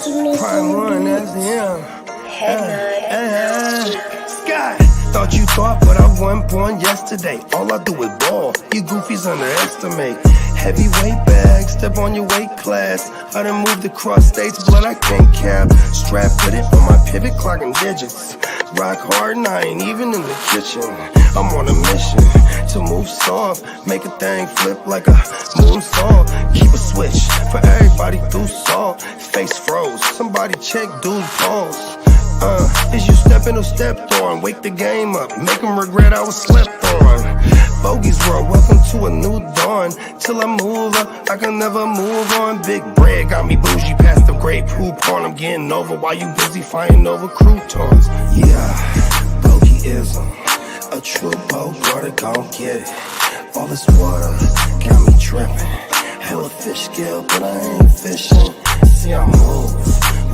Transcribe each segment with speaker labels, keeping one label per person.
Speaker 1: Prime one, that's him. Sky, thought you thought, but I wasn't born yesterday. All I do is ball, you goofies underestimate. Heavyweight bag, step on your weight class. I done moved across states, but I can't cap. Strap with it on my pivot, clocking digits. Rock hard and I ain't even in the kitchen. I'm on a mission to move soft, make a thing flip like a moonsault. Keep a switch for everybody through salt. Face froze, somebody check dude's pulse. Is you stepping or stepped on? Wake the game up, make them regret I was slept on. Bogey's world, welcome to a new dawn. Till I move up, I can never move on. Big bread got me bougie past the great poop on. I'm getting over while you busy fighting over croutons. Yeah, bogeyism, a true boat, brother, gon' get it. All this water got me tripping. Hella fish scale, but I ain't fishing. See, I move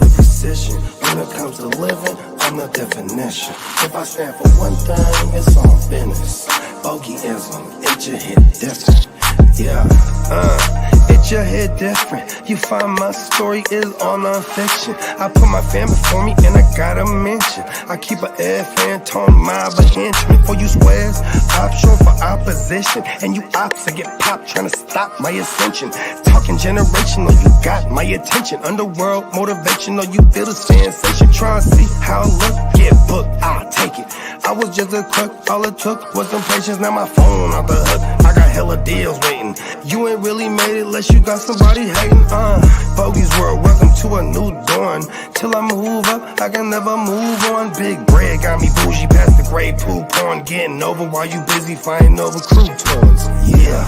Speaker 1: with precision. When it comes to living, I'm the definition. If I stand for one thing, it's on business. Bogeyism, it just hit different. Yeah, it just hit different. You find my story is all non-fiction. I put my fan before me and I gotta mention. I keep an air fan, tone mob a henchman. For you squares, option for opposition. And you ops that get popped trying to stop my ascension. Talking generational, you got my attention. Underworld motivational, you feel the sensation. Trying to see how I look, get booked, I'll take it. I was just a crook, all it took was some patience. Now my phone out the hook, I got hella deals waiting. You ain't really made it unless you got somebody hating. Bogey's world, welcome to a new dawn. Till I move up, I can never move on. Big bread got me bougie past the great poop on. Getting over while you busy fighting over croutons. Yeah,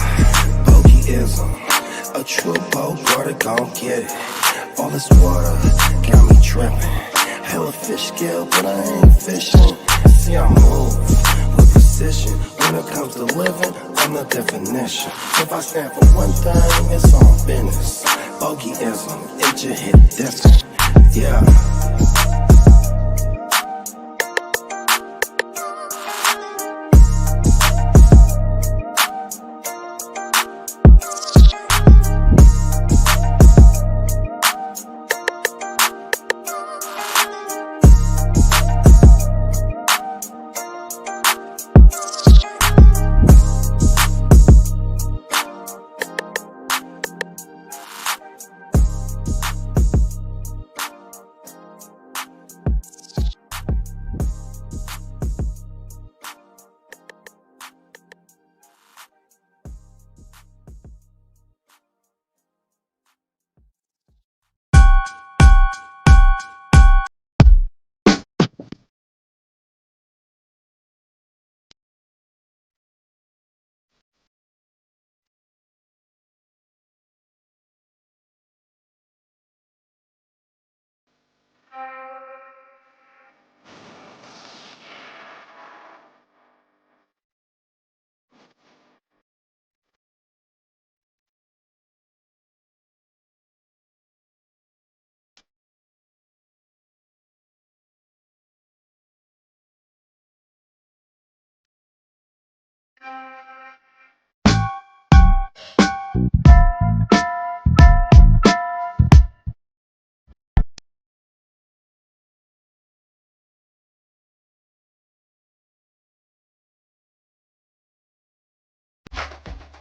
Speaker 1: bogeyism, a true boat, brother, gon' get it. All this water got me tripping. Hella fish scale, but I ain't fishing. See, I move with precision. When it comes to living, I'm the definition. If I stand for one thing, it's on business. Bogeyism, it just hit different. Yeah.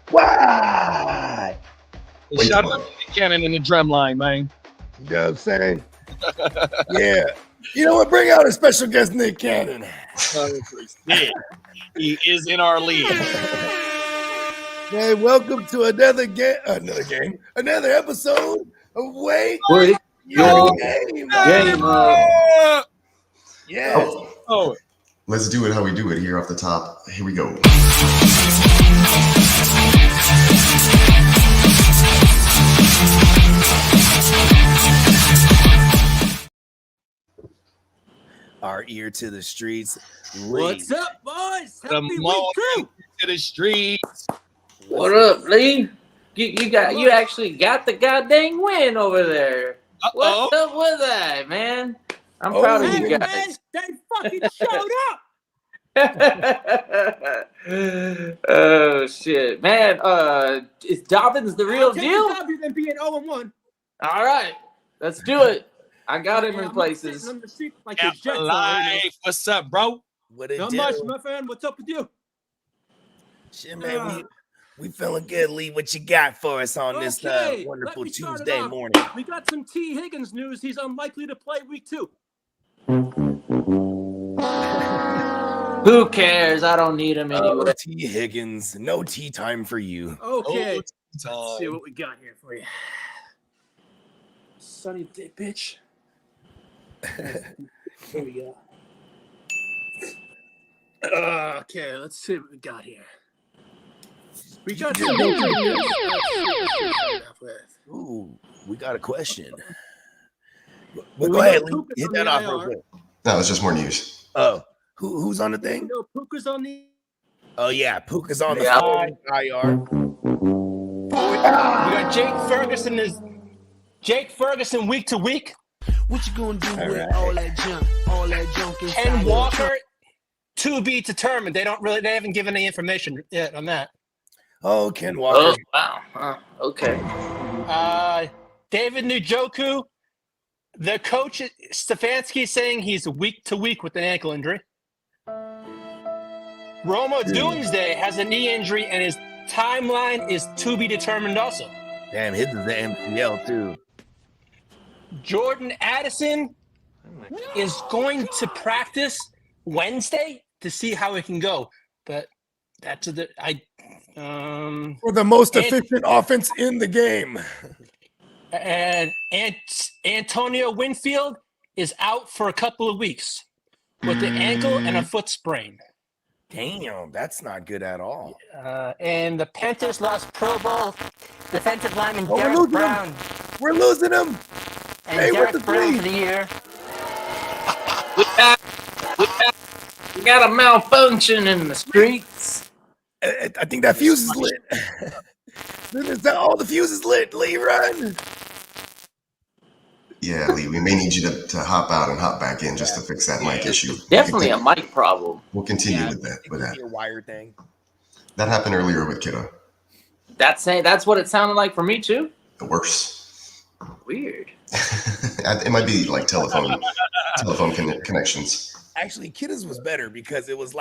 Speaker 1: Why?
Speaker 2: Shout out to the cannon in the drum line, man.
Speaker 1: You know what I'm saying? Yeah. You know what? Bring out a special guest, Nick Cannon.
Speaker 2: He is in our league.
Speaker 1: Hey, welcome to another episode of Wait Your Game. Yes.
Speaker 3: Oh. Let's do it how we do it here off the top. Here we go.
Speaker 1: Our ear to the streets.
Speaker 4: What's up, boys?
Speaker 2: The mall to the streets.
Speaker 4: What up, Lee? You actually got the goddamn win over there. What's up with that, man? I'm proud of you guys. Man, they fucking showed up. Oh shit, man! Is Dobbins the real deal?
Speaker 5: Than being 0-1.
Speaker 4: All right, let's do it. I got him in
Speaker 5: I'm
Speaker 4: places.
Speaker 5: Not on the seat like
Speaker 2: Yeah,
Speaker 5: the Jets are,
Speaker 2: life. What's up, bro?
Speaker 1: What it
Speaker 5: Not
Speaker 1: do?
Speaker 5: much, my friend. What's up with you?
Speaker 1: Shit, man, we feeling good, Lee. What you got for us on this wonderful Tuesday morning?
Speaker 5: We got some T. Higgins news. He's unlikely to play week 2.
Speaker 4: Who cares? I don't need him anyway.
Speaker 1: Oh, T. Higgins, no tea time for you.
Speaker 5: Okay.
Speaker 2: Oh,
Speaker 5: Let's see what we got here for you. Sunny day, bitch. Here we go. Okay, let's see what we got here. We got some
Speaker 1: Ooh, we got a question. Well, go ahead, Lee. Hit that off real quick.
Speaker 3: No, it's just more news.
Speaker 1: Oh, who's on the thing?
Speaker 5: No, Puka's on the.
Speaker 1: Oh yeah, Puka's on the IR.
Speaker 6: We got Jake Ferguson week to week.
Speaker 7: What you gonna do with all that junk inside
Speaker 6: Ken Walker to be determined. They haven't given any information yet on that.
Speaker 1: Oh, Ken Walker.
Speaker 4: Oh, wow. Okay.
Speaker 6: David Njoku, the coach Stefanski saying he's week to week with an ankle injury. Roma Doomsday has a knee injury and his timeline is to be determined also.
Speaker 1: Damn, his is the MCL too.
Speaker 6: Jordan Addison is going to practice Wednesday to see how it can go, but that's
Speaker 1: for the most efficient offense in the game.
Speaker 6: And Antonio Winfield is out for a couple of weeks with the ankle and a foot sprain.
Speaker 1: Damn, that's not good at all.
Speaker 6: And the Panthers lost Pro Bowl defensive lineman
Speaker 1: we're
Speaker 6: Derek
Speaker 1: losing
Speaker 6: Brown.
Speaker 1: him. We're losing him.
Speaker 6: And
Speaker 1: Hey,
Speaker 6: Derek
Speaker 1: where's the
Speaker 6: Brown
Speaker 1: three?
Speaker 6: for the year.
Speaker 4: We got a malfunction in the streets.
Speaker 1: I think that fuse is lit. All the fuse is lit. Lee, run.
Speaker 3: Yeah, Lee, we may need you to hop out and hop back in just to fix that mic issue.
Speaker 4: Definitely a mic problem.
Speaker 3: We'll continue with that.
Speaker 1: Your wire thing.
Speaker 3: That happened earlier with Kiddo.
Speaker 4: That's what it sounded like for me too.
Speaker 3: The worse.
Speaker 4: Weird.
Speaker 3: It might be like telephone connections.
Speaker 1: Actually, Kidda's was better because it was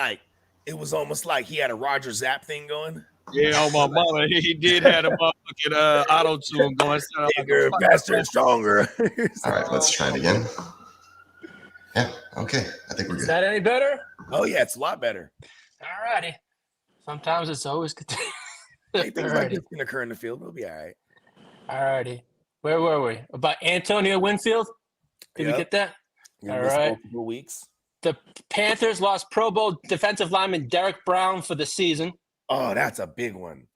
Speaker 1: almost like he had a Roger Zapp thing going.
Speaker 2: yeah, on my mama, he did have a motherfucking auto tune going.
Speaker 1: Bigger, faster, and stronger.
Speaker 3: All right, let's try it again. Yeah, okay. I think we're
Speaker 6: Is
Speaker 3: good.
Speaker 6: that any better?
Speaker 1: Oh yeah, it's a lot better.
Speaker 6: All righty. Sometimes it's always good.
Speaker 1: Hey, things like this can occur in the field. We'll be all right.
Speaker 6: All righty. Where were we? About Antonio Winfield? Did we get that? All right.
Speaker 1: Multiple weeks.
Speaker 6: The Panthers lost Pro Bowl defensive lineman Derek Brown for the season.
Speaker 1: Oh, that's a big one.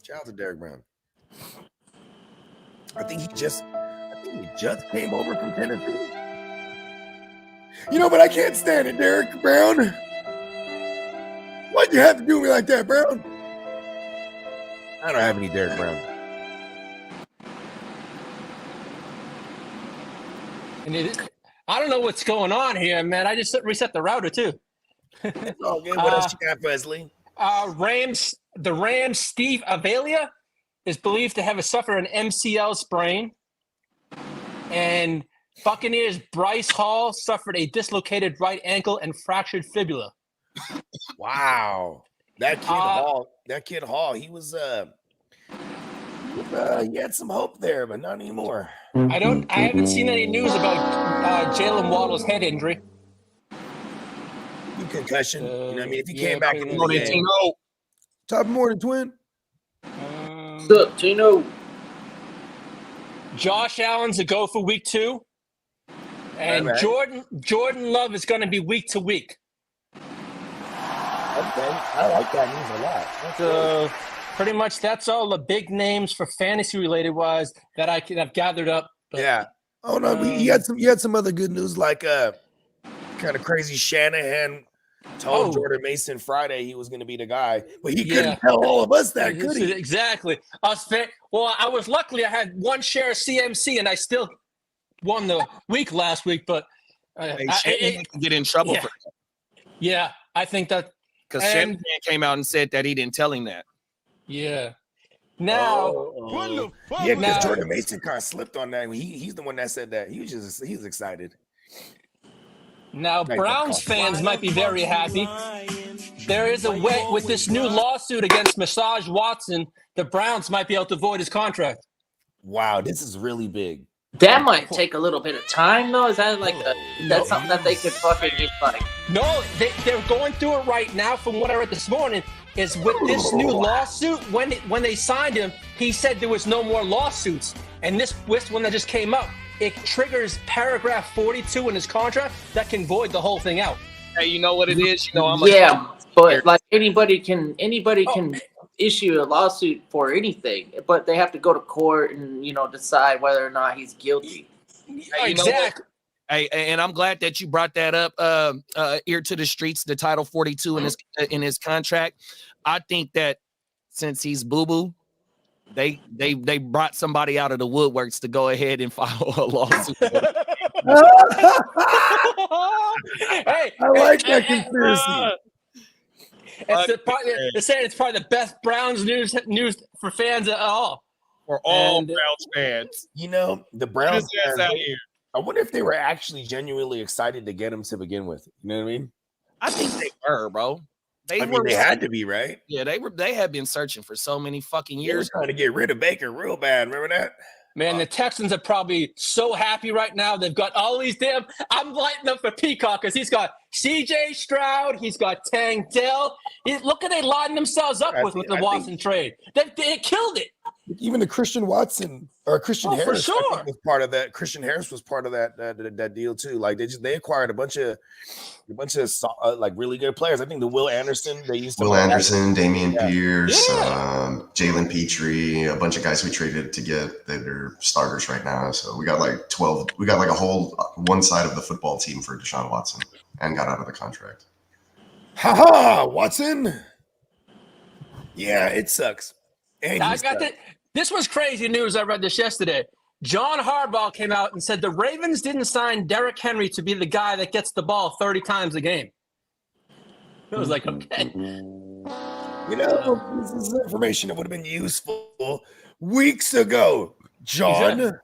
Speaker 1: Shout out to Derek Brown. I think he just came over from Tennessee. But I can't stand it, Derek Brown. Why'd you have to do me like that, Brown? I don't have any Derek Brown.
Speaker 6: And I don't know what's going on here, man. I just reset the router too.
Speaker 1: It's all good. What else you got, Presley?
Speaker 6: The Rams' Steve Avila is believed to have suffered an MCL sprain. And Buccaneers' Bryce Hall suffered a dislocated right ankle and fractured fibula.
Speaker 1: Wow. That kid Hall, he was he had some hope there, but not anymore.
Speaker 6: I haven't seen any news about Jalen Waddle's head injury.
Speaker 1: Concussion. You know what I mean? If he came back in
Speaker 2: Morning,
Speaker 1: the game.
Speaker 2: Tino.
Speaker 1: Top morning, twin.
Speaker 4: What's up, Tino?
Speaker 6: Josh Allen's a go for week 2. And
Speaker 1: right.
Speaker 6: Jordan Love is going to be week to week.
Speaker 1: Okay. I like that news a lot.
Speaker 6: So pretty much that's all the big names for fantasy related wise that I've gathered up. But,
Speaker 1: yeah. Oh no, he had some other good news, like kind of crazy Shanahan told Jordan Mason Friday he was going to be the guy, but he couldn't tell all of us that, could he?
Speaker 6: Exactly. I was luckily I had one share of CMC and I still won the week last week, but
Speaker 2: Shanahan can get in trouble for that.
Speaker 6: Yeah, I think that
Speaker 2: because Shanahan came out and said that he didn't tell him that.
Speaker 6: Yeah. Now,
Speaker 8: yeah, because
Speaker 6: Now-
Speaker 8: Jordan Mason kind of slipped on that. He's the one that said that. He's excited.
Speaker 6: now Browns fans might be very happy. There is a way with this new lawsuit against Massage Watson, the Browns might be able to avoid his contract.
Speaker 8: Wow, this is really big.
Speaker 4: That might take a little bit of time, though. Is that like that's something that they could fucking just like?
Speaker 6: No, they're going through it right now. From what I read this morning, is with this new lawsuit. When they signed him, he said there was no more lawsuits, and this one that just came up, it triggers paragraph 42 in his contract that can void the whole thing out.
Speaker 2: Hey, you know what it is? You know, I'm
Speaker 4: but like anybody can issue a lawsuit for anything, but they have to go to court and decide whether or not he's guilty.
Speaker 2: Hey, exactly. Hey, and I'm glad that you brought that up. Ear to the streets, the Title 42 in his contract. I think that since he's boo boo, they brought somebody out of the woodworks to go ahead and file a lawsuit.
Speaker 8: Hey, I like that conspiracy.
Speaker 6: They're saying it's probably the best Browns news for fans at all.
Speaker 2: For all Browns fans.
Speaker 8: The Browns fans
Speaker 2: out here.
Speaker 8: I wonder if they were actually genuinely excited to get him to begin with. You know what I mean?
Speaker 2: I think they were, bro.
Speaker 8: They had to be, right?
Speaker 2: Yeah, they had been searching for so many fucking years.
Speaker 8: Trying to get rid of Baker real bad. Remember that?
Speaker 6: Man, the Texans are probably so happy right now. They've got all these I'm lighting up for Peacock because he's got C.J. Stroud. He's got Tank Dell. Look at they lining themselves up with the Watson trade. They killed it.
Speaker 8: Even the Christian Harris
Speaker 6: for sure.
Speaker 8: was part of that. Christian Harris was part of that deal too. Like they acquired a bunch of like really good players. I think the Will Anderson they used to.
Speaker 3: Will Anderson, Damian Pierce, Jalen Petrie, a bunch of guys we traded to get that are starters right now. So we got like 12. We got like a whole one side of the football team for Deshaun Watson and got out of the contract.
Speaker 8: Watson. Yeah, it sucks.
Speaker 6: This was crazy news. I read this yesterday. John Harbaugh came out and said the Ravens didn't sign Derrick Henry to be the guy that gets the ball 30 times a game. It was like, okay.
Speaker 8: This is information that would have been useful weeks ago, John.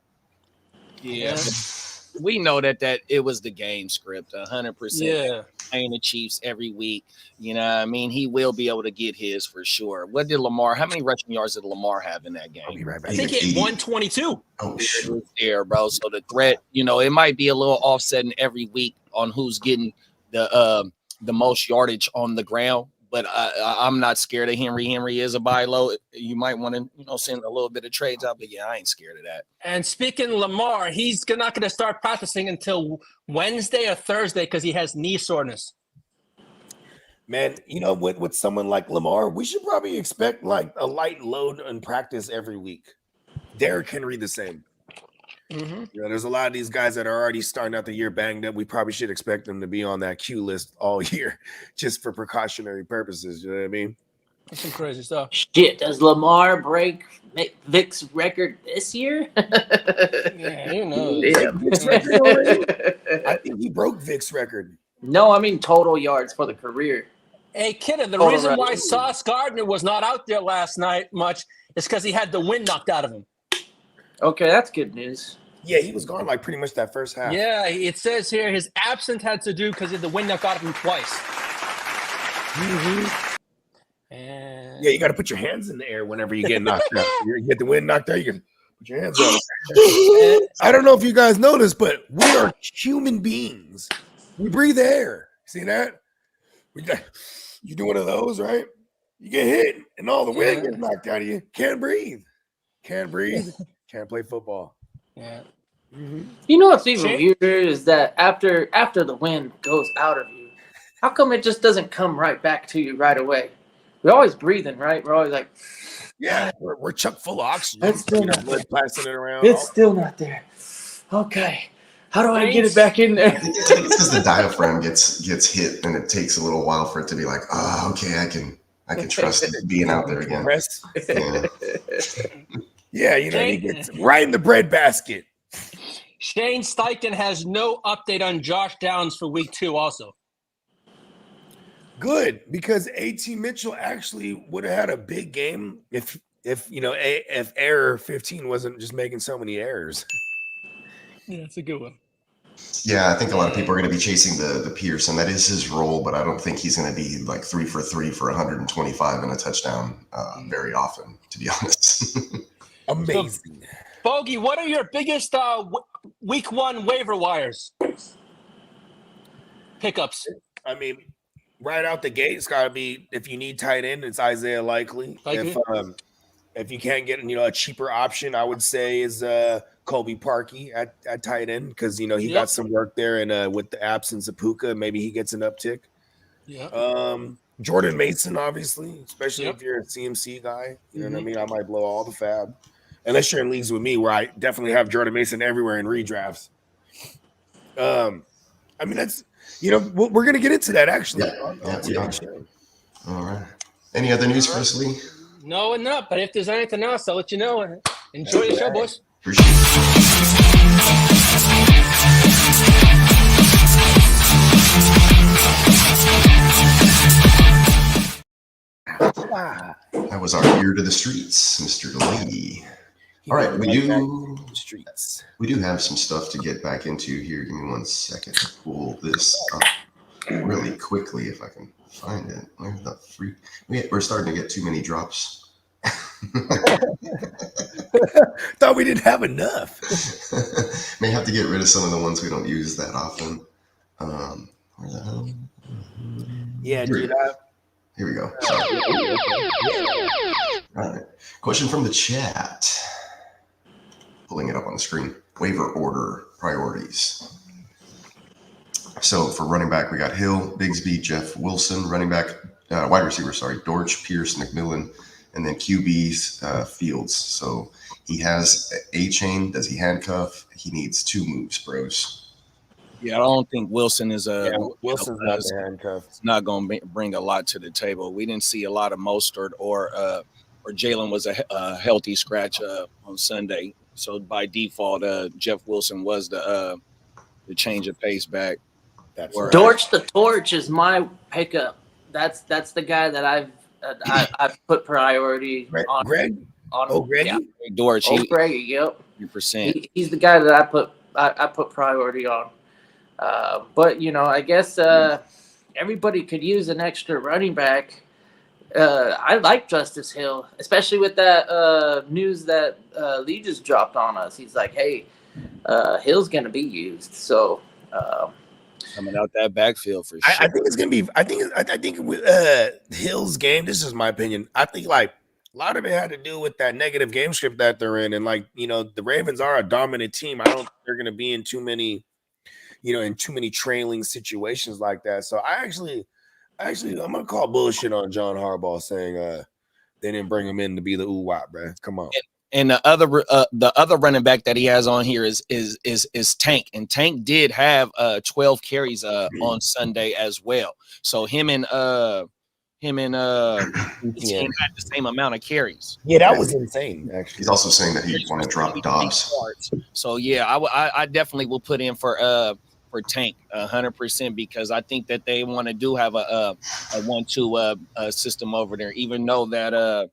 Speaker 2: Yeah. We know that it was the game script, 100%.
Speaker 6: Yeah.
Speaker 2: Playing the Chiefs every week. You know what I mean? He will be able to get his for sure. How many rushing yards did Lamar have in that game?
Speaker 8: I'll be right back.
Speaker 6: I think he had 122.
Speaker 3: Oh, shit.
Speaker 2: There, bro. So the threat, it might be a little offsetting every week on who's getting the most yardage on the ground. But I'm not scared of Henry. Henry is a buy low. You might want to, send a little bit of trades out. But, yeah, I ain't scared of that.
Speaker 6: And speaking of Lamar, he's not going to start practicing until Wednesday or Thursday because he has knee soreness.
Speaker 8: Man, with someone like Lamar, we should probably expect like a light load in practice every week. Derrick Henry the same.
Speaker 6: Mm-hmm.
Speaker 8: There's a lot of these guys that are already starting out the year banged up. We probably should expect them to be on that queue list all year just for precautionary purposes. You know what I mean?
Speaker 6: That's some crazy stuff.
Speaker 4: Shit, does Lamar break Vic's record this year?
Speaker 6: Yeah, who knows?
Speaker 8: I think he broke Vic's record.
Speaker 4: No, I mean total yards for the career.
Speaker 6: Hey, Kidda, the reason why Sauce Gardner was not out there last night much is because he had the wind knocked out of him.
Speaker 4: Okay, that's good news.
Speaker 8: Yeah, he was gone like pretty much that first half.
Speaker 6: Yeah, it says here his absence had to do because the wind knocked out of him twice.
Speaker 8: Mm-hmm.
Speaker 6: And
Speaker 8: yeah, you got to put your hands in the air whenever you get knocked out. You get the wind knocked out, you can put your hands up. I don't know if you guys noticed, but we are human beings. We breathe air. See that? You do one of those, right? You get hit, and all the wind gets knocked out of you. Can't breathe. Can't play football.
Speaker 6: Yeah.
Speaker 8: Mm-hmm.
Speaker 4: You know what's even weirder is that after the wind goes out of you, how come it just doesn't come right back to you right away? We're always breathing, right? We're always like,
Speaker 8: yeah, we're chuck full of oxygen.
Speaker 4: It's still not
Speaker 8: blood passing it around.
Speaker 4: It's still not there. Okay. How do I get it back in there?
Speaker 3: I think it's because the diaphragm gets hit, and it takes a little while for it to be like, oh, okay, I can trust it being out there again.
Speaker 8: Yeah, he gets right in the breadbasket.
Speaker 6: Shane Steichen has no update on Josh Downs for week 2 also.
Speaker 8: Good, because A.T. Mitchell actually would have had a big game if if if error 15 wasn't just making so many errors.
Speaker 6: Yeah, that's a good one.
Speaker 3: Yeah, I think a lot of people are going to be chasing the Pearson. That is his role, but I don't think he's going to be like 3 for 3 for 125 and a touchdown very often, to be honest.
Speaker 8: Amazing.
Speaker 6: So, Bogey, what are your biggest week 1 waiver wires? Pickups.
Speaker 8: I mean, right out the gate, it's got to be, if you need tight end, it's Isaiah Likely. If you can't get a cheaper option, I would say is Colby Parkey at tight end, because he got some work there, and with the absence of Puka, maybe he gets an uptick.
Speaker 6: Yeah.
Speaker 8: Jordan Mason, obviously, especially if you're a CMC guy. You know what I mean? I might blow all the fab. Unless you're in leagues with me, where I definitely have Jordan Mason everywhere in redrafts. I mean, that's we're gonna get into that actually.
Speaker 3: Yeah, we are. All right. Any other news for us, Lee?
Speaker 6: No, enough. But if there's anything else, I'll let you know. Enjoy the show, boys.
Speaker 3: Appreciate it. That was our ear to the streets, Mr. Lee. All right, we do have some stuff to get back into here. Give me 1 second to pull this up really quickly if I can find it. Where's the freak? We're starting to get too many drops.
Speaker 8: Thought we didn't have enough.
Speaker 3: May have to get rid of some of the ones we don't use that often. Where the hell?
Speaker 8: Yeah, dude.
Speaker 3: Here we go. All right. Question from the chat. Pulling it up on the screen. Waiver order priorities. So for running back, we got Hill, Bigsby, Jeff Wilson. Running back, wide receiver, Dortch, Pierce, McMillan, and then QB's Fields. So he has a chain. Does he handcuff? He needs 2 moves, bros.
Speaker 2: Yeah, I don't think Wilson is
Speaker 8: Wilson's not the handcuff.
Speaker 2: It's not going to bring a lot to the table. We didn't see a lot of Mostert or Jalen was a healthy scratch on Sunday. So by default, Jeff Wilson was the change of pace back.
Speaker 4: Dortch the Torch is my pickup. That's the guy that I've put priority on.
Speaker 8: Greg? Greg?
Speaker 4: Yeah.
Speaker 2: Dortch.
Speaker 4: Greg, yep.
Speaker 2: 100%.
Speaker 4: He's the guy that I put priority on. But I guess everybody could use an extra running back. I like Justice Hill, especially with that news that Lee just dropped on us. He's like, hey, Hill's going to be used. So
Speaker 2: coming out that backfield for sure.
Speaker 8: I think it's going to be – I think with Hill's game, this is my opinion, I think like a lot of it had to do with that negative game script that they're in. And like, the Ravens are a dominant team. I don't think they're going to be in too many trailing situations like that. So Actually, I'm gonna call bullshit on John Harbaugh saying they didn't bring him in to be the ooh-wop, bro. Come on.
Speaker 2: And the other running back that he has on here is Tank, and Tank did have 12 carries on Sunday as well. So him and Etienne had the same amount of carries.
Speaker 8: Yeah, that was insane. Actually,
Speaker 3: he's also saying that he want to drop Dobbs.
Speaker 2: So yeah, I definitely will put in for Tank 100%, because I think that they want to have a 1-2 system over there, even though that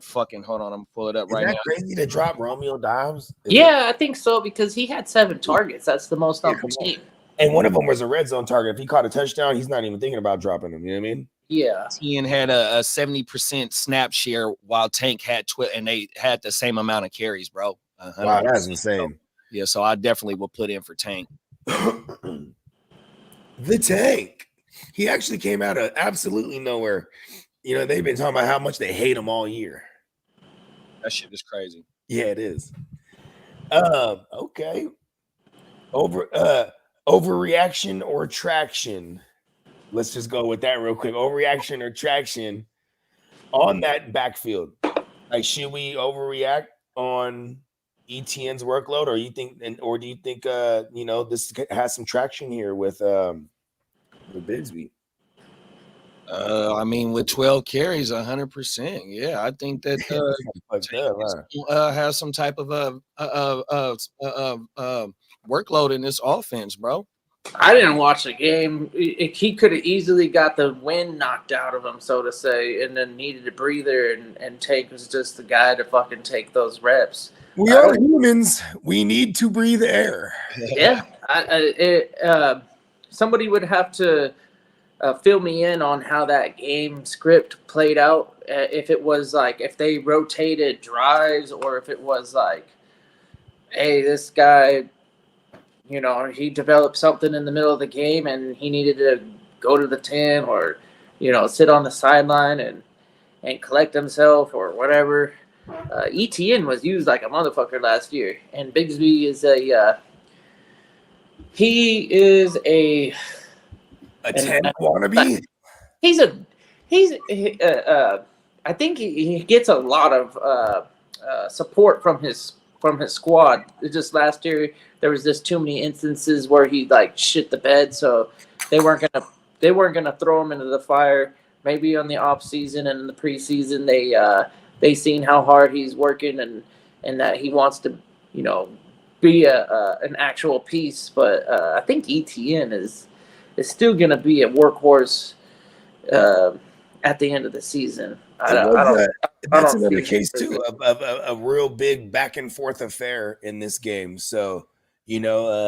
Speaker 2: fucking, hold on, I'm pull it up right now.
Speaker 8: Crazy to drop Romeo Dobbs?
Speaker 4: I think so, because he had 7 targets. That's the most on the team.
Speaker 8: And one of them was a red zone target. If he caught a touchdown, he's not even thinking about dropping him. You know what I mean?
Speaker 4: Yeah.
Speaker 2: Ian had a 70% snap share while Tank had 12, and they had the same amount of carries, bro.
Speaker 8: Wow, that's insane.
Speaker 2: Yeah, so I definitely will put in for Tank.
Speaker 8: The Tank. He actually came out of absolutely nowhere. They've been talking about how much they hate him all year.
Speaker 2: That shit is crazy.
Speaker 8: Yeah, it is. Okay. Overreaction or traction? Let's just go with that real quick. Overreaction or traction on that backfield? Like, should we overreact on ETN's workload, or do you think this has some traction here with Bigsby?
Speaker 2: I mean, with 12 carries, 100%. Yeah, I think that has some type of workload in this offense, bro.
Speaker 4: I didn't watch the game. He could have easily got the wind knocked out of him, so to say, and then needed a breather, and Tank was just the guy to fucking take those reps.
Speaker 8: We are humans. We need to breathe air.
Speaker 4: Yeah. Somebody would have to fill me in on how that game script played out. If it was like, if they rotated drives, or if it was like, hey, this guy, he developed something in the middle of the game and he needed to go to the 10, or, sit on the sideline and collect himself or whatever. ETN was used like a motherfucker last year, and Bigsby is a
Speaker 8: 10 wannabe.
Speaker 4: I think he gets a lot of support from his squad. Just last year there was just too many instances where he like shit the bed, so they weren't gonna throw him into the fire. Maybe on the off season and in the preseason they seen how hard he's working and that he wants to be an actual piece. But I think ETN is still gonna be a workhorse at the end of the season.
Speaker 8: That's another case too of a real big back and forth affair in this game. So and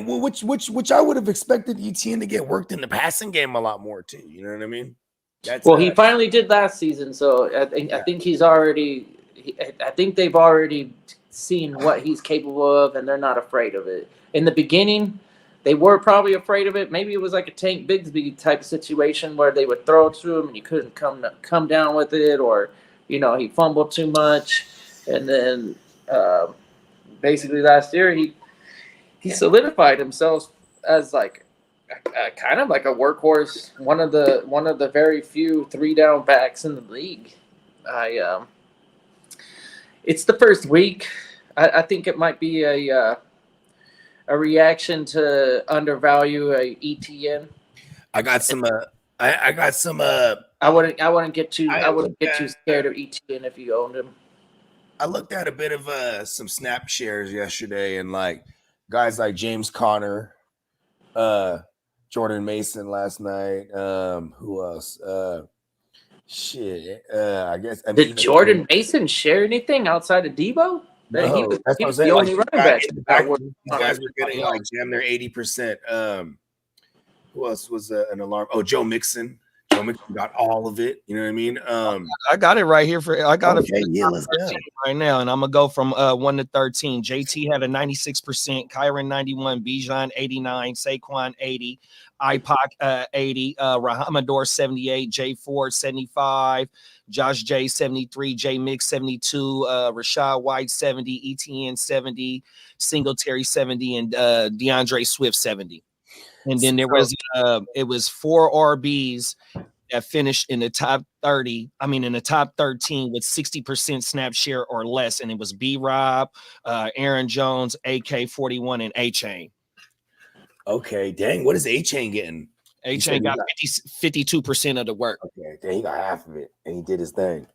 Speaker 8: which I would have expected ETN to get worked in the passing game a lot more too. You know what I mean?
Speaker 4: He finally did last season, so I think he's already. I think they've already seen what he's capable of, and they're not afraid of it. In the beginning, they were probably afraid of it. Maybe it was like a Tank Bigsby type situation where they would throw it to him and you couldn't come down with it, or he fumbled too much, and then basically last year he solidified himself as like kind of like a workhorse, one of the very few 3-down backs in the league. It's the first week. I think it might be a reaction to undervalue a ETN.
Speaker 8: I got some.
Speaker 4: I wouldn't get too scared of ETN if you owned him.
Speaker 8: I looked at a bit of some snap shares yesterday, and like guys like James Conner, Jordan Mason last night. Who else? I guess.
Speaker 4: Did Jordan Mason share anything outside of Debo?
Speaker 8: No,
Speaker 4: he was
Speaker 8: that's what I'm
Speaker 4: the
Speaker 8: saying.
Speaker 4: only running back.
Speaker 8: These guys were getting like damn near 80%. Who else was an alarm? Oh, Joe Mixon. Joe Mixon got all of it. You know what I mean?
Speaker 2: I got it right here let's go right now, and I'm gonna go from 1 to 13. JT had a 96%, Kyron 91, Bijan 89, Saquon 80, IPOC 80, Rahamador 78, Jay Ford 75, Josh J 73, J Mix 72, Rashad White 70, ETN 70, Singletary 70, and DeAndre Swift 70. And then there was it was 4 RBs that finished in the top 30. I mean, in the top 13 with 60% snap share or less, and it was B Rob, Aaron Jones, AK-41, and A-Chain.
Speaker 8: Okay, dang. What is A-Chain getting?
Speaker 2: A-Chain got 52% of the work.
Speaker 8: Okay, dang, he got half of it, and he did his thing.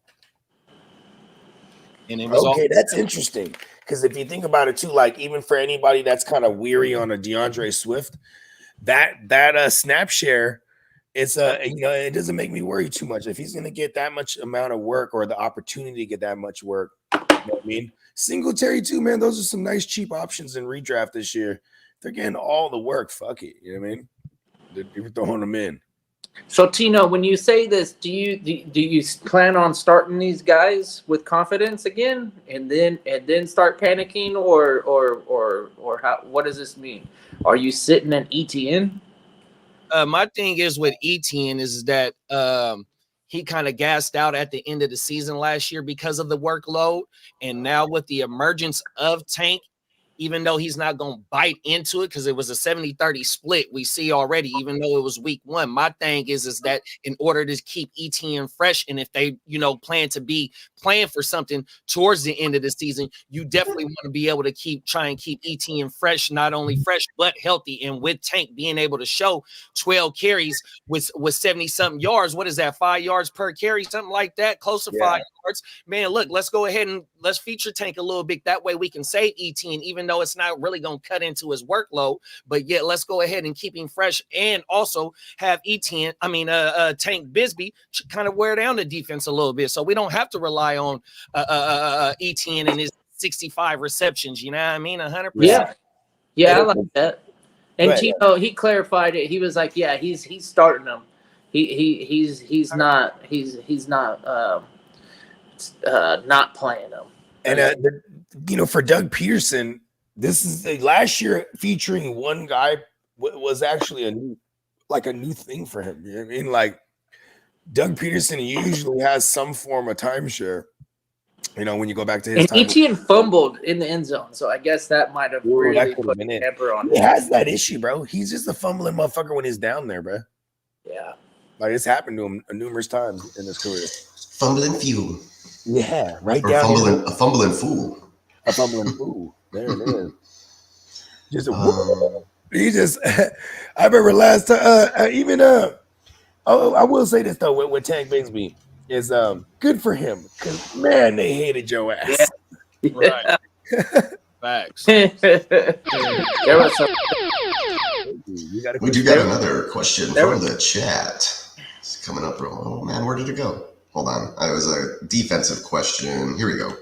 Speaker 2: And it was
Speaker 8: that's interesting, because if you think about it too, like even for anybody that's kind of weary on a DeAndre Swift, that snap share, it's it doesn't make me worry too much if he's going to get that much amount of work or the opportunity to get that much work. You know what I mean? Singletary too, man. Those are some nice cheap options in redraft this year. They're getting all the work. Fuck it, you know what I mean? They're throwing them in.
Speaker 4: So Tino, when you say this, do you plan on starting these guys with confidence again, and then start panicking, or how? What does this mean? Are you sitting at ETN?
Speaker 2: My thing is with ETN is that he kind of gassed out at the end of the season last year because of the workload, and now with the emergence of Tank, even though he's not going to bite into it because it was a 70-30 split, we see already, even though it was week 1. My thing is that in order to keep ETN fresh, and if they, plan to be playing for something towards the end of the season, you definitely want to be able to try and keep ETN fresh, not only fresh, but healthy. And with Tank being able to show 12 carries with 70-something yards, what is that, 5 yards per carry, something like that, close to 5 parts, man, look, let's go ahead and let's feature Tank a little bit. That way we can save ETN, even though it's not really going to cut into his workload. But yet, let's go ahead and keep him fresh, and also have Tank Bisbee kind of wear down the defense a little bit, so we don't have to rely on ETN and his 65 receptions. You know what I mean? 100%.
Speaker 4: Yeah, I like that. And Tino, he clarified it. He was like, "Yeah, he's starting them. He's not not playing them."
Speaker 8: And for Doug Peterson, this is last year featuring one guy was actually a new thing for him. You know what I mean? Like Doug Peterson usually has some form of timeshare. When you go back to his time.
Speaker 4: Etienne fumbled in the end zone, so I guess that might have really put a hamper on him.
Speaker 8: He has that issue, bro. He's just a fumbling motherfucker when he's down there, bro.
Speaker 4: Yeah.
Speaker 8: Like it's happened to him numerous times in his career.
Speaker 3: Fumbling few.
Speaker 8: Yeah, right
Speaker 3: or
Speaker 8: down
Speaker 3: fumbling,
Speaker 8: here.
Speaker 3: A fumbling fool.
Speaker 8: A fumbling fool. There it is. He just I remember last time I will say this though with Tank Bigsby. Is good for him because man, they hated your ass.
Speaker 4: Yeah.
Speaker 2: Right. Facts.
Speaker 3: There was some. We do got another question from the chat. It's coming up, bro. Oh man, where did it go? Hold on. It was a defensive question. Here we go.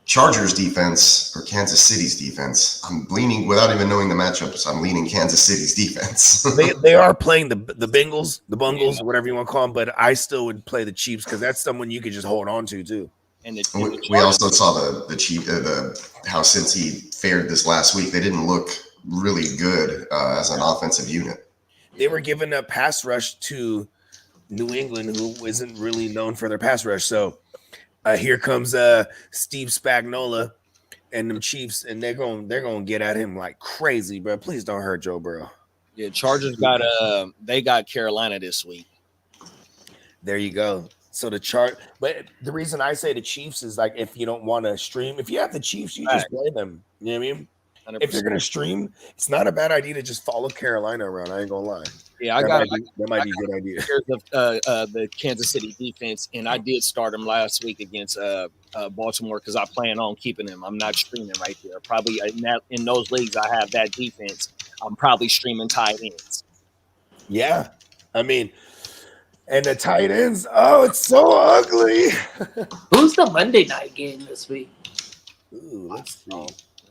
Speaker 3: Chargers defense or Kansas City's defense? I'm leaning, without even knowing the matchups, I'm leaning Kansas City's defense.
Speaker 8: they are playing the Bengals, the Bungles, whatever you want to call them, but I still would play the Chiefs because that's someone you could just hold on to too.
Speaker 2: And
Speaker 3: we also saw the Chief, how since he fared this last week, they didn't look really good as an offensive unit.
Speaker 8: They were giving a pass rush to New England, who isn't really known for their pass rush, so. Here comes Steve Spagnuolo and them Chiefs, and they're gonna get at him like crazy, bro. Please don't hurt Joe Burrow.
Speaker 2: Yeah, Chargers they got Carolina this week.
Speaker 8: There you go. So but the reason I say the Chiefs is like if you don't want to stream, if you have the Chiefs, you just play them. You know what I mean? 100%. If you're gonna stream, it's not a bad idea to just follow Carolina around. I ain't gonna lie.
Speaker 2: Yeah, that
Speaker 8: might be a good idea.
Speaker 2: The Kansas City defense, and I did start him last week against Baltimore because I plan on keeping him. I'm not streaming right there. Probably in those leagues I have that defense. I'm probably streaming tight ends.
Speaker 8: Yeah, I mean, and the tight ends. Oh, it's so ugly.
Speaker 4: Who's the Monday night game this week?
Speaker 8: Ooh, let's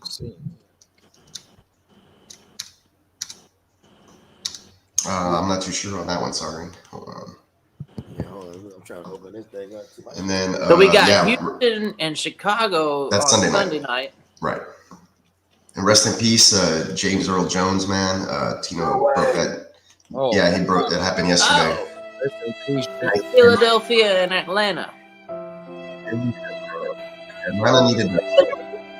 Speaker 8: see.
Speaker 3: I'm not too sure on that one. Sorry. Hold on.
Speaker 8: Yeah, hold on. I'm trying to open this thing up.
Speaker 3: And then
Speaker 4: so we got Houston and Chicago
Speaker 3: that's
Speaker 4: on
Speaker 3: Sunday night. Right. And rest in peace, James Earl Jones, man. Tino broke that. Oh. Yeah, he broke that. Happened yesterday.
Speaker 4: Philadelphia and Atlanta.
Speaker 3: Atlanta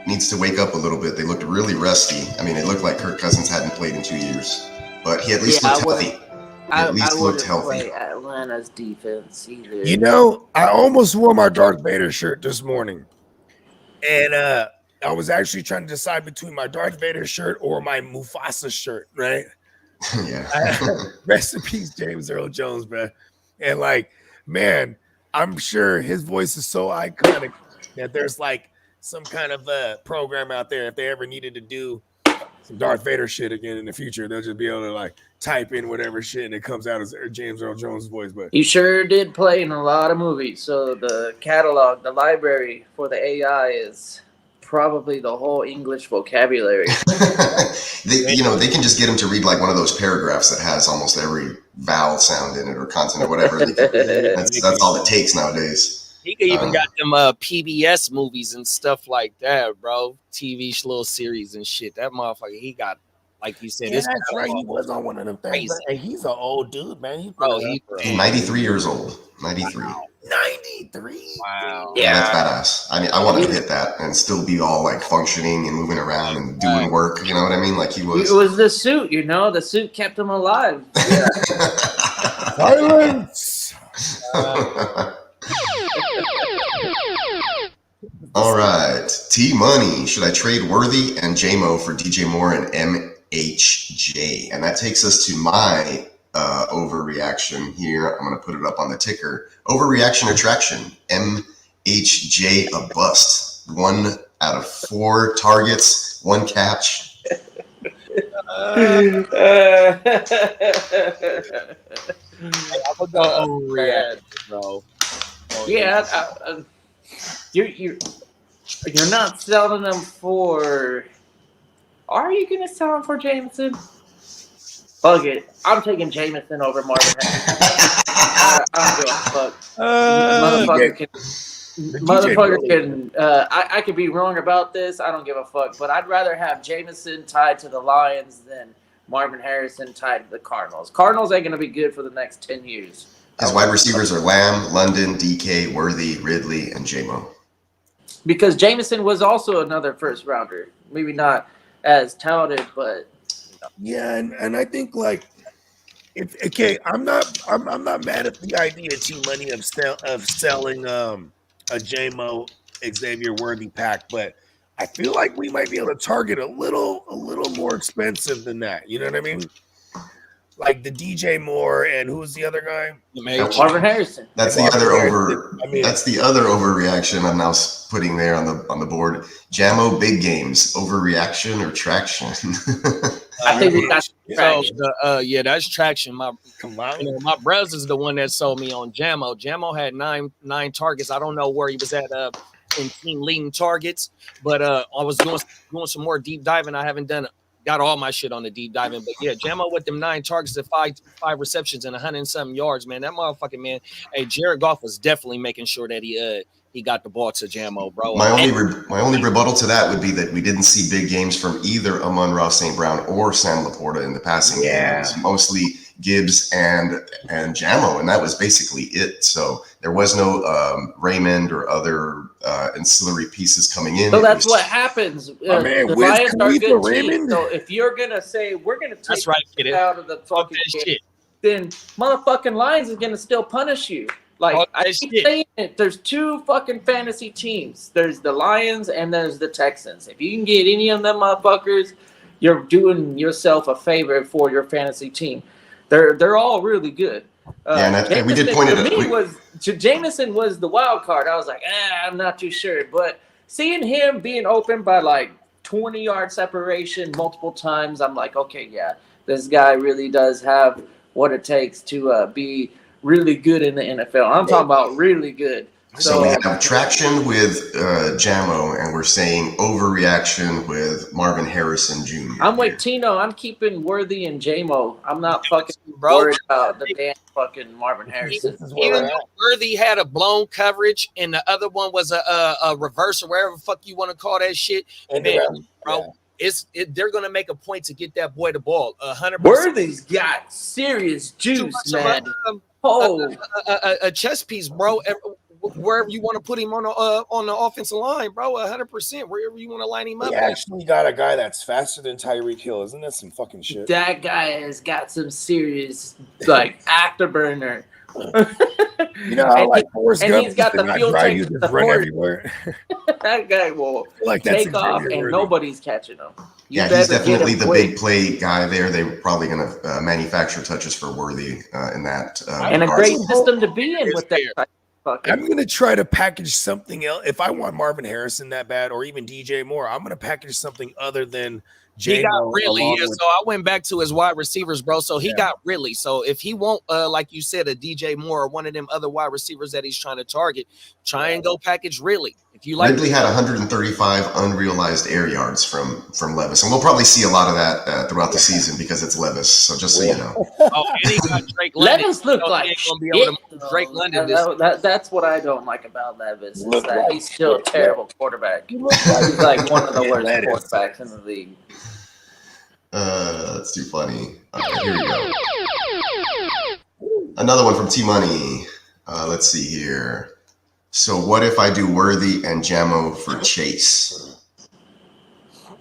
Speaker 3: needs to wake up a little bit. They looked really rusty. I mean, it looked like Kirk Cousins hadn't played in 2 years. But he at least looked healthy. At least looked healthy.
Speaker 4: Atlanta's defense either.
Speaker 8: I almost wore my Darth Vader shirt this morning. And I was actually trying to decide between my Darth Vader shirt or my Mufasa shirt, right?
Speaker 3: Yeah.
Speaker 8: Rest in peace, James Earl Jones, man. And man, I'm sure his voice is so iconic that there's some kind of program out there if they ever needed to do some Darth Vader shit again in the future, they'll just be able to type in whatever shit and it comes out as James Earl Jones' voice. But
Speaker 4: he sure did play in a lot of movies, so the catalog, the library for the AI is probably the whole English vocabulary.
Speaker 3: They can just get him to read one of those paragraphs that has almost every vowel sound in it or consonant or whatever. That's all it takes nowadays.
Speaker 2: He could even got them PBS movies and stuff like that, bro. TV little series and shit. That motherfucker, he got, like you said,
Speaker 8: that's right. He was on one of them things. And he's an old dude, man.
Speaker 3: He's 93 years old. 93.
Speaker 8: Wow. 93.
Speaker 2: Wow.
Speaker 3: Yeah, that's badass. I mean, I wanted to hit that and still be all functioning and moving around and doing work. You know what I mean? He was.
Speaker 4: It was the suit, The suit kept him alive. Yeah.
Speaker 8: Silence.
Speaker 3: All right. T Money. Should I trade Worthy and JMO for DJ Moore and MHJ? And that takes us to my overreaction here. I'm going to put it up on the ticker. Overreaction or traction? MHJ a bust. 1 out of 4 targets, 1 catch.
Speaker 2: I'm gonna go overreact, bro.
Speaker 4: Yeah, you're not selling them for. Are you gonna sell them for Jameson? Fuck it, I'm taking Jameson over Marvin Harrison. I don't give a fuck. Motherfucker can. I could be wrong about this. I don't give a fuck. But I'd rather have Jameson tied to the Lions than Marvin Harrison tied to the Cardinals. Cardinals ain't gonna be good for the next 10 years.
Speaker 3: His wide receivers are Lamb, London, DK, Worthy, Ridley, and J-Mo.
Speaker 4: Because Jameson was also another first rounder. Maybe not as talented, but
Speaker 8: Yeah, and I think like I'm not mad at the idea T Money of selling a JMO Xavier Worthy pack, but I feel like we might be able to target a little more expensive than that. You know what I mean? Like the DJ Moore and who's the other guy?
Speaker 4: Marvin Harrison.
Speaker 3: That's the other That's the other overreaction I'm now putting there on the board. Jamo big games, overreaction or traction?
Speaker 4: I think we got traction.
Speaker 2: That's traction. My brother is the one that sold me on Jamo. Jamo had nine targets. I don't know where he was at in team leading targets, but I was doing some more deep diving. I haven't got all my shit on the deep diving, but yeah, Jamo with them 9 targets and five receptions and 100 and something yards, man. That motherfucking man. Hey, Jared Goff was definitely making sure that he got the ball to Jamo, bro.
Speaker 3: My only rebuttal to that would be that we didn't see big games from either Amon-Ra St. Brown or Sam Laporta in the passing game. It was mostly Gibbs and Jamo, and that was basically it. So there was no Raymond or other ancillary pieces coming in.
Speaker 4: So that's what happens. The Lions are a good team. So if you're gonna say we're gonna take it out of the fucking game, then motherfucking Lions is gonna still punish you. Like I keep saying it, there's 2 fucking fantasy teams. There's the Lions and there's the Texans. If you can get any of them motherfuckers, you're doing yourself a favor for your fantasy team. They're all really good.
Speaker 3: And we did point it out.
Speaker 4: Jameson was the wild card. I was like, I'm not too sure. But seeing him being open by like 20-yard separation multiple times, I'm like, okay, yeah, this guy really does have what it takes to be really good in the NFL. I'm talking about really good.
Speaker 3: So we have traction with Jamo, and we're saying overreaction with Marvin Harrison Jr.
Speaker 4: I'm with Tino. I'm keeping Worthy and Jamo. I'm not fucking worried about the damn fucking Marvin Harrison.
Speaker 2: Even though Worthy had a blown coverage and the other one was a reverse or wherever the fuck you want to call that shit, bro. They're gonna make a point to get that boy the ball. 100%.
Speaker 4: Worthy's got serious juice, man.
Speaker 2: A chess piece, bro. Wherever you want to put him on the offensive line, bro, 100%. Wherever you want to line him up.
Speaker 8: We actually got a guy that's faster than Tyreek Hill. Isn't that some fucking shit?
Speaker 4: That guy has got some serious afterburner.
Speaker 8: You know how like Forrest Gump,
Speaker 4: he's got the fuel tank.
Speaker 8: You just run everywhere.
Speaker 4: That guy will take off and nobody's catching him.
Speaker 3: He's definitely the big play guy there. They're probably going to manufacture touches for Worthy in that.
Speaker 4: And a great system to be in with that.
Speaker 8: I'm going to try to package something else. If I want Marvin Harrison that bad or even DJ Moore, I'm going to package something other than
Speaker 2: He got really. So I went back to his wide receivers, bro. So he got really. So if he won't, like you said, a DJ Moore or one of them other wide receivers that he's trying to target, try and go package really. If you like,
Speaker 3: Ridley had 135 unrealized air yards from Levis, and we'll probably see a lot of that throughout the season because it's Levis. So just so you know.
Speaker 2: And he got Drake London.
Speaker 4: Levis looked like
Speaker 2: Drake London.
Speaker 4: That's what I don't like about Levis. Is that he's still a terrible quarterback. He's like one of the worst quarterbacks in the league.
Speaker 3: That's too funny. Okay, here we go. Another one from T Money. Let's see here. So what if I do Worthy and Jamo for Chase?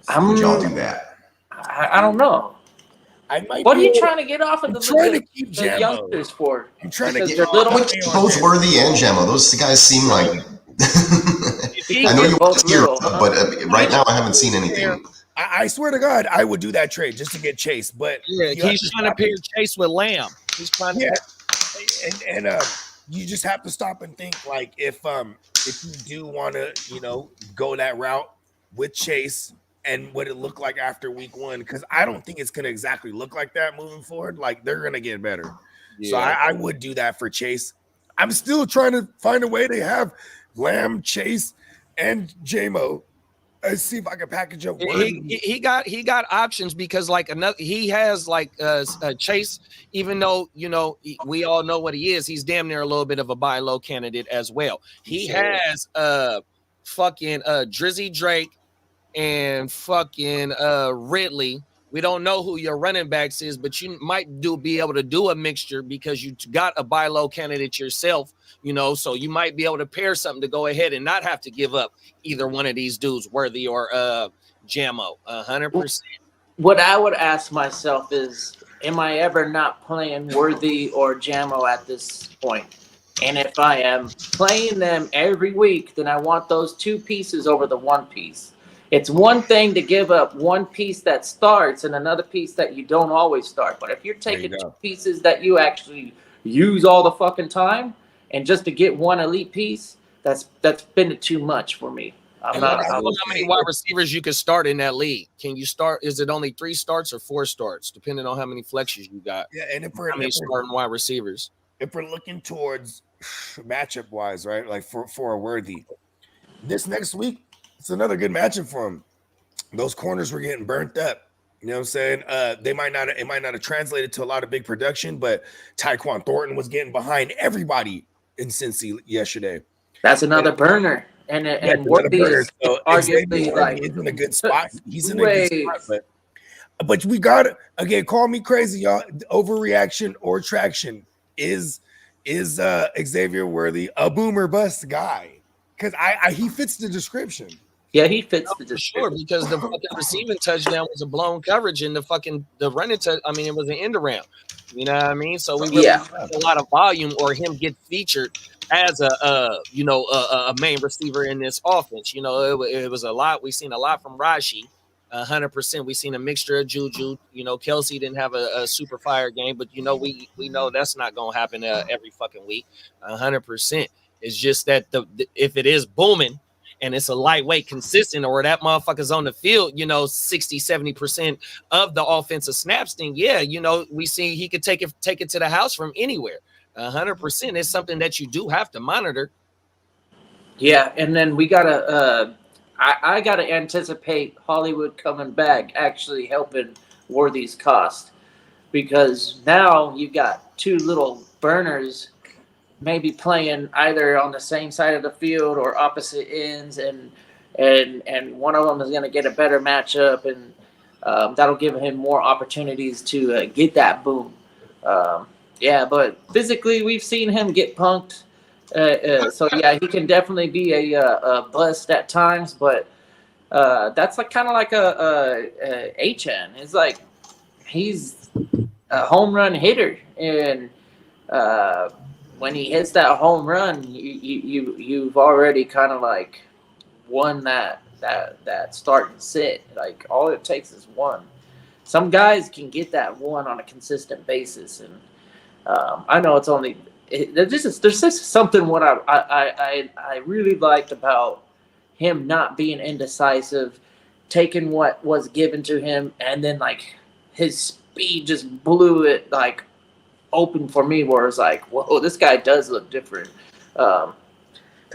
Speaker 3: Would y'all do that?
Speaker 4: I don't know. What are you trying to get off of the youngsters for?
Speaker 8: I'm trying to get
Speaker 3: both Worthy and Jamo. Those guys seem like I know you want to hear, but right now I haven't seen anything.
Speaker 8: I swear to God, I would do that trade just to get Chase. But
Speaker 2: he's trying to pair Chase with Lamb. He's trying to.
Speaker 8: Yeah, and you just have to stop and think like if you do want to go that route with Chase and what it looked like after week 1, because I don't think it's gonna exactly look like that moving forward. Like they're gonna get better. So I would do that for Chase. I'm still trying to find a way to have Lamb, Chase, and JMO. I see if I can package up Worthy.
Speaker 2: He got options because like another he has like Chase, even though we all know what he is, he's damn near a little bit of a buy low candidate as well. He has fucking Drizzy Drake and fucking Ridley. We don't know who your running backs is, but you might be able to do a mixture because you got a buy low candidate yourself, so you might be able to pair something to go ahead and not have to give up either one of these dudes, Worthy or Jamo, 100%.
Speaker 4: What I would ask myself is, am I ever not playing Worthy or Jamo at this point? And if I am playing them every week, then I want those 2 pieces over the 1 piece. It's one thing to give up 1 piece that starts and another piece that you don't always start. But if you're taking 2 pieces that you actually use all the fucking time, and just to get 1 elite piece, that's been too much for me.
Speaker 2: I don't know how many wide receivers you can start in that league. Can you start? Is it only 3 starts or 4 starts, depending on how many flexes you got?
Speaker 8: Yeah, and if
Speaker 2: how many starting wide receivers?
Speaker 8: If we're looking towards matchup wise, right? Like for a Worthy, this next week, it's another good matchup for him. Those corners were getting burnt up. You know what I'm saying? It might not have translated to a lot of big production, but Tyquan Thornton was getting behind everybody in Cincy yesterday.
Speaker 4: That's another burner. And Worthy is arguably like
Speaker 8: he's in a good spot. He's in a good spot, but we got it again. Call me crazy, y'all. Overreaction or traction is Xavier Worthy a boomer bust guy? Because he fits the description.
Speaker 4: Yeah, he fits the description.
Speaker 2: Sure, because the fucking receiving touchdown was a blown coverage, and the running it was an end around. You know what I mean? So we really have a lot of volume, or him get featured as a main receiver in this offense. It was a lot. We've seen a lot from Rashi. 100%. We've seen a mixture of Juju. Kelsey didn't have a super fire game, but we know that's not gonna happen every fucking week. 100%. It's just that if it is booming and it's a lightweight consistent, or that motherfucker's on the field, 60-70% of the offensive snaps, then we see he could take it to the house from anywhere. 100% is something that you do have to monitor.
Speaker 4: Yeah, and then we gotta I gotta anticipate Hollywood coming back actually helping Worthy's cost, because now you got 2 little burners maybe playing either on the same side of the field or opposite ends, and one of them is going to get a better matchup, and that'll give him more opportunities to get that boom. But physically we've seen him get punked, so yeah, he can definitely be a bust at times, but that's like kind of like a HN. It's like he's a home run hitter, and when he hits that home run, you've already kind of like won that start and sit. Like all it takes is 1. Some guys can get that 1 on a consistent basis, and I know it's only there's just something what I really liked about him not being indecisive, taking what was given to him, and then like his speed just blew it like open for me, where it's like, whoa, this guy does look different. Because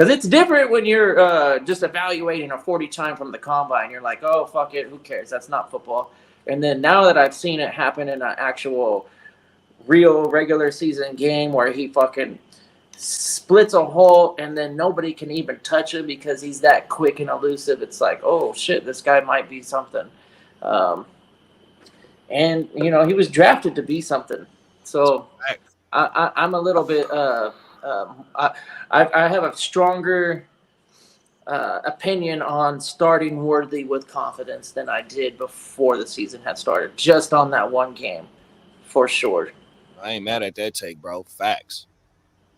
Speaker 4: it's different when you're just evaluating a 40 time from the combine. You're like, oh, fuck it, who cares? That's not football. And then now that I've seen it happen in an actual real regular season game where he fucking splits a hole and then nobody can even touch him because he's that quick and elusive, it's like, oh, shit, this guy might be something. And, he was drafted to be something. So I'm a little bit. I have a stronger opinion on starting Worthy with confidence than I did before the season had started. Just on that 1 game, for sure.
Speaker 2: I ain't mad at that take, bro. Facts.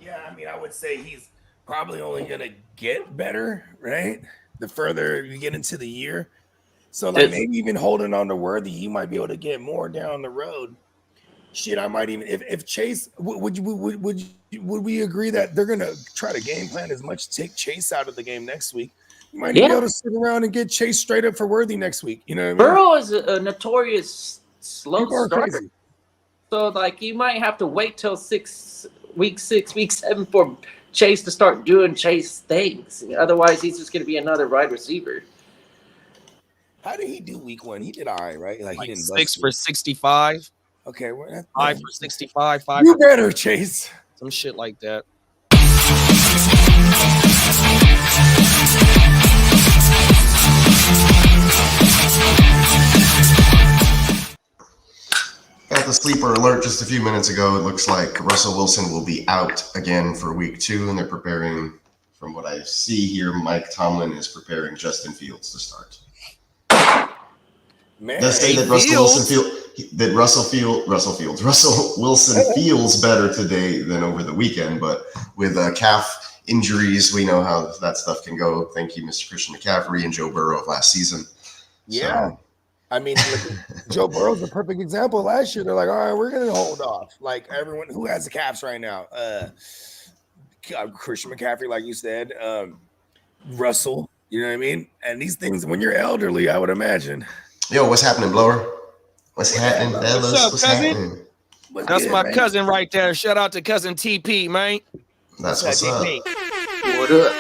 Speaker 8: Yeah, I mean, I would say he's probably only gonna get better, right? The further you get into the year. So, like maybe even holding on to Worthy, you might be able to get more down the road. Shit, I might even if Chase would we agree that they're gonna try to game plan as much to take Chase out of the game next week? You might even be able to sit around and get Chase straight up for Worthy next week. You know what I mean?
Speaker 4: Burrow is a notorious slow
Speaker 8: People are
Speaker 4: starter.
Speaker 8: crazy.
Speaker 4: So, like, you might have to wait till week 7 for Chase to start doing Chase things. Otherwise, he's just going to be another wide receiver.
Speaker 8: How did he do week 1? He did all right, right? Like he didn't
Speaker 2: 6 for 65.
Speaker 8: Okay, well,
Speaker 2: 5 for 65. 5
Speaker 8: you
Speaker 2: for
Speaker 8: better, Chase.
Speaker 2: some shit like that.
Speaker 3: Got the sleeper alert just a few minutes ago. It looks like Russell Wilson will be out again for week 2, and they're preparing, from what I see here, Mike Tomlin is preparing Justin Fields to start.
Speaker 8: Man,
Speaker 3: Let's say that Russell Wilson feels better today than over the weekend, but with calf injuries, we know how that stuff can go. Thank you, Mr. Christian McCaffrey and Joe Burrow of last season.
Speaker 8: Yeah.
Speaker 3: So,
Speaker 8: I mean, Joe Burrow's a perfect example. Last year, they're like, all right, we're going to hold off. Like everyone who has the caps right now. Christian McCaffrey, like you said, Russell, you know what I mean? And these things, when you're elderly, I would imagine.
Speaker 3: yo, what's happening, Blower? What's happening, fellas?
Speaker 2: What's up,
Speaker 3: What's
Speaker 2: cousin?
Speaker 3: happening?
Speaker 2: That's
Speaker 8: good,
Speaker 2: my
Speaker 8: man?
Speaker 2: cousin right there. Shout out to cousin TP, man.
Speaker 3: That's what's up.
Speaker 4: What up?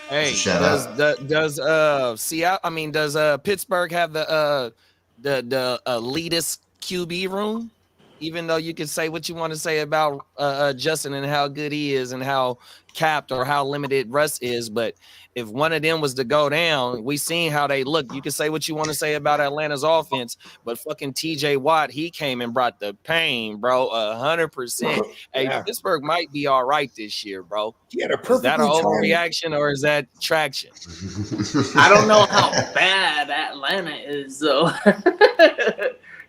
Speaker 2: Hey,
Speaker 3: Shout
Speaker 2: does Seattle? I mean, does Pittsburgh have the elitist QB room? Even though you can say what you want to say about Justin and how good he is and how capped or how limited Russ is, but if one of them was to go down, we seen how they look. You can say what you want to say about Atlanta's offense, but fucking TJ Watt, he came and brought the pain, bro. 100%. Hey, Pittsburgh might be all right this year, bro.
Speaker 8: He had a
Speaker 2: Is that an
Speaker 8: perfectly
Speaker 2: overreaction or is that traction?
Speaker 4: I don't know how bad Atlanta is, though.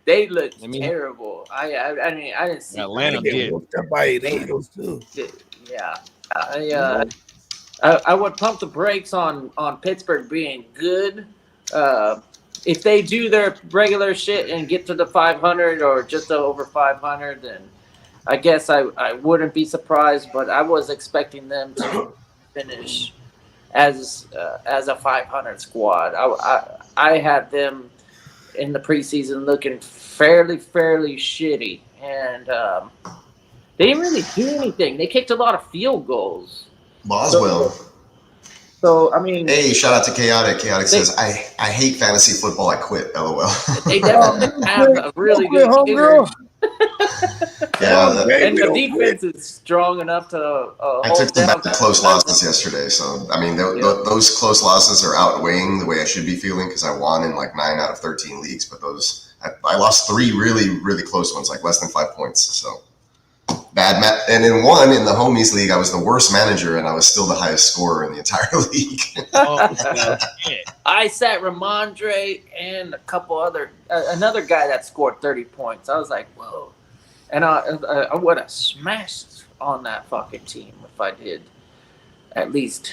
Speaker 4: They look terrible. I mean, I didn't see
Speaker 2: Atlanta
Speaker 8: They
Speaker 2: did.
Speaker 8: get whooped up by the Eagles too.
Speaker 4: Yeah, I would pump the brakes on Pittsburgh being good. If they do their regular shit and get to the 500 or just over 500, then I guess I wouldn't be surprised. But I was expecting them to finish as a 500 squad. I had them in the preseason looking fairly shitty, and they didn't really do anything. They kicked a lot of field goals.
Speaker 3: Boswell.
Speaker 4: So I mean,
Speaker 3: hey, shout out to Chaotic. Chaotic says, I hate fantasy football. I quit. LOL.
Speaker 4: They definitely have a really good kicker.
Speaker 3: Yeah,
Speaker 4: and the defense is strong enough to
Speaker 3: I
Speaker 4: hold
Speaker 3: took some
Speaker 4: down
Speaker 3: bad close losses yesterday. So, I mean, those close losses are outweighing the way I should be feeling because I won in like 9 out of 13 leagues. But I lost 3 really close ones, like less than 5 points. So, bad. And in one, in the homies league, I was the worst manager and I was still the highest scorer in the entire league.
Speaker 4: I sat Ramondre and a couple another guy that scored 30 points. I was like, whoa. And I would have smashed on that fucking team if I did at least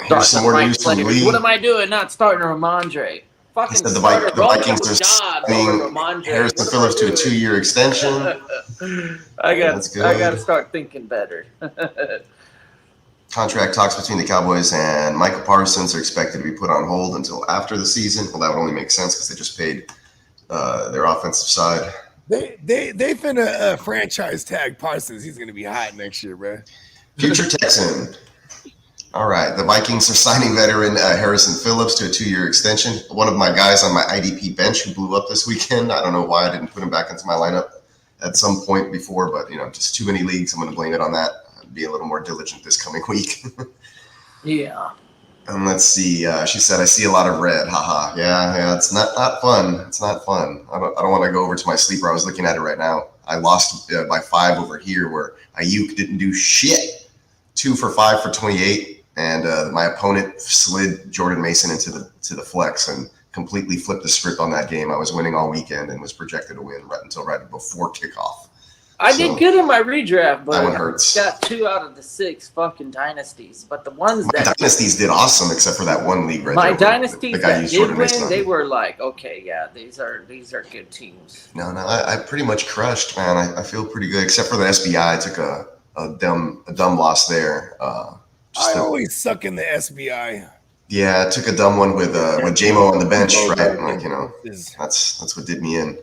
Speaker 3: Here's some more news from Lee.
Speaker 4: What am I doing not starting Ramondre? Fucking
Speaker 3: he said the Vikings are signing Harrison Phillips to a 2-year extension.
Speaker 4: I got to start thinking better.
Speaker 3: Contract talks between the Cowboys and Michael Parsons are expected to be put on hold until after the season. Well, that would only make sense because they just paid their offensive side.
Speaker 8: They finna franchise tag Parsons. He's gonna be hot next year, bro.
Speaker 3: Future Texan. All right, the Vikings are signing veteran Harrison Phillips to a 2-year extension. One of my guys on my IDP bench who blew up this weekend. I don't know why I didn't put him back into my lineup at some point before, but just too many leagues. I'm going to blame it on that. I'll be a little more diligent this coming week.
Speaker 4: Yeah.
Speaker 3: And let's see. She said, "I see a lot of red." Haha. Yeah. It's not fun. It's not fun. I don't want to go over to my sleeper. I was looking at it right now. I lost by 5 over here, where Ayuk didn't do shit. 2 for 5 for 28. And my opponent slid Jordan Mason into the flex and completely flipped the script on that game. I was winning all weekend and was projected to win right before kickoff.
Speaker 4: I did good in my redraft, but
Speaker 3: that one hurts.
Speaker 4: got 2 out of the 6 fucking dynasties. But the ones
Speaker 3: My
Speaker 4: that
Speaker 3: dynasties did awesome, except for that one league right
Speaker 4: my
Speaker 3: there.
Speaker 4: dynasties
Speaker 3: the guy
Speaker 4: that
Speaker 3: used
Speaker 4: did
Speaker 3: Jordan
Speaker 4: win,
Speaker 3: Mason on
Speaker 4: they
Speaker 3: me.
Speaker 4: were like, okay, yeah, these are good teams.
Speaker 3: No, I pretty much crushed, man. I feel pretty good, except for the SBI. I took a dumb loss there.
Speaker 8: I always suck in the SBI.
Speaker 3: Yeah, I took a dumb one with JMO on the bench, right? Like, that's what did me in.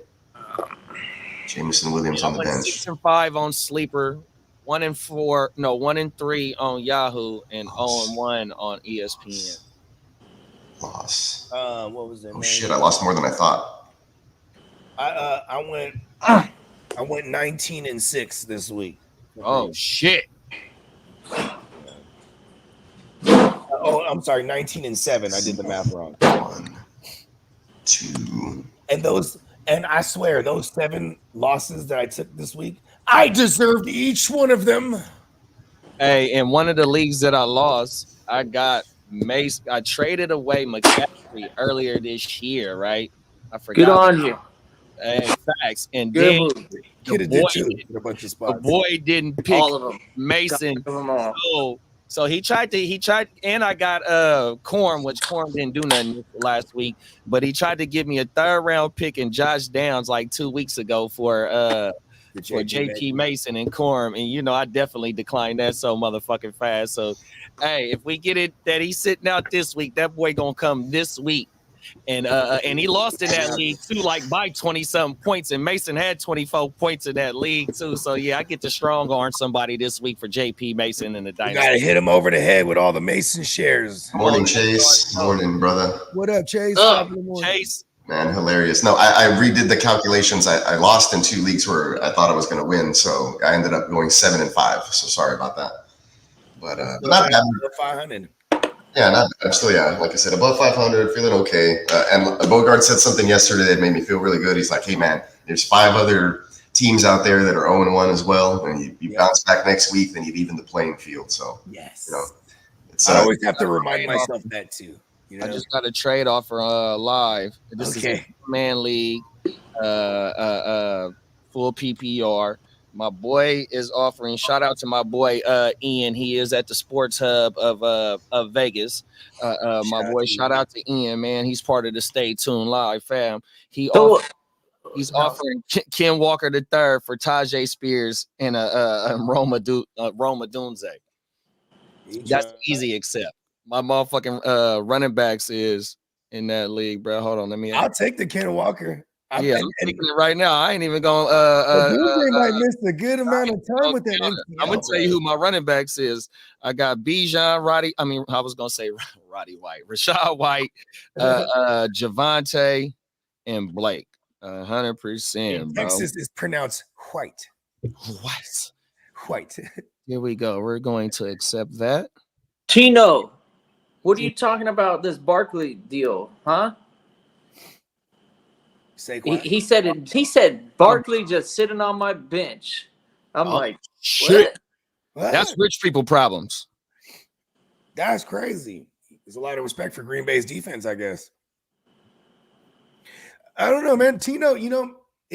Speaker 3: Jameson Williams on the bench.
Speaker 2: 6-5 on sleeper, 1-4, no 1-3 on Yahoo, and 0-1 on ESPN.
Speaker 3: Loss.
Speaker 8: What was their name?
Speaker 3: Shit, I lost more than I thought.
Speaker 8: I went 19-6 this week.
Speaker 2: Oh shit.
Speaker 8: Oh, I'm sorry, 19-7. I did the math wrong.
Speaker 3: 1, 2.
Speaker 8: And I swear, those 7 losses that I took this week, I deserved each one of them.
Speaker 2: Hey, in one of the leagues that I lost, I got Mace. I traded away McCaffrey earlier this year, right? I forgot.
Speaker 4: Good on you.
Speaker 2: Hey, facts. And
Speaker 4: Good
Speaker 2: then
Speaker 4: move.
Speaker 2: the
Speaker 8: A bunch of spots.
Speaker 2: boy didn't pick
Speaker 4: All of them.
Speaker 2: Mason.
Speaker 4: Got them all.
Speaker 2: So he tried, and I got Corm, which Corm didn't do nothing last week, but he tried to give me a 3rd round pick in Josh Downs like 2 weeks ago for JP Mason and Corm, and I definitely declined that so motherfucking fast. So hey, if we get it that he's sitting out this week, that boy gonna come this week. And he lost in that league too, like by 20-something points. And Mason had 24 points in that league too. So yeah, I get to strong arm somebody this week for JP Mason in the dynasty.
Speaker 8: You gotta hit him over the head with all the Mason shares.
Speaker 3: Morning, Chase. Morning, brother.
Speaker 8: What up, Chase?
Speaker 2: Chase.
Speaker 3: Man, hilarious. No, I redid the calculations. I lost in 2 leagues where I thought I was going to win, so I ended up going 7-5. So sorry about that. But not bad.
Speaker 8: 500.
Speaker 3: Yeah, not bad. Still, like I said, above 500, feeling okay. And Bogart said something yesterday that made me feel really good. He's like, hey, man, there's 5 other teams out there that are 0-1 as well. And you bounce back next week, then you've evened the playing field. So,
Speaker 8: yes.
Speaker 3: I
Speaker 8: always have to remind myself that too.
Speaker 2: I just got a trade offer live. This is a man league, full PPR. My boy is offering. Shout out to my boy Ian. He is at the Sports Hub of Vegas. My boy, shout out to Ian, man. He's part of the Stay Tuned Live fam. He's offering Ken Walker III for Tajay Spears and Roma Dunze. That's easy, except my motherfucking running backs is in that league, bro. Hold on,
Speaker 8: I'll take the Ken Walker.
Speaker 2: I'm taking it right now. I ain't even going.
Speaker 8: Dunze might miss a good amount of time with that.
Speaker 2: I'm gonna tell you who my running backs is. I got Bijan, I was gonna say Roddy White, Rashad White, Javante, and Blake. 100%.
Speaker 8: Texas is pronounced white. White.
Speaker 2: Here we go. We're going to accept that.
Speaker 4: Tino, what are you talking about? This Barkley deal, huh? He said Barkley just sitting on my bench. I'm like, shit.
Speaker 8: What?
Speaker 2: That's rich people problems.
Speaker 8: That's crazy. There's a lot of respect for Green Bay's defense, I guess. I don't know, man. Tino,
Speaker 3: he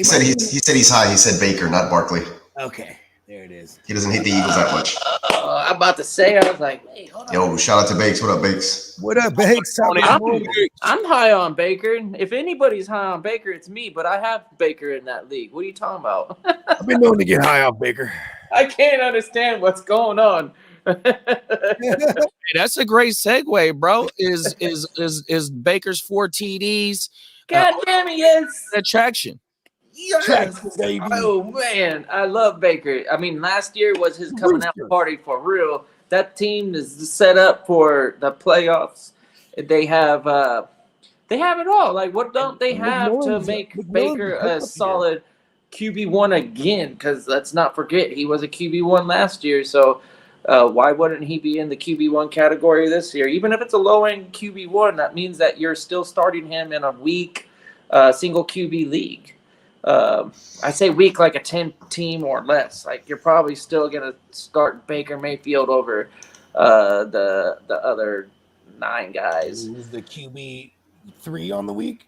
Speaker 3: said he's high. He said Baker, not Barkley.
Speaker 8: Okay, there it is.
Speaker 3: He doesn't hate the Eagles that much.
Speaker 4: I'm about to say, I was like, hey, hold on.
Speaker 3: Yo, shout out to Bakes. What up, Bakes?
Speaker 8: What up, Bakes?
Speaker 4: I'm high on Baker. If anybody's high on Baker, it's me, but I have Baker in that league. What are you talking about?
Speaker 8: I've been known to get high off Baker.
Speaker 4: I can't understand what's going on.
Speaker 2: Hey, that's a great segue, bro. Is Baker's 4 TDs?
Speaker 4: God damn it, yes.
Speaker 2: Attraction.
Speaker 4: Yes. Oh man, I love Baker. I mean, last year was his coming out party for real. That team is set up for the playoffs. They have it all. Like, what don't they have to make Baker a solid QB1 again? Because let's not forget he was a QB1 last year. So why wouldn't he be in the QB1 category this year? Even if it's a low-end QB1, that means that you're still starting him in a weak single QB league. I say weak like a 10-team or less. Like, you're probably still going to start Baker Mayfield over the other 9 guys.
Speaker 8: Who's the QB 3 on the week?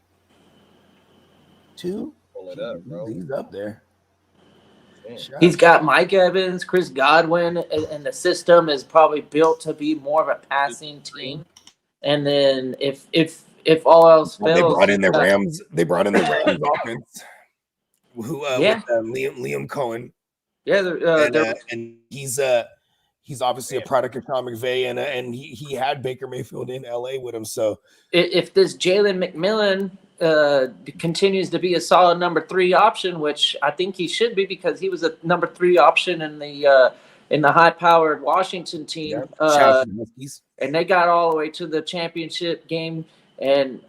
Speaker 8: 2?
Speaker 2: Pull it up, bro.
Speaker 8: He's up there.
Speaker 4: He's got Mike Evans, Chris Godwin, and the system is probably built to be more of a passing team. And then if all else fails,
Speaker 8: they brought in the Rams. They brought in the Rams offense, who with Liam Cohen.
Speaker 4: Yeah,
Speaker 8: and he's obviously a product of Sean McVay, and he had Baker Mayfield in LA with him. So
Speaker 4: if this Jalen McMillan continues to be a solid number 3 option, which I think he should be because he was a number 3 option in the high-powered Washington team, and they got all the way to the championship game, and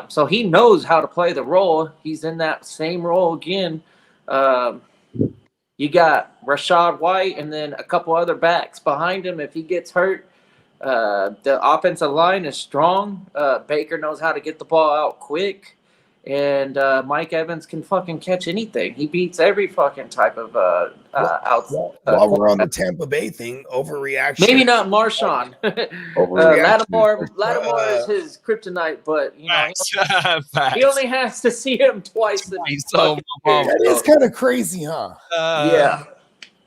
Speaker 4: so he knows how to play the role. He's in that same role again. You got Rashad White and then a couple other backs behind him. If he gets hurt, the offensive line is strong. Baker knows how to get the ball out quick. And Mike Evans can fucking catch anything. He beats every fucking type of
Speaker 8: While we're on the Tampa Bay thing, overreaction.
Speaker 4: Maybe not Marshawn. Lattimore is his kryptonite, but you know he only has to see him twice.
Speaker 8: That is kind of crazy, huh?
Speaker 4: Yeah.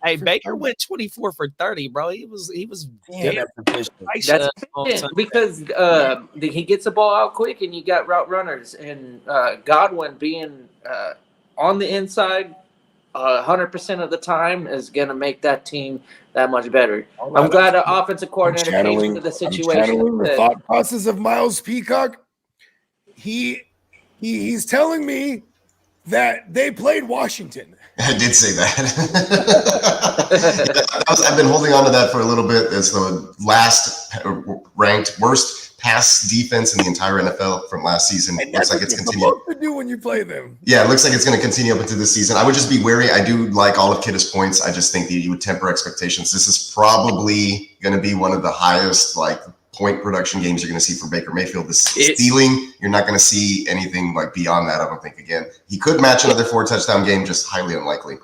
Speaker 2: Hey, Baker went 24 for 30, bro. He was
Speaker 8: damn efficient.
Speaker 4: That's because he gets the ball out quick, and you got route runners, and Godwin being on the inside 100% of the time is gonna make that team that much better. I'm glad the offensive coordinator came into the situation.
Speaker 8: The thought process of Miles Peacock. He's telling me that they played Washington.
Speaker 3: I did say that. I've been holding on to that for a little bit. It's the last ranked worst pass defense in the entire NFL from last season.
Speaker 8: And
Speaker 3: looks like it's continuing
Speaker 8: to do when you play them.
Speaker 3: Yeah, it looks like it's going to continue up into this season. I would just be wary. I do like all of Kidda's points. I just think that you would temper expectations. This is probably going to be one of the highest point production games you're going to see for Baker Mayfield. This stealing, you're not going to see anything beyond that. I don't think. Again, he could match another 4-touchdown game, just highly unlikely.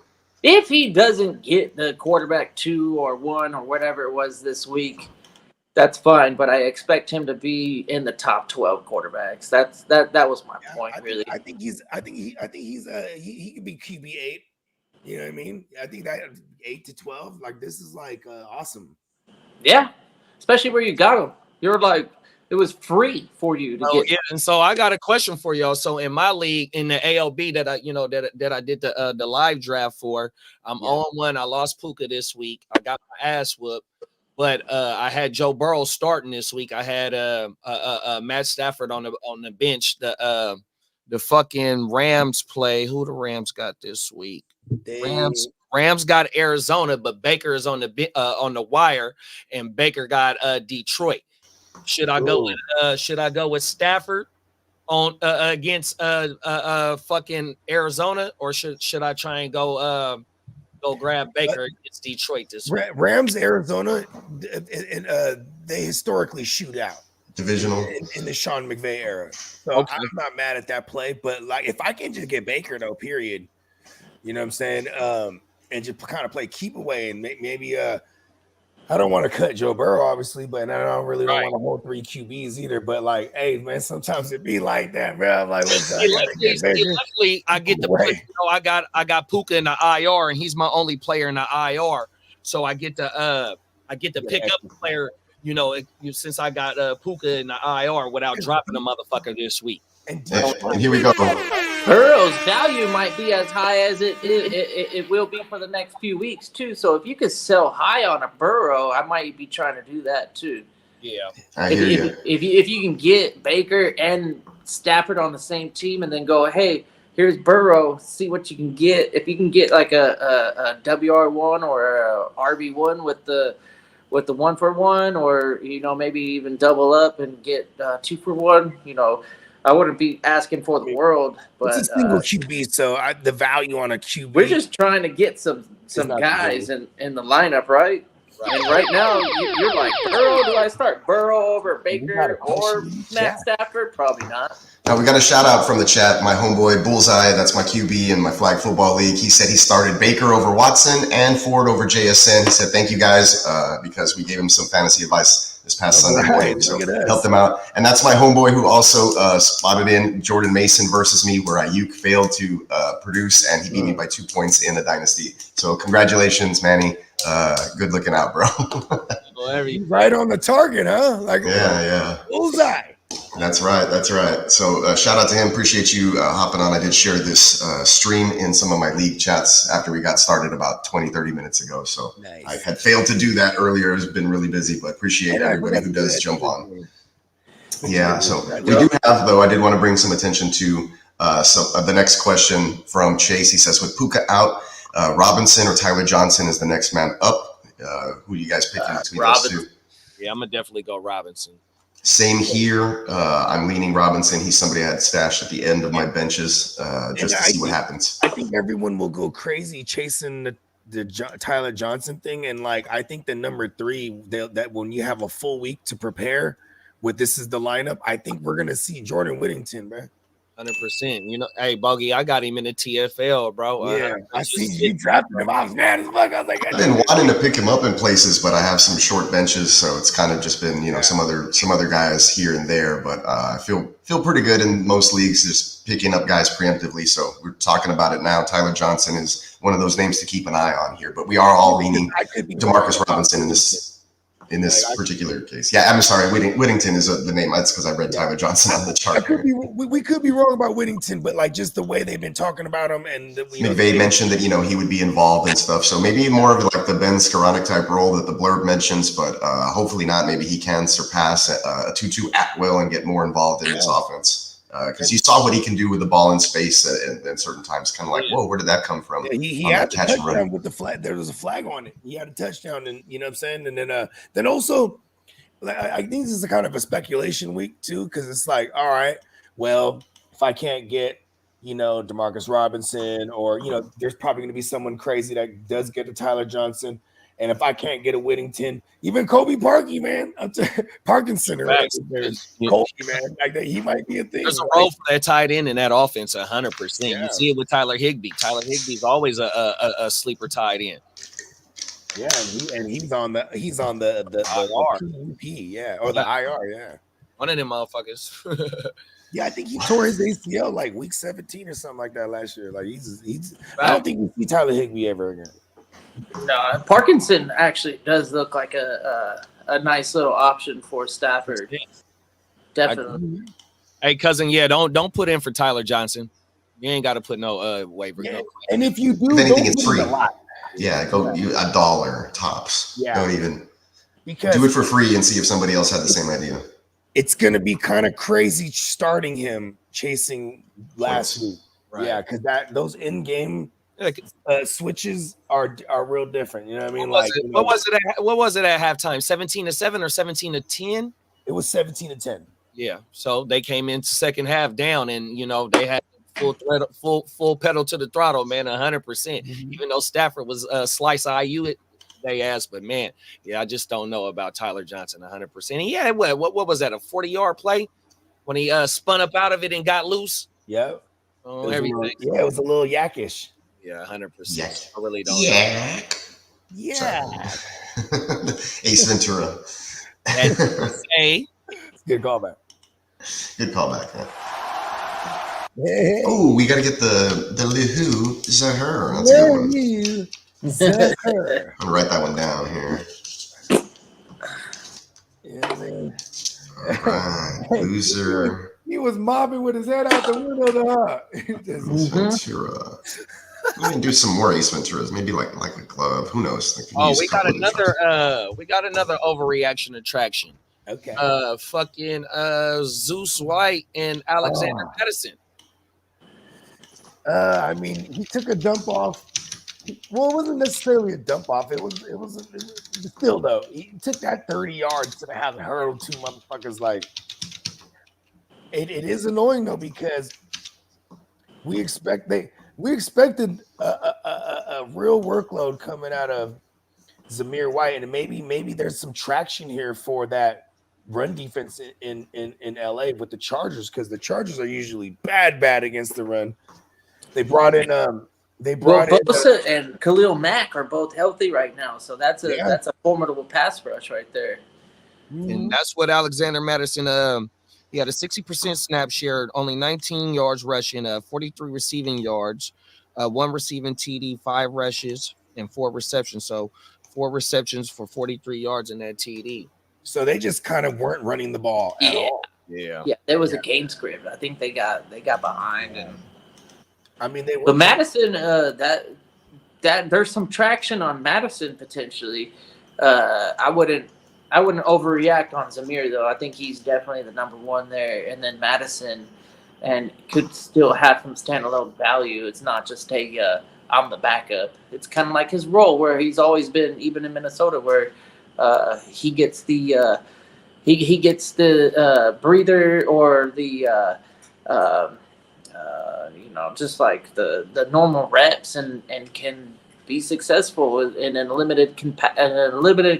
Speaker 4: If he doesn't get the quarterback 2 or 1 or whatever it was this week, that's fine. But I expect him to be in the top 12 quarterbacks. That was my point, really.
Speaker 8: I think he could be QB8. You know what I mean? I think that 8 to 12. This is awesome.
Speaker 4: Yeah. Especially where you got him. You're it was free for you to get.
Speaker 2: Yeah, and so I got a question for y'all. So in my league, in the ALB that I did the live draft for, I'm on 1. I lost Puka this week. I got my ass whooped, but I had Joe Burrow starting this week. I had Matt Stafford on the bench. The fucking Rams play. Who the Rams got this week? Rams got Arizona, but Baker is on the wire, and Baker got Detroit. Should I go with Stafford on against fucking Arizona, or should I try and go grab Baker against Detroit this week?
Speaker 8: Rams, Arizona, they historically shoot out
Speaker 3: divisional
Speaker 8: in the Sean McVay era. So I'm not mad at that play, but if I can just get Baker though, period. You know what I'm saying? And just kind of play keep away, and maybe I don't want to cut Joe Burrow, obviously, but I don't want to hold 3 QBs either. But hey, man, sometimes it be like that, bro. I'm luckily
Speaker 2: I get the play. I got Puka in the IR, and he's my only player in the IR, so I get to pick up the player. Since I got Puka in the IR without dropping the motherfucker this week.
Speaker 3: And here we go.
Speaker 4: Burrow's value might be as high as it will be for the next few weeks too. So if you could sell high on a Burrow, I might be trying to do that too.
Speaker 2: Yeah,
Speaker 3: I hear you.
Speaker 4: If you can get Baker and Stafford on the same team, and then go, hey, here's Burrow, see what you can get. If you can get a WR1 or a RB1 with the 1-for-1, or maybe even double up and get 2-for-1, I wouldn't be asking for the world, but
Speaker 8: it's a single QB, so the value on a QB.
Speaker 4: We're just trying to get some guys in the lineup, right? And right now, you're like, Burrow, do I start Burrow over Baker or Matt Stafford? Probably not.
Speaker 3: Now we got a shout out from the chat. My homeboy Bullseye, that's my QB in my flag football league. He said he started Baker over Watson and Ford over JSN. He said, thank you guys, because we gave him some fantasy advice. this past Sunday morning. So
Speaker 8: look at us.
Speaker 3: helped them out. And that's my homeboy who also spotted in Jordan Mason versus me, where Ayuk failed to produce, and he beat me by 2 points in the dynasty. So congratulations, Manny. Good looking out, bro.
Speaker 8: Right on the target, huh? Like
Speaker 3: yeah.
Speaker 8: bullseye.
Speaker 3: That's right. So shout out to him. Appreciate you hopping on. I did share this stream in some of my league chats after we got started about 20, 30 minutes ago. So nice. I had failed to do that earlier. It's been really busy, but appreciate everybody who does jump on. Yeah, so we do have, though, I did want to bring some attention to the next question from Chase. He says, with Puka out, Robinson or Tyler Johnson is the next man up. Who do you guys picking between those two?
Speaker 2: Yeah, I'm going to definitely go Robinson.
Speaker 3: Same here. I'm leaning Robinson. He's somebody I had stashed at the end of my benches just to see what happens.
Speaker 8: I think everyone will go crazy chasing the Tyler Johnson thing. And like, I think the number 3, that when you have a full week to prepare with this is the lineup, I think we're going to see Jordan Whittington, man.
Speaker 2: 100%. You know, hey, Bogey, I got him in the TFL, bro.
Speaker 8: Yeah, I see you drafted him. I was mad as fuck. I was like,
Speaker 3: I've been wanting to pick him up in places, but I have some short benches, so it's kind of just been, some other guys here and there. But I feel pretty good in most leagues, just picking up guys preemptively. So we're talking about it now. Tyler Johnson is one of those names to keep an eye on here, but we are all leaning Demarcus Robinson in this particular case. Yeah, I'm sorry. Whittington is the name. That's because I read Tyler Johnson on the chart.
Speaker 8: We could be wrong about Whittington, but like just the way they've been talking about him, and
Speaker 3: McVay mentioned that he would be involved and stuff. So maybe more of like the Ben Skoranek type role that the blurb mentions, but hopefully not. Maybe he can surpass a Tutu at will and get more involved in this offense. Because you saw what he can do with the ball in space at certain times. Kind of like, whoa, where did that come from?
Speaker 8: Yeah, he had a touchdown with the flag. There was a flag on it. He had a touchdown, and you know what I'm saying. And then also, like, I think this is a kind of a speculation week too, because it's like, all right, well, if I can't get Demarcus Robinson, or there's probably going to be someone crazy that does get to Tyler Johnson. And if I can't get a Whittington, even Kobe Parkey, man, Parkinson, right? Kobe, man, like that, he might be a thing.
Speaker 2: There's a role for that tight end in that offense, 100%. Yeah. You see it with Tyler Higbee. Tyler Higbee's always a sleeper tight end.
Speaker 8: Yeah, and he's on the IR, PUP, or the IR, yeah.
Speaker 2: One of them motherfuckers.
Speaker 8: Yeah, I think he tore his ACL like week 17 or something like that last year. Like he's. I don't think we see Tyler Higbee ever again.
Speaker 4: No, Parkinson actually does look like a nice little option for Stafford. Definitely.
Speaker 2: Hey, cousin, don't put in for Tyler Johnson. You ain't got to put no waiver.
Speaker 8: Yeah. And if you do,
Speaker 3: if anything, it's free. Yeah, go $1 tops.
Speaker 8: Yeah,
Speaker 3: don't even do it for free and see if somebody else had the same idea.
Speaker 8: It's gonna be kind of crazy starting him chasing last week. Right. Yeah, because those in-game switches are real different. You know what I mean?
Speaker 2: What was it at halftime? 17-7 or 17-10?
Speaker 8: It was 17-10.
Speaker 2: Yeah. So they came into second half down, and they had full pedal to the throttle, man, 100%. Mm-hmm. Even though Stafford was slice IU it they asked, but man, yeah, I just don't know about Tyler Johnson 100%. And yeah, what was that? A 40-yard play when he spun up out of it and got loose.
Speaker 8: Yeah.
Speaker 2: Oh, everything.
Speaker 8: It was a little yakkish.
Speaker 2: Yeah, 100%.
Speaker 3: Yak.
Speaker 2: I really don't.
Speaker 3: Yak.
Speaker 8: Yeah.
Speaker 3: Ace Ventura.
Speaker 8: Good callback.
Speaker 3: Good callback. Yeah. Hey. Oh, we got to get the Lihu Zahir. That's a good one.
Speaker 8: Zahir.
Speaker 3: I'll write that one down here.
Speaker 8: Yeah, man.
Speaker 3: All right. Loser.
Speaker 8: He was mobbing with his head out the window.
Speaker 3: Ace Ventura. We can do some more Ace Venturas, maybe like a glove. Who knows?
Speaker 2: We got another overreaction attraction.
Speaker 8: Okay.
Speaker 2: Fucking Zeus White and Alexander Madison.
Speaker 8: I mean, he took a dump off. Well, it wasn't necessarily a dump off. It was still though. He took that 30 yards to have to hurdle two motherfuckers. Like it is annoying though, because we expected a real workload coming out of Zamir White, and maybe there's some traction here for that run defense in LA with the Chargers, because the Chargers are usually bad against the run. They brought in
Speaker 4: Bosa and Khalil Mack are both healthy right now, so that's a formidable pass rush right there.
Speaker 2: And that's what Alexander Madison. He had a 60% snap share, only 19 yards rushing, 43 receiving yards, 1 receiving TD, 5 rushes, and 4 receptions. So 4 receptions for 43 yards in that TD.
Speaker 8: So they just kind of weren't running the ball at all.
Speaker 2: Yeah.
Speaker 4: Yeah, there was a game script. I think they got behind, and
Speaker 8: I mean, they were.
Speaker 4: but Madison, that there's some traction on Madison potentially. I wouldn't overreact on Zamir though. I think he's definitely the number one there, and then Madison, and could still have some standalone value. It's not just I'm the backup. It's kind of like his role where he's always been, even in Minnesota, where he gets the breather or the just like the normal reps and can be successful in a limited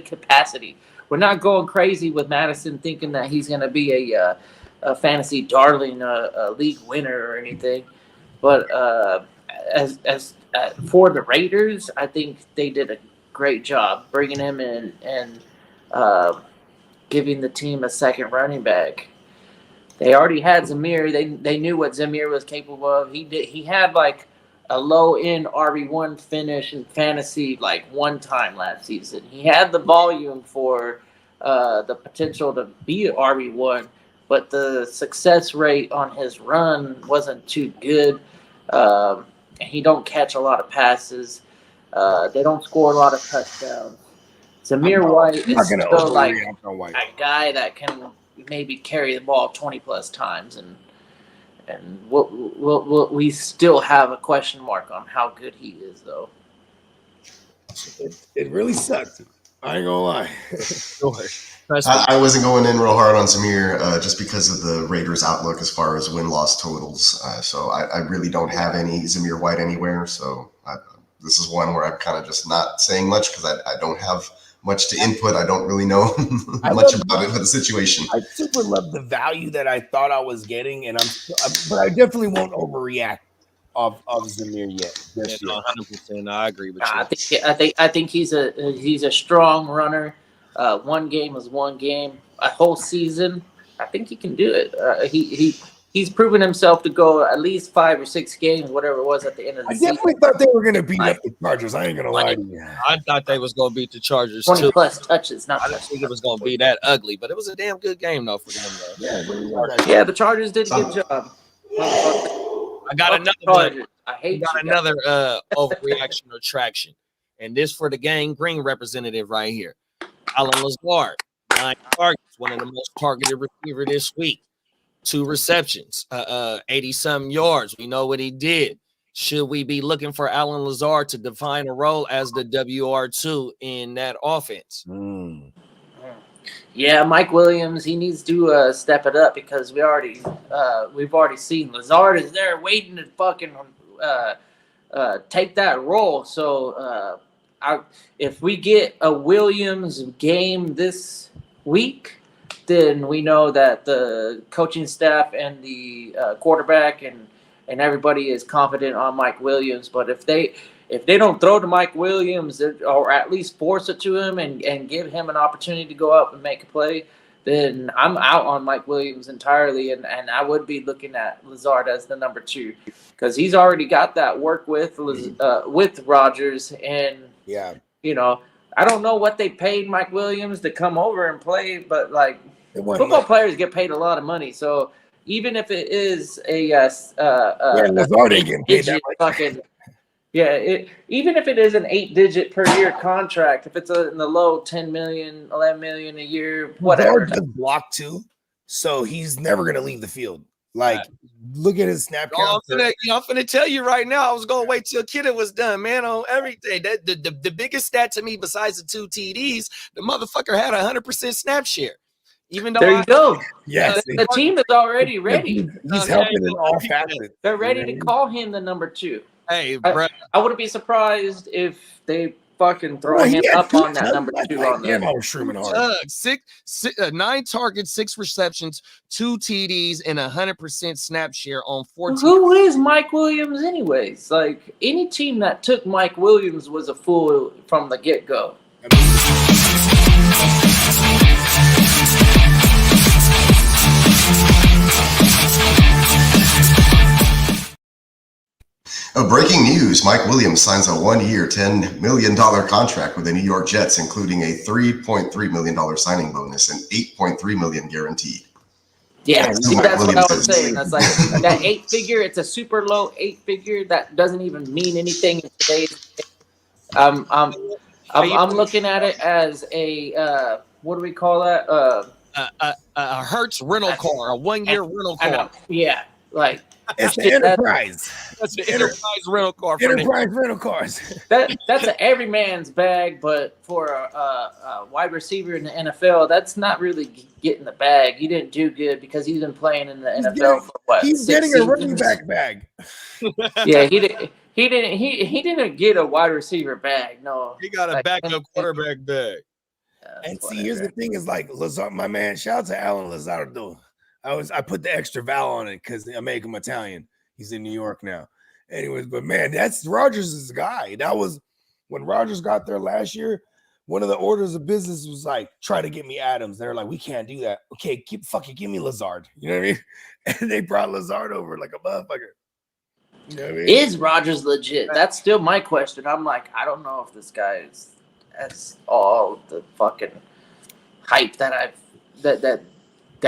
Speaker 4: capacity. We're not going crazy with Madison thinking that he's going to be a fantasy darling, a league winner or anything. But as for the Raiders, I think they did a great job bringing him in and giving the team a second running back. They already had Zamir. They knew what Zamir was capable of. He had like a low end RB1 finish in fantasy like one time last season. He had the volume for the potential to be an RB1, but the success rate on his run wasn't too good. He don't catch a lot of passes. They don't score a lot of touchdowns. Zamir White is still like a guy that can maybe carry the ball 20 plus times, and we still have a question mark on how good he is, though.
Speaker 8: It really sucked. I ain't gonna lie.
Speaker 3: I wasn't going in real hard on Zamir just because of the Raiders' outlook as far as win-loss totals. So I really don't have any Zamir White anywhere. So this is one where I'm kind of just not saying much because I don't have much to input. I don't really know much about it for the situation.
Speaker 8: I super love the value that I thought I was getting, but I definitely won't overreact of Zamir yet.
Speaker 2: 100%. I agree with you.
Speaker 4: I think he's a strong runner. One game is one game. A whole season, I think he can do it. He's proven himself to go at least 5 or 6 games, whatever it was at the end of the season.
Speaker 8: I definitely thought they were going to beat up the Chargers. I ain't going to lie to you.
Speaker 2: I thought they was going to beat the Chargers
Speaker 4: 20
Speaker 2: too.
Speaker 4: plus touches.
Speaker 2: I didn't think it was going to be that ugly, but it was a damn good game though for them.
Speaker 4: Yeah, the Chargers did a good job.
Speaker 2: I got another one. Another overreaction or traction, and this for the Gang Green representative right here, Alan Lazard. 9 targets, one of the most targeted receiver this week. 2 receptions, 80-something yards. We know what he did. Should we be looking for Alan Lazard to define a role as the WR2 in that offense?
Speaker 4: Yeah, Mike Williams, he needs to step it up because we've already seen Lazard is there waiting to fucking take that role. So if we get a Williams game this week, then we know that the coaching staff and the quarterback and everybody is confident on Mike Williams. But if they don't throw to Mike Williams or at least force it to him and give him an opportunity to go up and make a play, then I'm out on Mike Williams entirely. And I would be looking at Lazard as the number 2 because he's already got that work with Rodgers. And, I don't know what they paid Mike Williams to come over and play, but like football players get paid a lot of money. So even if it is
Speaker 8: Lazard ain't getting paid that much.
Speaker 4: Even if it is an 8-digit per year contract, if it's in the low 10 million, 11 million a year, whatever.
Speaker 8: Lazard does block too, so he's never going to leave the field. Like, look at his snap count.
Speaker 2: I'm finna tell you right now, I was going to wait till Kidda was done, man, on everything. The biggest stat to me besides the 2 TDs, the motherfucker had 100% snap share. Even though
Speaker 4: there you go.
Speaker 8: Yes,
Speaker 4: the team is already ready.
Speaker 8: He's helping in all facets.
Speaker 4: They're ready to call him the number 2.
Speaker 2: Hey, bro.
Speaker 4: I wouldn't be surprised if they fucking throw him up on that number 2 on there.
Speaker 2: 9 targets, 6 receptions, 2 TDs, and 100% snap share on 14.
Speaker 4: Who is Mike Williams anyways? Like, any team that took Mike Williams was a fool from the get-go.
Speaker 3: Breaking news: Mike Williams signs a 1-year, $10 million contract with the New York Jets, including a $3.3 million signing bonus and $8.3 million guaranteed.
Speaker 4: Yeah,
Speaker 3: That's who Mike
Speaker 4: that's what I
Speaker 3: Williams
Speaker 4: was
Speaker 3: is.
Speaker 4: saying. That's like that 8-figure. It's a super low 8-figure that doesn't even mean anything in today's. I'm looking at it as a what do we call that?
Speaker 2: A Hertz rental car, a 1-year rental car.
Speaker 4: Yeah, like
Speaker 8: It's the
Speaker 4: shit,
Speaker 8: Enterprise.
Speaker 2: That's an enterprise rental car. For
Speaker 8: Enterprise rental cars.
Speaker 4: that's a every man's bag, but for a wide receiver in the NFL, that's not really getting the bag. He didn't do good because he's been playing in the NFL for what?
Speaker 8: He's
Speaker 4: 6
Speaker 8: getting
Speaker 4: seasons?
Speaker 8: a running back bag.
Speaker 4: Yeah, he didn't get a wide receiver bag. No,
Speaker 2: He got a backup quarterback bag.
Speaker 8: And see, here's the thing: is like Lazard, my man. Shout out to Alan Lizardo. I put the extra vowel on it because I make him Italian. He's in New York now. Anyways, but man, that's Rodgers' guy. That was when Rodgers got there last year. One of the orders of business was like, try to get me Adams. They're like, we can't do that. Okay, give me Lazard. You know what I mean? And they brought Lazard over like a motherfucker. You know what I mean?
Speaker 4: Is Rodgers legit? That's still my question. I'm like, I don't know if this guy is. That's all the fucking hype that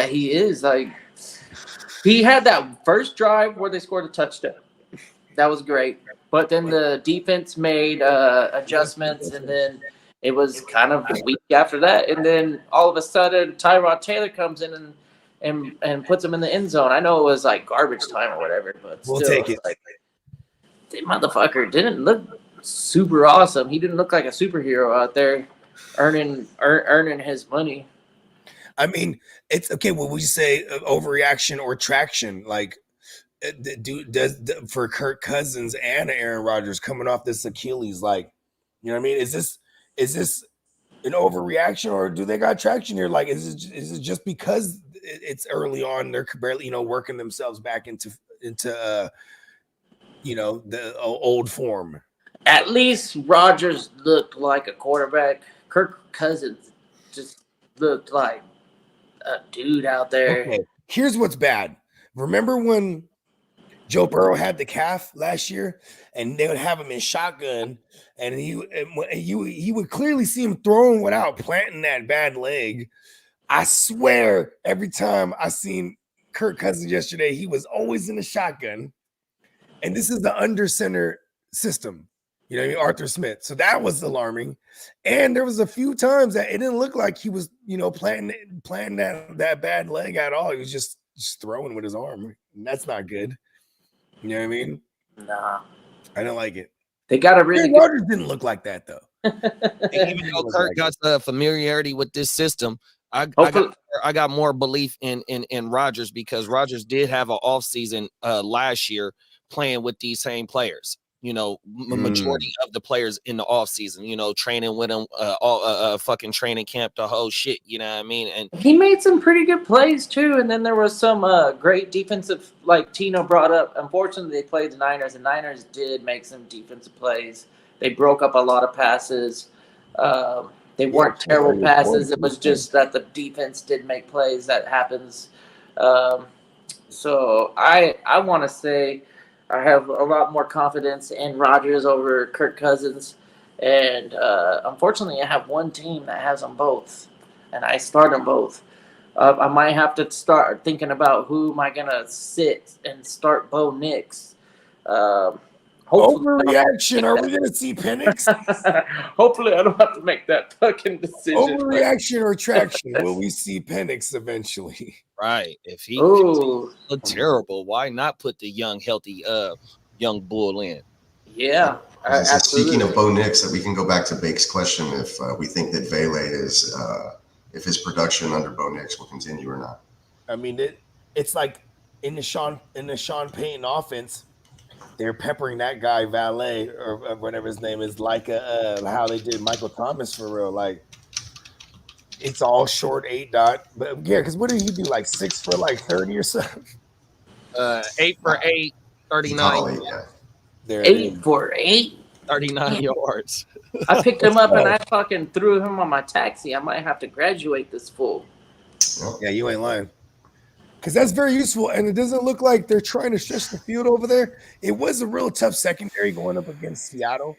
Speaker 4: he is. Like, he had that first drive where they scored a touchdown. That was great. But then the defense made adjustments, and then it was kind of weak after that. And then all of a sudden, Tyrod Taylor comes in and puts him in the end zone. I know it was like garbage time or whatever, but
Speaker 8: We'll
Speaker 4: still,
Speaker 8: take it.
Speaker 4: like, the motherfucker didn't look super awesome. He didn't look like a superhero out there earning his money.
Speaker 8: I mean, it's okay. When we say overreaction or traction, like for Kirk Cousins and Aaron Rodgers coming off this Achilles, like, you know what I mean? Is this an overreaction, or do they got traction here? Like, is it just because it's early on, they're barely, working themselves back into the old form?
Speaker 4: At least Rodgers looked like a quarterback. Kirk Cousins just looked like a dude out there.
Speaker 8: Okay. Here's what's bad. Remember when Joe Burrow had the calf last year, and they would have him in shotgun, and you would clearly see him throwing without planting that bad leg. I swear, every time I seen Kirk Cousins yesterday, he was always in the shotgun, and this is the under center system. You know what I mean? Arthur Smith. So that was alarming. And there was a few times that it didn't look like he was, planting that bad leg at all. He was just throwing with his arm. And that's not good. You know what I mean?
Speaker 4: Nah.
Speaker 8: I don't like it.
Speaker 4: They got a really
Speaker 8: Rodgers didn't look like that, though.
Speaker 2: Even though Kirk got the familiarity with this system, I got more belief in Rodgers, because Rodgers did have an offseason last year playing with these same players. Majority of the players in the offseason, training with them, fucking training camp, the whole shit, you know what I mean? And
Speaker 4: he made some pretty good plays too. And then there was some great defensive, like Tino brought up. Unfortunately, they played the Niners, and Niners did make some defensive plays. They broke up a lot of passes. They weren't terrible passes. It was just that the defense did make plays. That happens. So I want to say I have a lot more confidence in Rodgers over Kirk Cousins. And unfortunately, I have one team that has them both, and I start them both. I might have to start thinking about who am I going to sit and start Bo Nix.
Speaker 8: Overreaction. Are we going to see Penix?
Speaker 4: Hopefully, I don't have to make that fucking decision.
Speaker 8: Overreaction or traction? Will we see Penix eventually?
Speaker 2: Right. If he look terrible, why not put the young, healthy, young bull in?
Speaker 4: Yeah.
Speaker 3: Speaking of Bo Nix, that we can go back to Bake's question if we think that Vele is if his production under Bo Nix will continue or not.
Speaker 8: I mean, it's like in the Sean Payton offense, they're peppering that guy Valet or whatever his name is, like how they did Michael Thomas for real. Like, it's all short 8 dot, but yeah, because what did he do? Like 6 for like 30 or something.
Speaker 2: 8 for 8, 39.
Speaker 8: There
Speaker 4: 8 for 8,
Speaker 2: 39 yards.
Speaker 4: I picked him up and I fucking threw him on my taxi. I might have to graduate this fool.
Speaker 8: Yeah, you ain't lying. because that's very useful, and it doesn't look like they're trying to stretch the field over there. It was a real tough secondary going up against Seattle.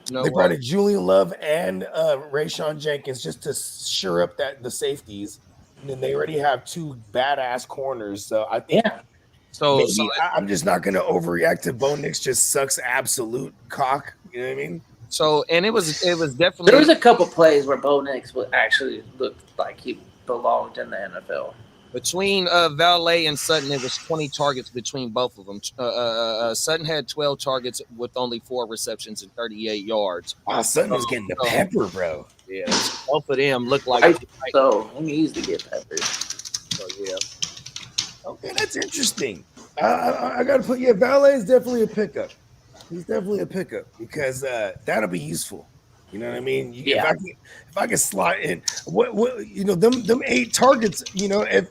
Speaker 8: They brought in Julian Love and Rayshawn Jenkins just to sure up the safeties, and then they already have two badass corners. So I think I'm just not going to overreact to Bo Nix just sucks absolute cock. You know what I mean?
Speaker 2: So, and it was definitely
Speaker 4: there was a couple plays where Bo Nix would actually look like he belonged in the NFL.
Speaker 2: Between Valet and Sutton, it was 20 targets between both of them. Sutton had 12 targets with only 4 receptions and 38 yards.
Speaker 8: Wow, Sutton was getting the pepper, bro.
Speaker 2: Yeah, both of them look like
Speaker 4: so he needs to get peppered.
Speaker 2: So yeah.
Speaker 8: Okay, that's interesting. I got to put Valet is definitely a pickup. He's definitely a pickup because that'll be useful. You know what I mean? If I can slot in what them 8 targets, if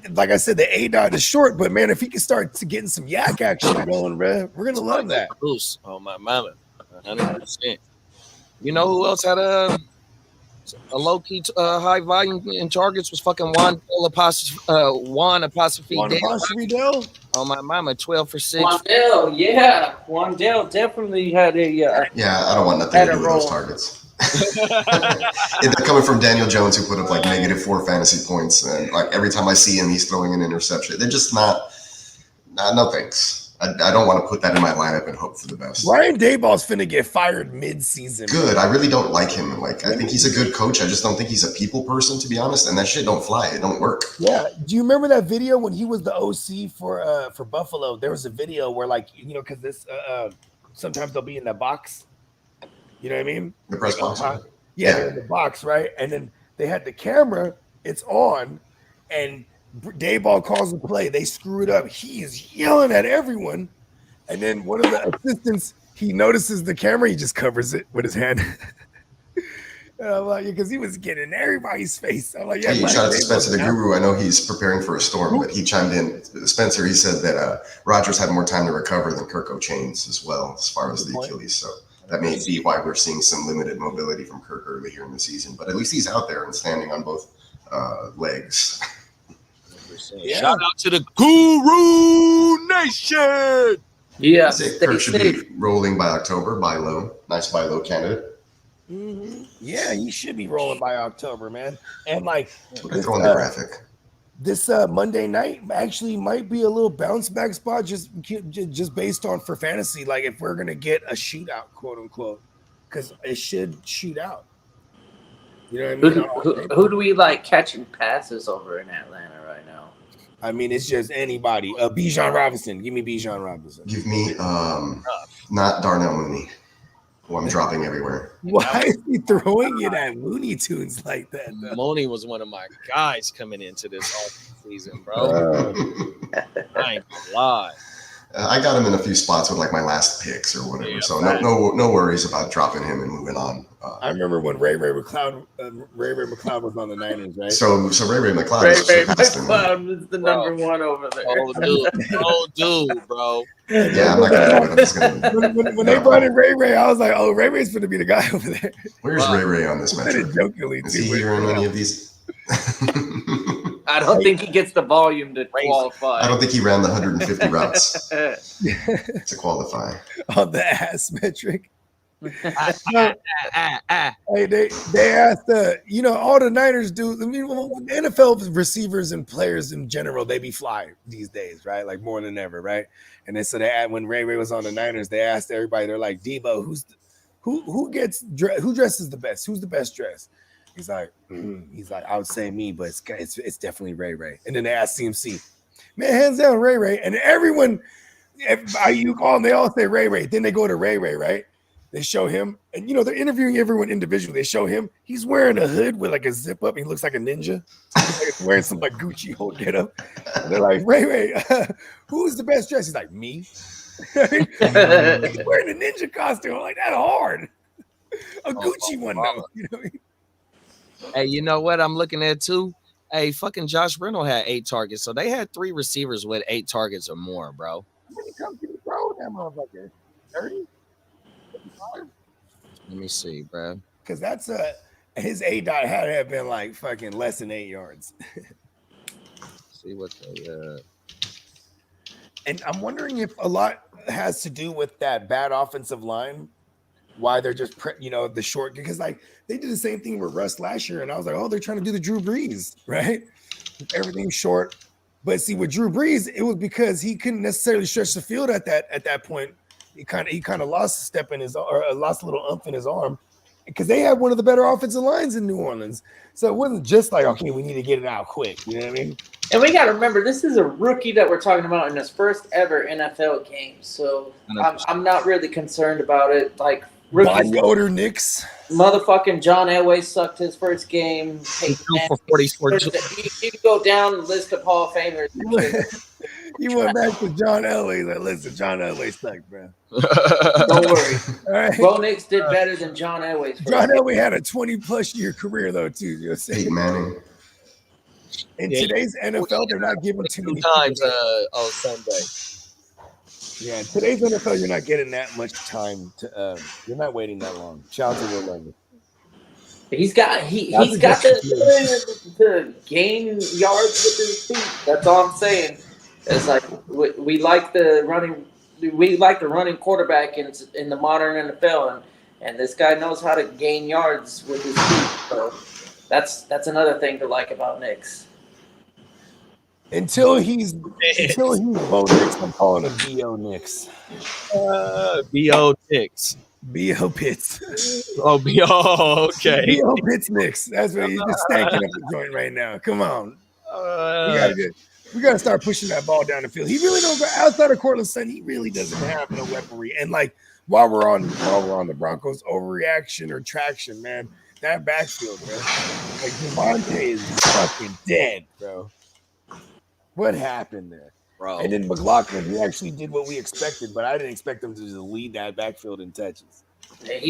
Speaker 8: like I said, the A dot is short, but man, if he can start getting some yak action going, we're gonna love that.
Speaker 2: Boost on my mama, 100%. You know who else had a low key high volume in targets was fucking Juan apostrophe
Speaker 8: Dell.
Speaker 2: On my mama, 12 for 6.
Speaker 4: Wandell definitely had a
Speaker 3: I don't want nothing to do with those targets. They're coming from Daniel Jones, who put up like -4 fantasy points, and like every time I see him, he's throwing an interception. They're just not. No thanks. I don't want to put that in my lineup and hope for the best.
Speaker 8: Ryan Dayball's finna get fired mid-season.
Speaker 3: Good. I really don't like him. Like I think he's a good coach. I just don't think he's a people person, to be honest. And that shit don't fly. It don't work.
Speaker 8: Yeah. Do you remember that video when he was the OC for Buffalo? There was a video where because this sometimes they'll be in the box. You know what I mean?
Speaker 3: The press box.
Speaker 8: Yeah, they're in the box, right? And then they had the camera. It's on, and Dayball calls the play. They screw it up. He is yelling at everyone. And then one of the assistants, he notices the camera. He just covers it with his hand. And I'm like, because he was getting in everybody's face. I'm like,
Speaker 3: yeah. Hey, shout out to Spencer the Guru. I know he's preparing for a storm, but he chimed in. Spencer, he said that Rodgers had more time to recover than Kirk Chains as well, as far as the Achilles. So that may be why we're seeing some limited mobility from Kirk early here in the season. But at least he's out there and standing on both legs.
Speaker 2: Yeah. Shout out to the Guru Nation.
Speaker 4: Yeah,
Speaker 3: Kirk should be rolling by October. Buy low, nice buy low candidate.
Speaker 8: Mm-hmm. Yeah, he should be rolling by October, man. And like
Speaker 3: throw in the graphic.
Speaker 8: This Monday night actually might be a little bounce back spot, just based on for fantasy. Like if we're gonna get a shootout, quote unquote, because it should shoot out. You know what I mean?
Speaker 4: Who do we like catching passes over in Atlanta right now?
Speaker 8: I mean, it's just anybody. Bijan Robinson. Give me Bijan Robinson.
Speaker 3: Give me not Darnell Mooney, who I'm dropping everywhere.
Speaker 8: Why is he throwing it at Looney Tunes like that?
Speaker 2: Mooney was one of my guys coming into this season, bro. I ain't gonna lie.
Speaker 3: I got him in a few spots with like my last picks or whatever. Yeah, so no worries about dropping him and moving on.
Speaker 8: I remember when Ray McCloud was on the Niners, right?
Speaker 3: So Ray McCloud
Speaker 4: was the number one over there.
Speaker 2: Oh, dude, bro.
Speaker 3: Yeah, I'm not gonna do it.
Speaker 8: When they brought in Ray, I was like, oh, Ray's gonna be the guy over there.
Speaker 3: Where's Ray on this match? Is he here in any of these?
Speaker 4: I don't think he gets the volume to qualify.
Speaker 3: I don't think he ran the 150 routes to qualify.
Speaker 8: On the ass metric. Hey, they asked, all the Niners do. I mean, NFL receivers and players in general, they be fly these days, right? Like more than ever, right? And then so when Ray was on the Niners, they asked everybody, they're like, Debo, who dresses the best? Who's the best dressed? He's like, I would say me, but it's definitely Ray. And then they asked CMC, man, hands down Ray. And everyone, you call them, they all say Ray. Then they go to Ray, right? They show him, and they're interviewing everyone individually. They show him, he's wearing a hood with like a zip up. He looks like a ninja. He's like wearing some like Gucci whole get up. And they're like, Ray, who's the best dressed? He's like, me. He's wearing a ninja costume. I'm like, that's hard. A Gucci one though. You know what I mean?
Speaker 2: Hey, you know what I'm looking at too? Hey, fucking Josh Reynolds had 8 targets. So they had 3 receivers with 8 targets or more, bro.
Speaker 8: When it comes to the throw, that motherfucker, 30?
Speaker 2: Let me see, bro.
Speaker 8: Because that's his A dot had to have been like fucking less than 8 yards.
Speaker 2: see what they.
Speaker 8: And I'm wondering if a lot has to do with that bad offensive line. Why they're just, the short, because like they did the same thing with Russ last year. And I was like, oh, they're trying to do the Drew Brees, right? Everything's short. But see, with Drew Brees, it was because he couldn't necessarily stretch the field at that point. He kind of lost a step in his, or lost a little umph in his arm, because they had one of the better offensive lines in New Orleans. So it wasn't just like, okay, we need to get it out quick. You know what I mean?
Speaker 4: And we got to remember, this is a rookie that we're talking about in his first ever NFL game. So I'm not really concerned about it. Like,
Speaker 8: Body odor Knicks.
Speaker 4: Motherfucking John Elway sucked his first game.
Speaker 2: For 44.
Speaker 4: You can go down the list of Hall of Famers.
Speaker 8: You went back to John Elway. Like, listen, John Elway sucked, bro.
Speaker 4: Don't worry.
Speaker 8: All right.
Speaker 4: Bo Nix did better than John Elway's first
Speaker 8: John
Speaker 4: game.
Speaker 8: Elway had a 20-plus year career, though, too. You know what I'm saying?
Speaker 3: Peyton Manning.
Speaker 8: In today's NFL, they're not giving too many
Speaker 2: times on Sunday.
Speaker 8: Yeah, in today's NFL, you're not getting that much time to. You're not waiting that long. Shout out to Will Leonard.
Speaker 4: He's got to gain yards with his feet. That's all I'm saying. It's like we like the running. We like the running quarterback in the modern NFL, and this guy knows how to gain yards with his feet. So that's another thing to like about Knicks.
Speaker 8: Until he's Bo Nix, I'm calling him B.O. Nix.
Speaker 2: B.O. Nix.
Speaker 8: B.O. Pitts.
Speaker 2: Oh, B.O. Okay.
Speaker 8: B.O. Pitts Nix. That's what he's just stanking up the joint right now. Come on. We gotta start pushing that ball down the field. He really don't. Outside of Cortland Sutton, he really doesn't have no weaponry. And like while we're on the Broncos overreaction or traction, man, that backfield, bro. Like Devontae is fucking dead, bro. What happened there,
Speaker 2: bro?
Speaker 8: And then McLaughlin, he actually did what we expected, but I didn't expect him to just lead that backfield in touches.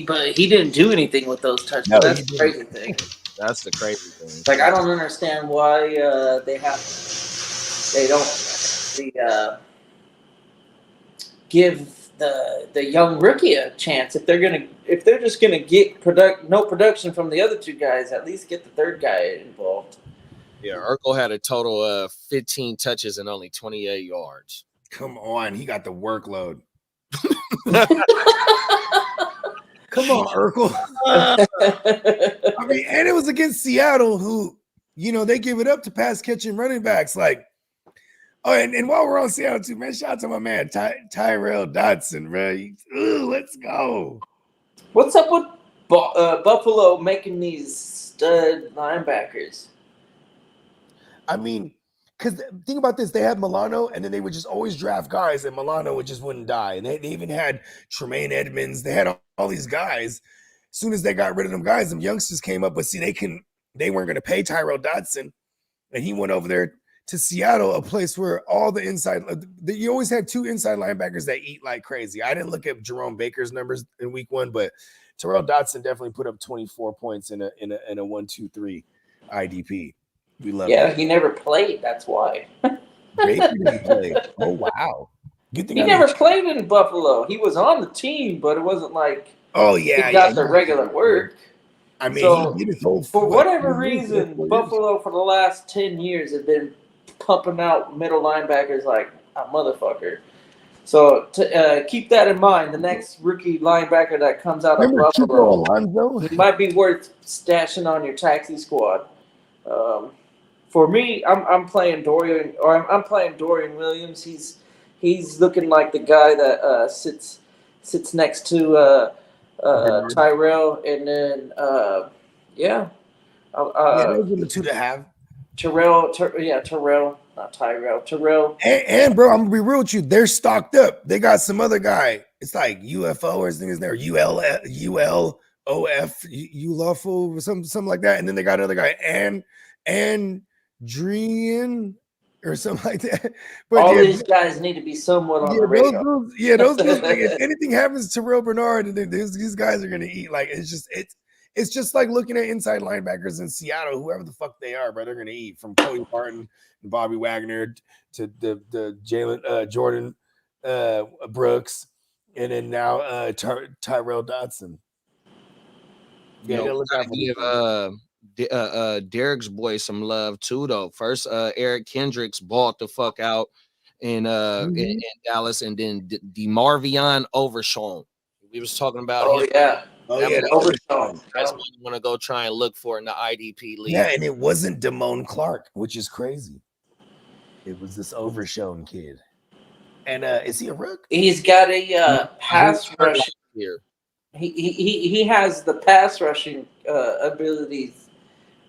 Speaker 4: But he didn't do anything with those touches.
Speaker 8: No,
Speaker 4: that's the crazy thing.
Speaker 2: That's the crazy thing.
Speaker 4: Like I don't understand why they don't give the young rookie a chance. If they're just gonna get no production from the other two guys, at least get the third guy involved.
Speaker 2: Yeah, Urkel had a total of 15 touches and only 28 yards.
Speaker 8: Come on, he got the workload. Come on, Urkel. I mean, and it was against Seattle, who, they give it up to pass catching running backs. Like, oh, and while we're on Seattle too, man, shout out to my man Tyrell Dodson, bro. Ooh, let's go.
Speaker 4: What's up with Buffalo making these stud linebackers?
Speaker 8: I mean, because think about this, they had Milano, and then they would just always draft guys, and Milano wouldn't die. And they even had Tremaine Edmonds. They had all these guys. As soon as they got rid of them guys, them youngsters came up. But see, they weren't going to pay Tyrell Dodson, and he went over there to Seattle, a place where all the inside, you always had two inside linebackers that eat like crazy. I didn't look at Jerome Baker's numbers in week 1, but Tyrell Dodson definitely put up 24 points in a 1-2-3 IDP. We love it.
Speaker 4: He never played. That's why.
Speaker 8: Baker didn't play. Oh, wow. Good thing
Speaker 4: he never played in Buffalo. He was on the team, but it wasn't like he got the regular work.
Speaker 8: I mean,
Speaker 4: so,
Speaker 8: he did his whole
Speaker 4: for whatever reason, Buffalo for the last 10 years have been pumping out middle linebackers like a motherfucker. So keep that in mind. The next rookie linebacker that comes out of Buffalo, he might be worth stashing on your taxi squad. For me, I'm playing Dorian, or I'm playing Dorian Williams. He's looking like the guy that sits next to Tyrell, and then
Speaker 8: those are the two to have.
Speaker 4: Terrell, not Tyrell. Terrell.
Speaker 8: And bro, I'm gonna be real with you. They're stocked up. They got some other guy. It's like UFO or something. Is there ULOF, ULOFO, or something like that. And then they got another guy, and Drean or something like that. But
Speaker 4: all these guys need to be somewhat on the radar.
Speaker 8: Those like, if anything happens to Terrell Bernard, these guys are gonna eat. Like it's just like looking at inside linebackers in Seattle, whoever the fuck they are, bro, they're gonna eat, from Cody Parton and Bobby Wagner to the Jalen Jordan Brooks, and then now Tyrell Dodson.
Speaker 2: Yeah, look out for Derek's boy some love too, though. First, Eric Kendricks balled the fuck out in Dallas, and then DeMarvion Overshown. We was talking about him.
Speaker 4: Yeah.
Speaker 8: Oh yeah,
Speaker 4: Overshown.
Speaker 2: That's what you want to go try and look for in the IDP league.
Speaker 8: Yeah, and it wasn't Damone Clark, which is crazy. It was this Overshown kid. And is he a rook?
Speaker 4: He's got a pass rush
Speaker 2: here.
Speaker 4: He has the pass rushing abilities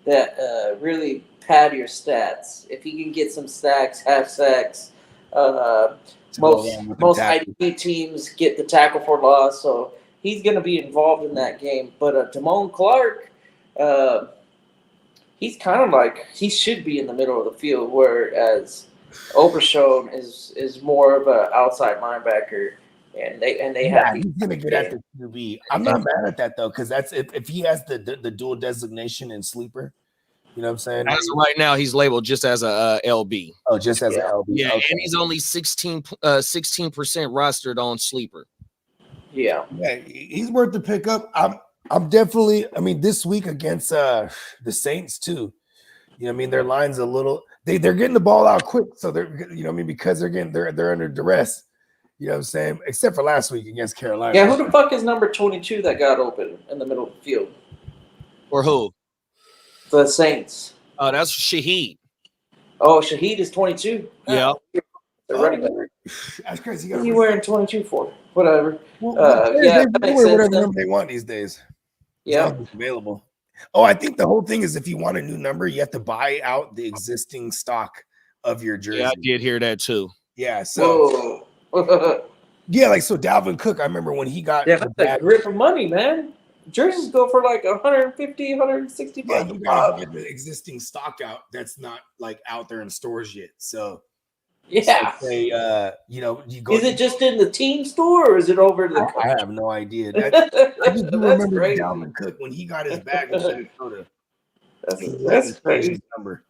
Speaker 4: that really pad your stats. If he can get some sacks, half sacks, most IDP teams get the tackle for loss, so he's going to be involved in that game. But Damone Clark, he's kind of like he should be in the middle of the field, whereas Overshown is more of an outside linebacker. And they have
Speaker 8: he's gonna get at the QB. I'm not mad at that though, because that's if he has the dual designation in sleeper, you know what I'm saying?
Speaker 2: As of right now, he's labeled just as a LB.
Speaker 8: Oh, just as an LB.
Speaker 2: Yeah,
Speaker 8: okay.
Speaker 2: and he's only 16% rostered on sleeper.
Speaker 4: Yeah,
Speaker 8: he's worth the pickup. I'm definitely. I mean, this week against the Saints too. You know, what I mean, their line's a little. They're getting the ball out quick, so they're what I mean, because they're under duress. You know what I'm saying? Except for last week against Carolina.
Speaker 4: Yeah, who the fuck is number 22 that got open in the middle of the field?
Speaker 2: Or who?
Speaker 4: The Saints.
Speaker 2: Oh, that's Shaheed.
Speaker 4: Oh, Shaheed is 22?
Speaker 2: Yeah.
Speaker 4: The running back.
Speaker 8: That's crazy.
Speaker 4: What are you wearing 22 for? Whatever.
Speaker 8: They wear whatever number they want these days.
Speaker 4: Yeah.
Speaker 8: It's available. Oh, I think the whole thing is if you want a new number, you have to buy out the existing stock of your jersey.
Speaker 2: Yeah, I did hear that too.
Speaker 8: Yeah, so yeah, like so Dalvin Cook, I remember when he got
Speaker 4: that's a grip of money, man. Jerseys go for like 150, 160 bucks.
Speaker 8: Yeah, you gotta get the existing stock out that's not like out there in stores yet. So
Speaker 4: yeah,
Speaker 8: so say, you know, you go.
Speaker 4: Is it just in the team store or is it over the?
Speaker 8: I have no idea. I just do remember Dalvin Cook when he got his bag in Minnesota.
Speaker 4: That's crazy
Speaker 8: number.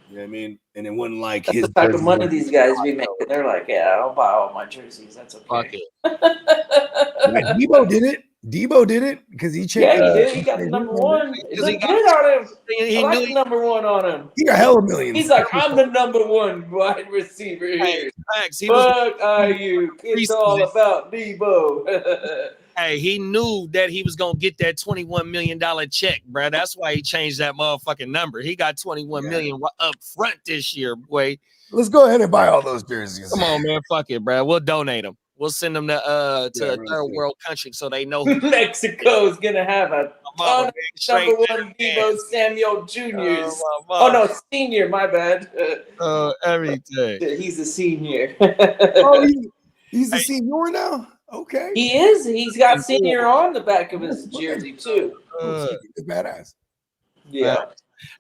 Speaker 8: You know what I mean? And it wasn't like
Speaker 4: that's
Speaker 8: his
Speaker 4: the type of money these guys be making. They're like, yeah, I'll buy all my jerseys. That's okay.
Speaker 8: Yeah, Debo did it. Debo did it because he changed.
Speaker 4: Yeah, he did. He got the number one. He looked good on him.
Speaker 2: He
Speaker 4: I
Speaker 2: knew
Speaker 4: like the number one on him.
Speaker 8: He got hella millions.
Speaker 4: He's like, I'm the number one wide receiver here.
Speaker 2: Thanks.
Speaker 4: Fuck Ayuk. It's all about Debo.
Speaker 2: Hey, he knew that he was gonna get that $21 million check, bro. That's why he changed that motherfucking number. He got 21 million up front this year, boy.
Speaker 8: Let's go ahead and buy all those jerseys.
Speaker 2: Come on, man. Fuck it, bro. We'll donate them. We'll send them to a third world country so they know
Speaker 4: Mexico's gonna have a ton of number one Debo Samuel Juniors. Oh no, senior. My bad.
Speaker 2: Everything.
Speaker 4: He's a senior.
Speaker 8: He's a senior now. Okay.
Speaker 4: He is. He's got senior on the back of his jersey too.
Speaker 8: It's badass.
Speaker 4: Yeah.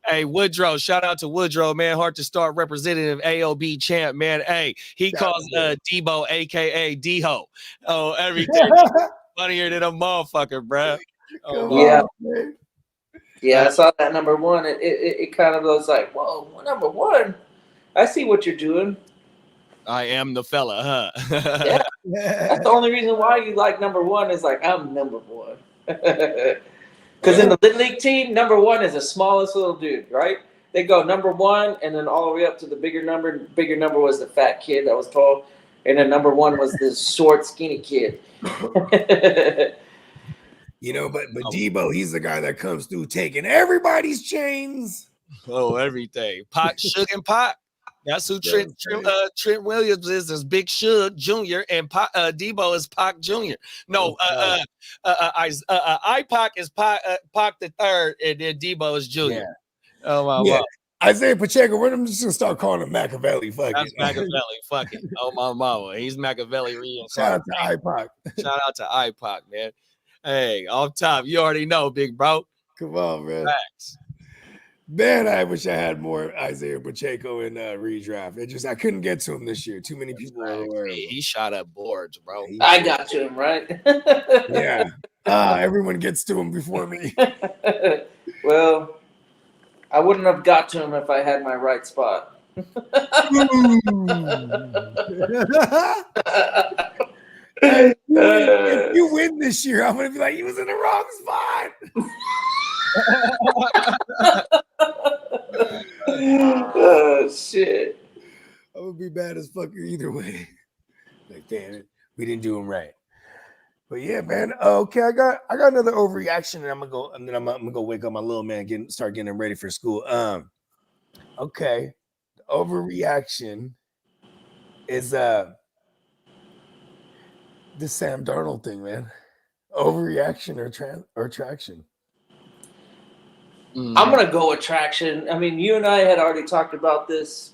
Speaker 2: Hey, Woodrow, shout out to Woodrow, man. Hard to start representative AOB champ, man. Hey, he calls Debo, aka D-Ho. Oh, everything. Funnier than a motherfucker, bro. Oh,
Speaker 4: yeah. Wow. Yeah, I saw that number one. It kind of was like, whoa, number one. I see what you're doing.
Speaker 2: I am the fella, huh?
Speaker 4: Yeah. That's the only reason why you like number one is like, I'm number one. Because in the Little League team, number one is the smallest little dude, right? They go number one and then all the way up to the bigger number. Bigger number was the fat kid that was tall. And then number one was the short, skinny kid.
Speaker 8: You know, but Debo, he's the guy that comes through taking everybody's chains.
Speaker 2: Oh, everything. Pot, Suge, and Pot. That's who Trent Williams is Big Suge Jr. and Debo is Pac Jr. No, IPOC is Pac the third, and then Debo is Jr. Yeah. Oh my God.
Speaker 8: Isaiah Pacheco, I'm just gonna start calling him Machiavelli. Fuck
Speaker 2: That's it. Machiavelli. Fuck it. Oh my mama, he's Machiavelli.
Speaker 8: Shout out to IPOC.
Speaker 2: Shout out to IPOC, man. Hey, off top, you already know, big bro.
Speaker 8: Come on, man.
Speaker 2: Facts.
Speaker 8: Man, I wish I had more Isaiah Pacheco in redraft. I couldn't get to him this year. Too many people are aware.
Speaker 2: He shot up boards, bro.
Speaker 4: I got to him, right?
Speaker 8: Yeah. Everyone gets to him before me.
Speaker 4: Well, I wouldn't have got to him if I had my right spot.
Speaker 8: If you win this year, I'm gonna be like, he was in the wrong spot.
Speaker 4: Oh shit.
Speaker 8: I would be bad as fuck either way. Like, damn it, we didn't do him right. But yeah, man. Okay, I got another overreaction, and I'm gonna go wake up my little man, start getting him ready for school. Okay, the overreaction is the Sam Darnold thing, man. Overreaction or traction?
Speaker 4: I'm gonna go with traction. I mean, you and I had already talked about this.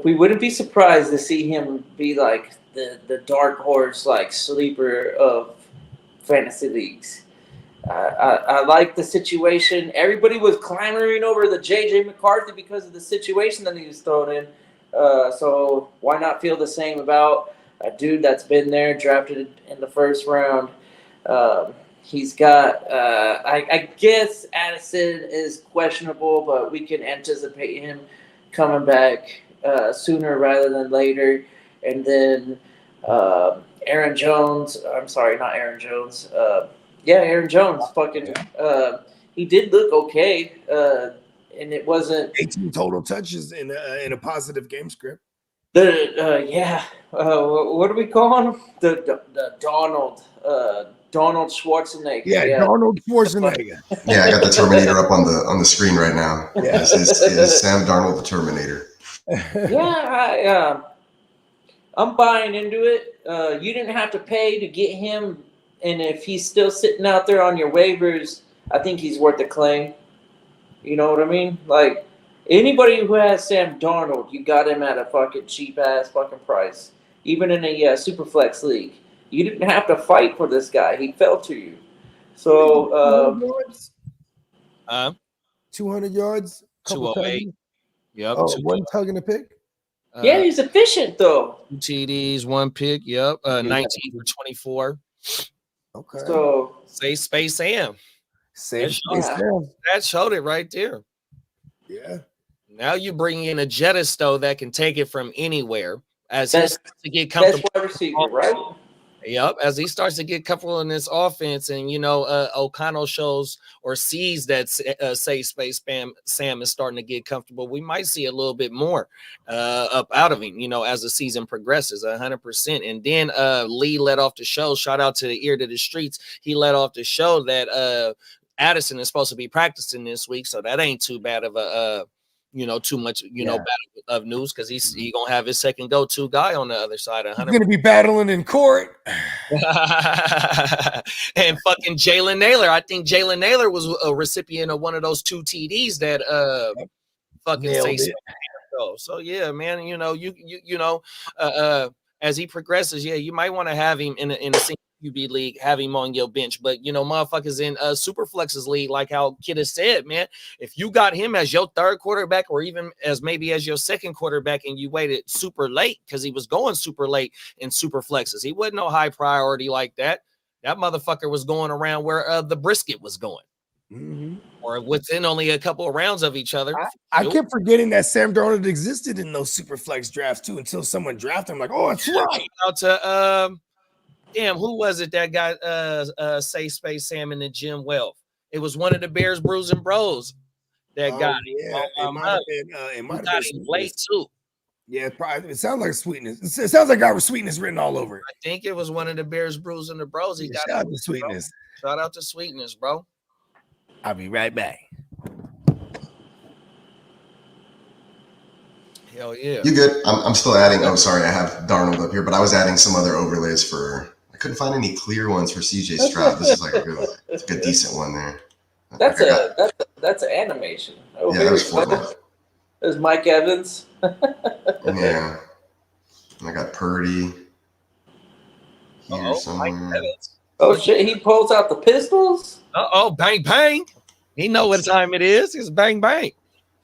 Speaker 4: We wouldn't be surprised to see him be like the dark horse, like sleeper of fantasy leagues. I like the situation. Everybody was clamoring over the JJ McCarthy because of the situation that he was thrown in. So why not feel the same about a dude that's been there, drafted in the first round? He's got, I guess Addison is questionable, but we can anticipate him coming back sooner rather than later. And then Aaron Jones, I'm sorry, not Aaron Jones. Aaron Jones, he did look okay, and it wasn't
Speaker 8: 18 total touches in a positive game script.
Speaker 4: what do we call him? The Donald Schwarzenegger.
Speaker 8: Yeah, Donald Schwarzenegger.
Speaker 3: Yeah, I got the Terminator up on the screen right now. Yeah, is Sam Darnold the Terminator?
Speaker 4: Yeah, I'm buying into it. You didn't have to pay to get him, and if he's still sitting out there on your waivers, I think he's worth a claim. You know what I mean? Like, anybody who has Sam Darnold, you got him at a fucking cheap ass fucking price. Even in a super flex league, you didn't have to fight for this guy; he fell to you. So,
Speaker 8: 200 yards,
Speaker 2: 208. Yep.
Speaker 8: Oh, one tug and a pick.
Speaker 4: Yeah, he's efficient though.
Speaker 2: 2 TDs, 1 pick. Yep. 19 for 24.
Speaker 8: Okay.
Speaker 4: So
Speaker 2: Safe Space Sam.
Speaker 8: Safe Space Sam.
Speaker 2: That showed it right there.
Speaker 8: Yeah.
Speaker 2: Now you bring in a Jettisto that can take it from anywhere as he starts to get comfortable.
Speaker 4: Best wide receiver, right?
Speaker 2: Yep, as he starts to get comfortable in this offense, and O'Connell shows or sees that Safe Space Sam is starting to get comfortable, we might see a little bit more up out of him, as the season progresses, 100%. And then Lee let off the show. Shout out to the ear to the streets. He let off the show that Addison is supposed to be practicing this week, so that ain't too bad of a too much, bad of news, because he's gonna have his second go-to guy on the other side.
Speaker 8: He's gonna be battling in court.
Speaker 2: And fucking Jalen Naylor. I think Jalen Naylor was a recipient of one of those 2 TDs that fucking say so yeah, man. As he progresses, you might want to have him in a single QB league, have him on your bench. But motherfuckers in super flexes league, like how Kid has said, man, if you got him as your third quarterback or even as maybe as your second quarterback and you waited super late, because he was going super late in super flexes, he wasn't no high priority like that. That motherfucker was going around where the brisket was going. Or within only a couple of rounds of each other.
Speaker 8: I kept forgetting that Sam Darnold existed in those super flex drafts too, until someone drafted him. Like, oh, that's right.
Speaker 2: Out to damn, who was it that got Safe Space Sam in the Jim Wealth? It was one of the Bears Brews and Bros that got him.
Speaker 8: Yeah, it might have been
Speaker 2: late too.
Speaker 8: Yeah, probably. It sounds like Sweetness. It sounds like I was Sweetness written all over it.
Speaker 2: I think it was one of the Bears Brews and the Bros. He got
Speaker 8: shout out to Sweetness.
Speaker 2: Bro. Shout out to Sweetness, bro.
Speaker 8: I'll be right back.
Speaker 2: Hell yeah.
Speaker 3: You good? I'm still adding. Oh, sorry, I have Darnold up here, but I was adding some other overlays for. I couldn't find any clear ones for CJ Stroud. This is like a good decent one there.
Speaker 4: That's an animation.
Speaker 3: Oh, yeah, that was Fortnite.
Speaker 4: There's Mike Evans.
Speaker 3: Yeah. And I got Purdy here somewhere.
Speaker 4: Oh shit! He pulls out the pistols.
Speaker 2: Bang bang! He know what time it is. It's bang bang.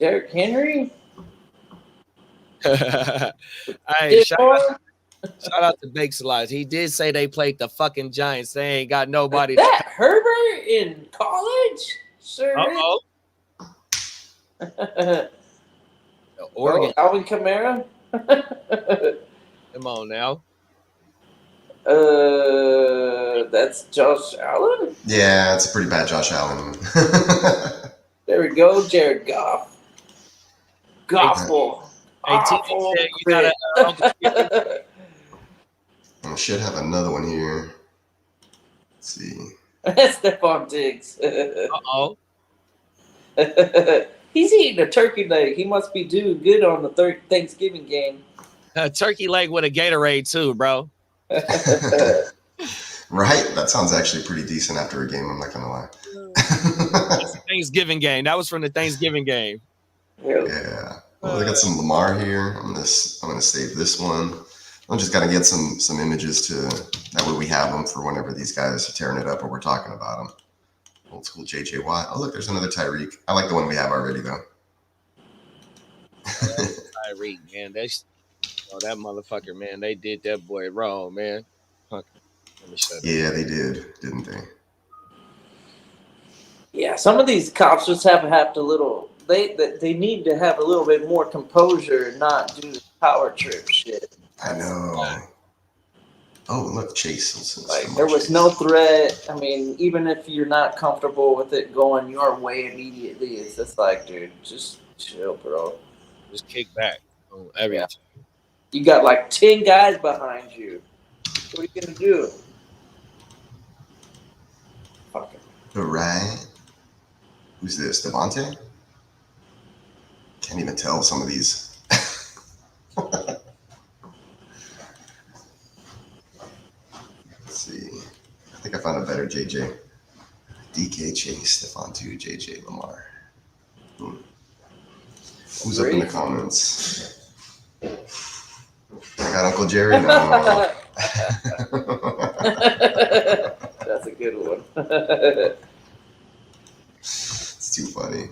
Speaker 4: Derrick Henry.
Speaker 2: Hey, shout out to Bake Slides. He did say they played the fucking Giants. They ain't got nobody.
Speaker 4: That Herbert in college? Sure.
Speaker 2: Oregon.
Speaker 4: Alvin Kamara.
Speaker 2: Come on now.
Speaker 4: That's Josh Allen.
Speaker 3: Yeah, it's a pretty bad Josh Allen.
Speaker 4: There we go, Jared Goff. Goffle.
Speaker 2: Hey, TJ
Speaker 4: Awful
Speaker 2: said you got a Uncle Skip.
Speaker 3: I should have another one here. Let's see.
Speaker 4: Stephon Diggs.
Speaker 2: Uh-oh.
Speaker 4: He's eating a turkey leg. He must be doing good on the Thanksgiving game.
Speaker 2: A turkey leg with a Gatorade too, bro.
Speaker 3: Right? That sounds actually pretty decent after a game, I'm not gonna lie.
Speaker 2: It's a Thanksgiving game. That was from the Thanksgiving game.
Speaker 3: Yeah. Well, I got some Lamar here. I'm gonna save this one. I'm just gonna get some images to that way we have them for whenever these guys are tearing it up or we're talking about them. Old school JJ Watt. Oh look, there's another Tyreek. I like the one we have already though.
Speaker 2: Tyreek, man, that motherfucker, man, they did that boy wrong, man. Fuck. Let me shut up.
Speaker 3: Yeah, they did, didn't they?
Speaker 4: Yeah, some of these cops just have to little. They need to have a little bit more composure and not do the power trip shit.
Speaker 3: I know. Oh, look, Chase.
Speaker 4: Like there was no threat. I mean, even if you're not comfortable with it going your way immediately, it's just like, dude, just chill, bro.
Speaker 2: Just kick back on everything.
Speaker 4: You got like 10 guys behind you. What are you gonna do? Fucking.
Speaker 3: All right. Who's this? Devontae? Can't even tell some of these. Let's see. I think I found a better JJ. DK Chase, Stephon 2, JJ Lamar. Who's up in the comments? I got Uncle Jerry. No.
Speaker 4: That's a good one.
Speaker 3: It's too funny.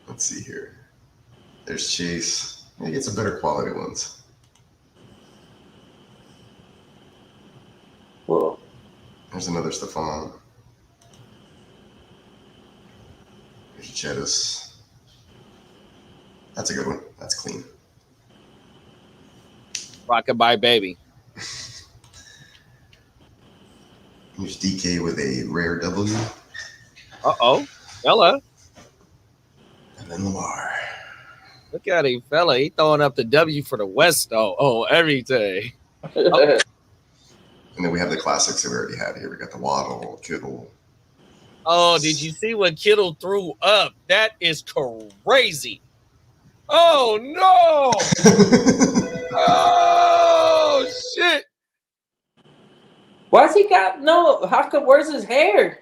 Speaker 3: Let's see here. There's Chase. Maybe get some better quality ones.
Speaker 4: Whoa.
Speaker 3: There's another Stephon. There's Jettis. That's a good one. That's clean.
Speaker 2: Rockabye baby.
Speaker 3: Here's DK with a rare W.
Speaker 2: Uh-oh. Fella.
Speaker 3: And then Lamar.
Speaker 2: Look at him, fella. He throwing up the W for the West, though. Oh, everything. Oh.
Speaker 3: And then we have the classics that we already had here. We got the Waddle, Kittle.
Speaker 2: Oh, did you see what Kittle threw up? That is crazy. Oh, no. Oh, shit.
Speaker 4: Why's he got no? How come? Where's his hair?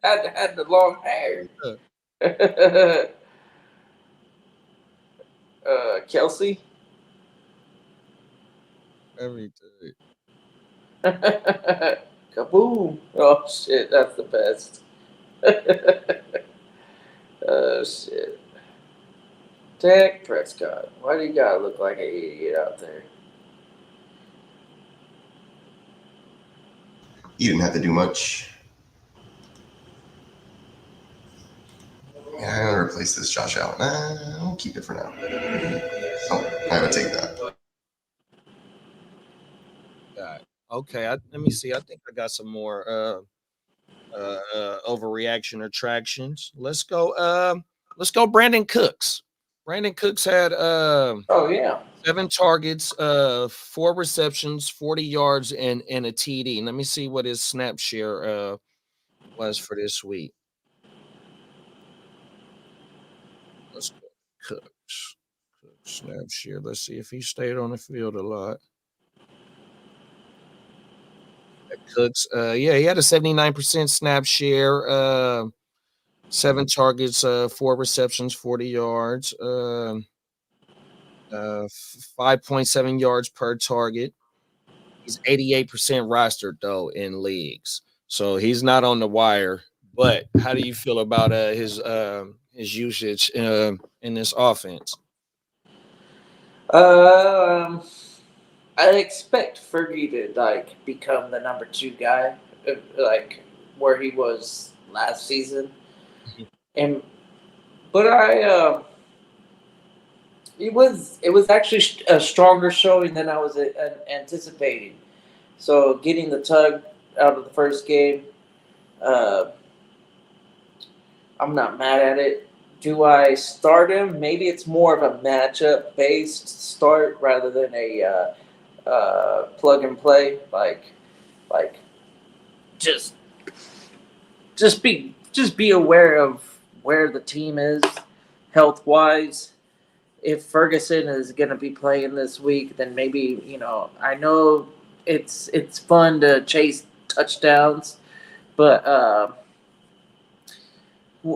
Speaker 4: had the long hair. Kelsey.
Speaker 2: Everything.
Speaker 4: Kaboom! Oh shit, that's the best. Oh shit. Dak Prescott. Why do you gotta look like an idiot out there?
Speaker 3: You didn't have to do much. Yeah, I'm gonna replace this Josh Allen. I'll keep it for now. Oh, I gotta take that.
Speaker 2: Okay, let me see. I think I got some more overreaction or tractions. Let's go Brandon Cooks. Brandon Cooks had 7 targets, 4 receptions, 40 yards, and a TD. Let me see what his snap share was for this week. Let's go Cooks. Snap share. Let's see if he stayed on the field a lot. Cooks, he had a 79% snap share, 7 targets, 4 receptions, 40 yards, 5.7 yards per target. He's 88% rostered though in leagues, so he's not on the wire. But how do you feel about his usage in this offense?
Speaker 4: I expect Fergie to become the number 2 guy, where he was last season, but It was actually a stronger showing than I was anticipating. So getting the tug out of the first game, uh, I'm not mad at it. Do I start him? Maybe it's more of a matchup based start rather than a plug and play. Like just be aware of where the team is health wise. If Ferguson is going to be playing this week, then maybe I know it's fun to chase touchdowns, but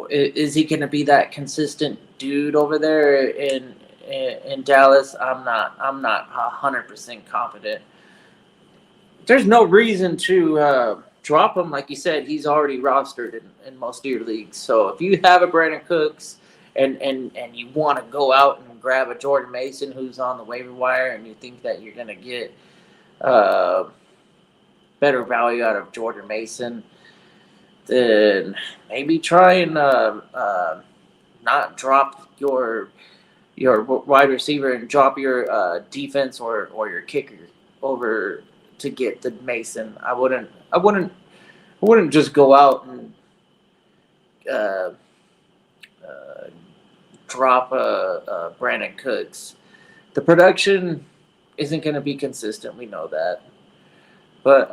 Speaker 4: is he going to be that consistent dude over there in Dallas? I'm not 100% confident. There's no reason to drop him. Like you said, he's already rostered in most of your leagues. So if you have a Brandon Cooks and you want to go out and grab a Jordan Mason who's on the waiver wire and you think that you're going to get better value out of Jordan Mason, then maybe try and not drop your wide receiver and drop your defense or your kicker over to get the Mason. I wouldn't just go out and drop Brandon Cooks. The production isn't going to be consistent. We know that, but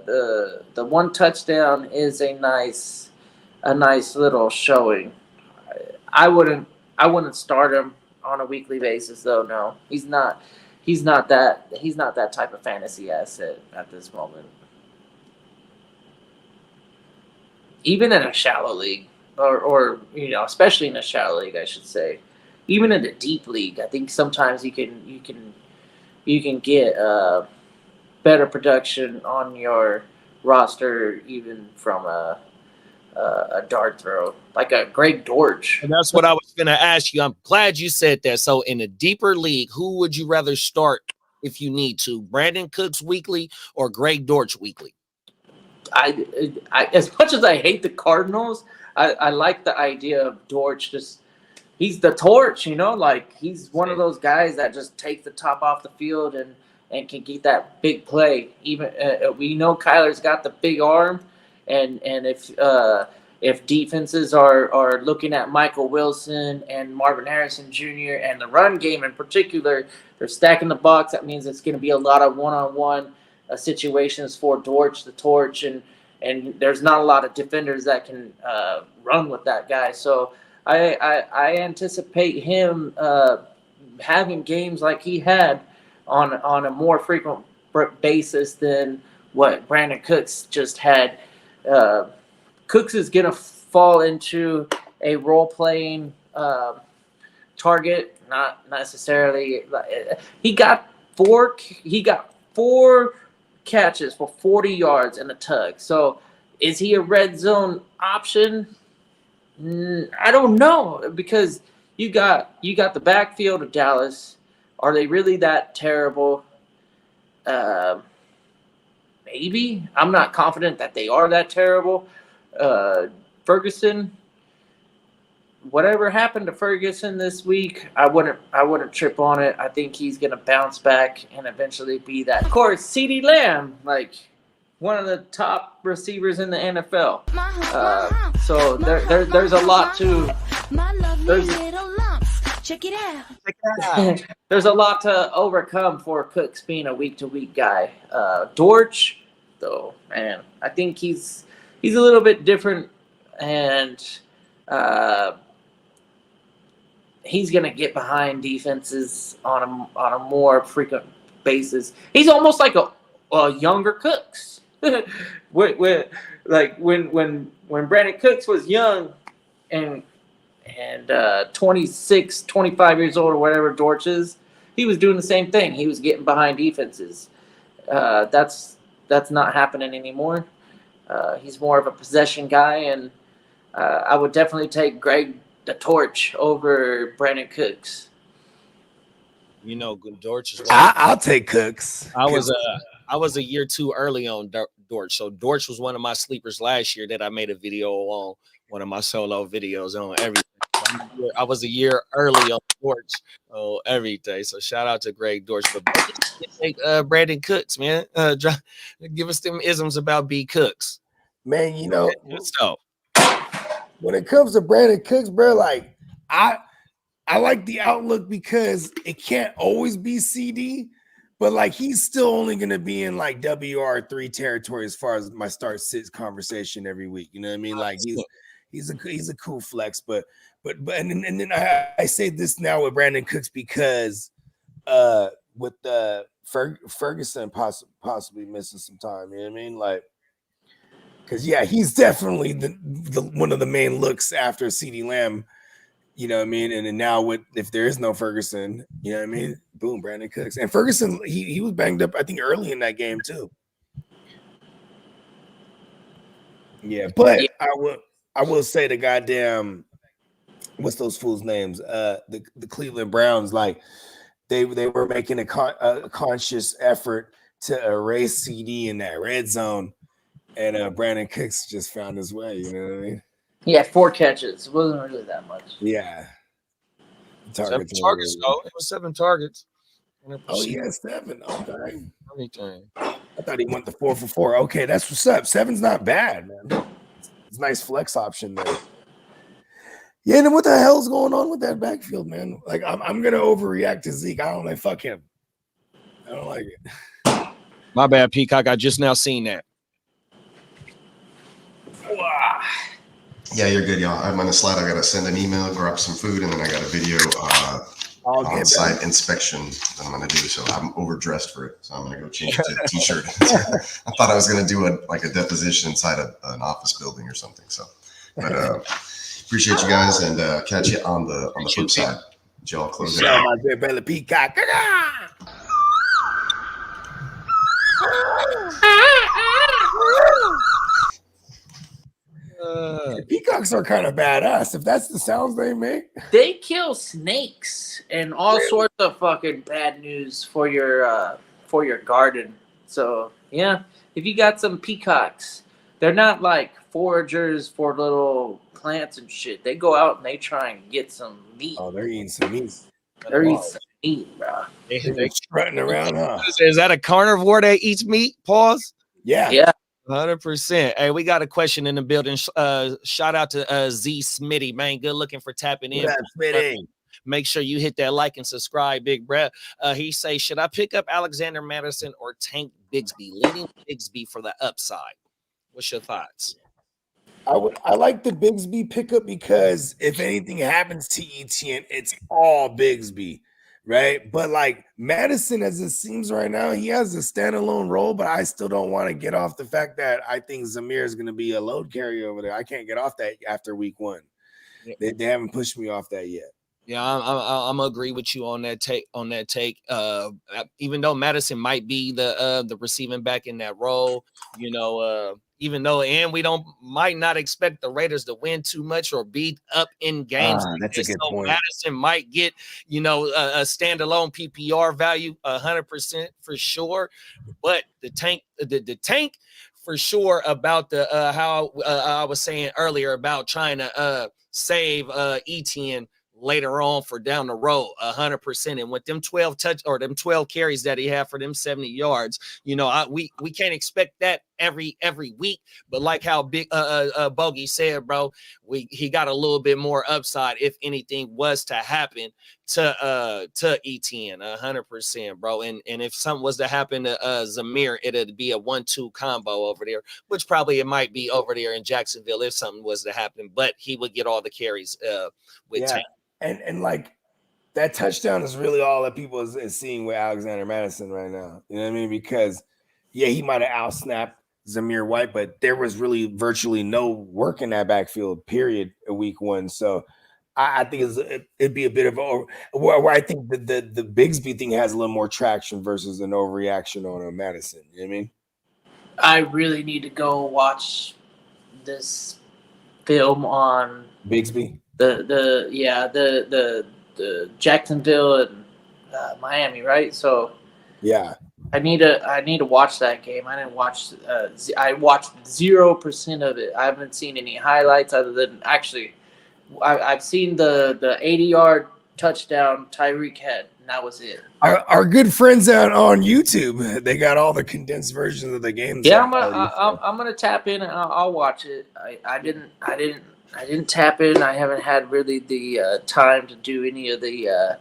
Speaker 4: the one touchdown is a nice little showing. I wouldn't start him on a weekly basis though. No, he's not that type of fantasy asset at this moment. Even in a shallow league, or especially in a shallow league, I should say. Even in a deep league, I think sometimes you can get better production on your roster even from a dart throw, like a Greg Dortch.
Speaker 2: And that's what I was going to ask you. I'm glad you said that. So in a deeper league, who would you rather start if you need to? Brandon Cooks weekly or Greg Dortch weekly?
Speaker 4: I as much as I hate the Cardinals, I like the idea of Dortch. He's the torch, like he's one of those guys that just takes the top off the field and can get that big play. Even we know Kyler's got the big arm, and if defenses are looking at Michael Wilson and Marvin Harrison Jr. and the run game in particular, they're stacking the box. That means it's going to be a lot of one-on-one situations for Dortch, the torch, and there's not a lot of defenders that can run with that guy. So I anticipate him having games like he had on a more frequent basis than what Brandon Cooks just had. Cooks is going to fall into a role-playing target, not necessarily. He got four catches for 40 yards and a tug. So is he a red zone option? I don't know, because you got the backfield of Dallas. Are they really that terrible? Maybe. I'm not confident that they are that terrible. Ferguson, whatever happened to Ferguson this week, I wouldn't trip on it. I think he's gonna bounce back and eventually be that. Of course, CeeDee Lamb, like one of the top receivers in the NFL. So there's a lot to there's a lot to overcome for Cooks being a week-to-week guy. Dortch, though, man, I think he's a little bit different, and he's gonna get behind defenses on a more frequent basis. He's almost like a younger Cooks. when Brandon Cooks was young and 26, 25 years old or whatever Dortch is, he was doing the same thing. He was getting behind defenses. That's not happening anymore. He's more of a possession guy, and I would definitely take Greg the Torch over Brandon Cooks.
Speaker 2: Dortch is.
Speaker 8: I'll take Cooks.
Speaker 2: I was a year too early on Dortch. So Dortch was one of my sleepers last year that I made a video on, one of my solo videos on everything. I was a year early on Dortch. Oh, every day. So shout out to Greg Dortch. But Brandon Cooks, man. Give us them isms about B Cooks.
Speaker 8: Man, you know,
Speaker 2: So
Speaker 8: when it comes to Brandon Cooks, bro, like I like the outlook because it can't always be CD, but like he's still only gonna be in like WR3 territory as far as my start sits conversation every week. You know what I mean? Like he's a cool flex, but and then I say this now with Brandon Cooks because with Ferguson possibly missing some time. You know what I mean? Like, because yeah, he's definitely the one of the main looks after CD Lamb. You know what I mean? And then now if there is no Ferguson, you know what I mean? Boom, Brandon Cooks. And Ferguson, he was banged up, I think, early in that game too. Yeah, but yeah. I will say the goddamn what's those fools' names? The Cleveland Browns, like they were making a conscious effort to erase CD in that red zone, and Brandon Cooks just found his way. You know what I mean?
Speaker 4: He had 4 catches. It wasn't really that much.
Speaker 8: Yeah.
Speaker 2: 7 targets, though. It was 7 targets.
Speaker 8: Oh, yeah, 7. Okay. I thought he went the 4 for 4. Okay, that's what's up. 7's not bad, man. It's a nice flex option there. Yeah, and what the hell's going on with that backfield, man? Like, I'm gonna overreact to Zeke. I don't like fuck him. I don't like it.
Speaker 2: My bad, Peacock. I just now seen that.
Speaker 4: Wow.
Speaker 3: Yeah, you're good, y'all. I'm on the slide. I gotta send an email, grab some food, and then I got a video on-site inspection that I'm gonna do. So I'm overdressed for it. So I'm gonna go change it to a t-shirt. I thought I was gonna do a deposition inside an office building or something. So, but appreciate you guys and catch you on the flip side. Y'all close it out.
Speaker 8: My good brother Peacock. Peacocks are kind of badass. If that's the sounds they make,
Speaker 4: they kill snakes and all sorts of fucking bad news for your garden. So yeah, if you got some peacocks, they're not like foragers for little plants and shit. They go out and they try and get some meat.
Speaker 8: Oh, they're eating some meat.
Speaker 4: They're eating some meat, bro.
Speaker 8: They're strutting around, huh?
Speaker 2: Is that a carnivore that eats meat? Pause.
Speaker 8: Yeah.
Speaker 4: Yeah.
Speaker 2: 100%. Hey, we got a question in the building. Shout out to Z Smitty, man. Good looking for tapping in. Make sure you hit that like and subscribe, big Brett. He say, should I pick up Alexander Madison or Tank Bigsby? Leading Bigsby for the upside. What's your thoughts?
Speaker 8: I like the Bigsby pickup because if anything happens to Etienne, it's all Bigsby. Right. But like Madison, as it seems right now, he has a standalone role, but I still don't want to get off the fact that I think Zamir is going to be a load carrier over there. I can't get off that after week 1. They haven't pushed me off that yet.
Speaker 2: Yeah, I'm gonna agree with you on that take. Even though Madison might be the receiving back in that role, you know, even though we might not expect the Raiders to win too much or be up in games.
Speaker 8: That's a good point.
Speaker 2: Madison might get, you know, a standalone PPR value 100% for sure, but the tank for sure about the how I was saying earlier about trying to save Etienne later on for down the road 100%. And with them 12 carries that he had for them 70 yards, you know, we can't expect that every week, but like how big Bogey said, bro, he got a little bit more upside if anything was to happen to Etienne 100%, bro. And if something was to happen to Zamir, it'd be a 1-2 combo over there, which probably it might be over there in Jacksonville if something was to happen, but he would get all the carries with Tank.
Speaker 8: And like that touchdown is really all that people is seeing with Alexander Madison right now. You know what I mean? Because yeah, he might have outsnapped Zamir White, but there was really virtually no work in that backfield, period, in week 1. So I think it'd be a bit of where I think the Bigsby thing has a little more traction versus an overreaction on a Madison. You know what I mean?
Speaker 4: I really need to go watch this film on
Speaker 8: Bigsby.
Speaker 4: The Jacksonville and Miami, right? So
Speaker 8: yeah,
Speaker 4: I need to watch that game. I didn't watch. I watched 0% of it. I haven't seen any highlights other than actually I've seen the 80-yard touchdown Tyreek had, and that was it.
Speaker 8: Our good friends out on YouTube, they got all the condensed versions of the games.
Speaker 4: Yeah, I'm gonna tap in and I'll watch it. I didn't tap in. I haven't had really the time to do any of the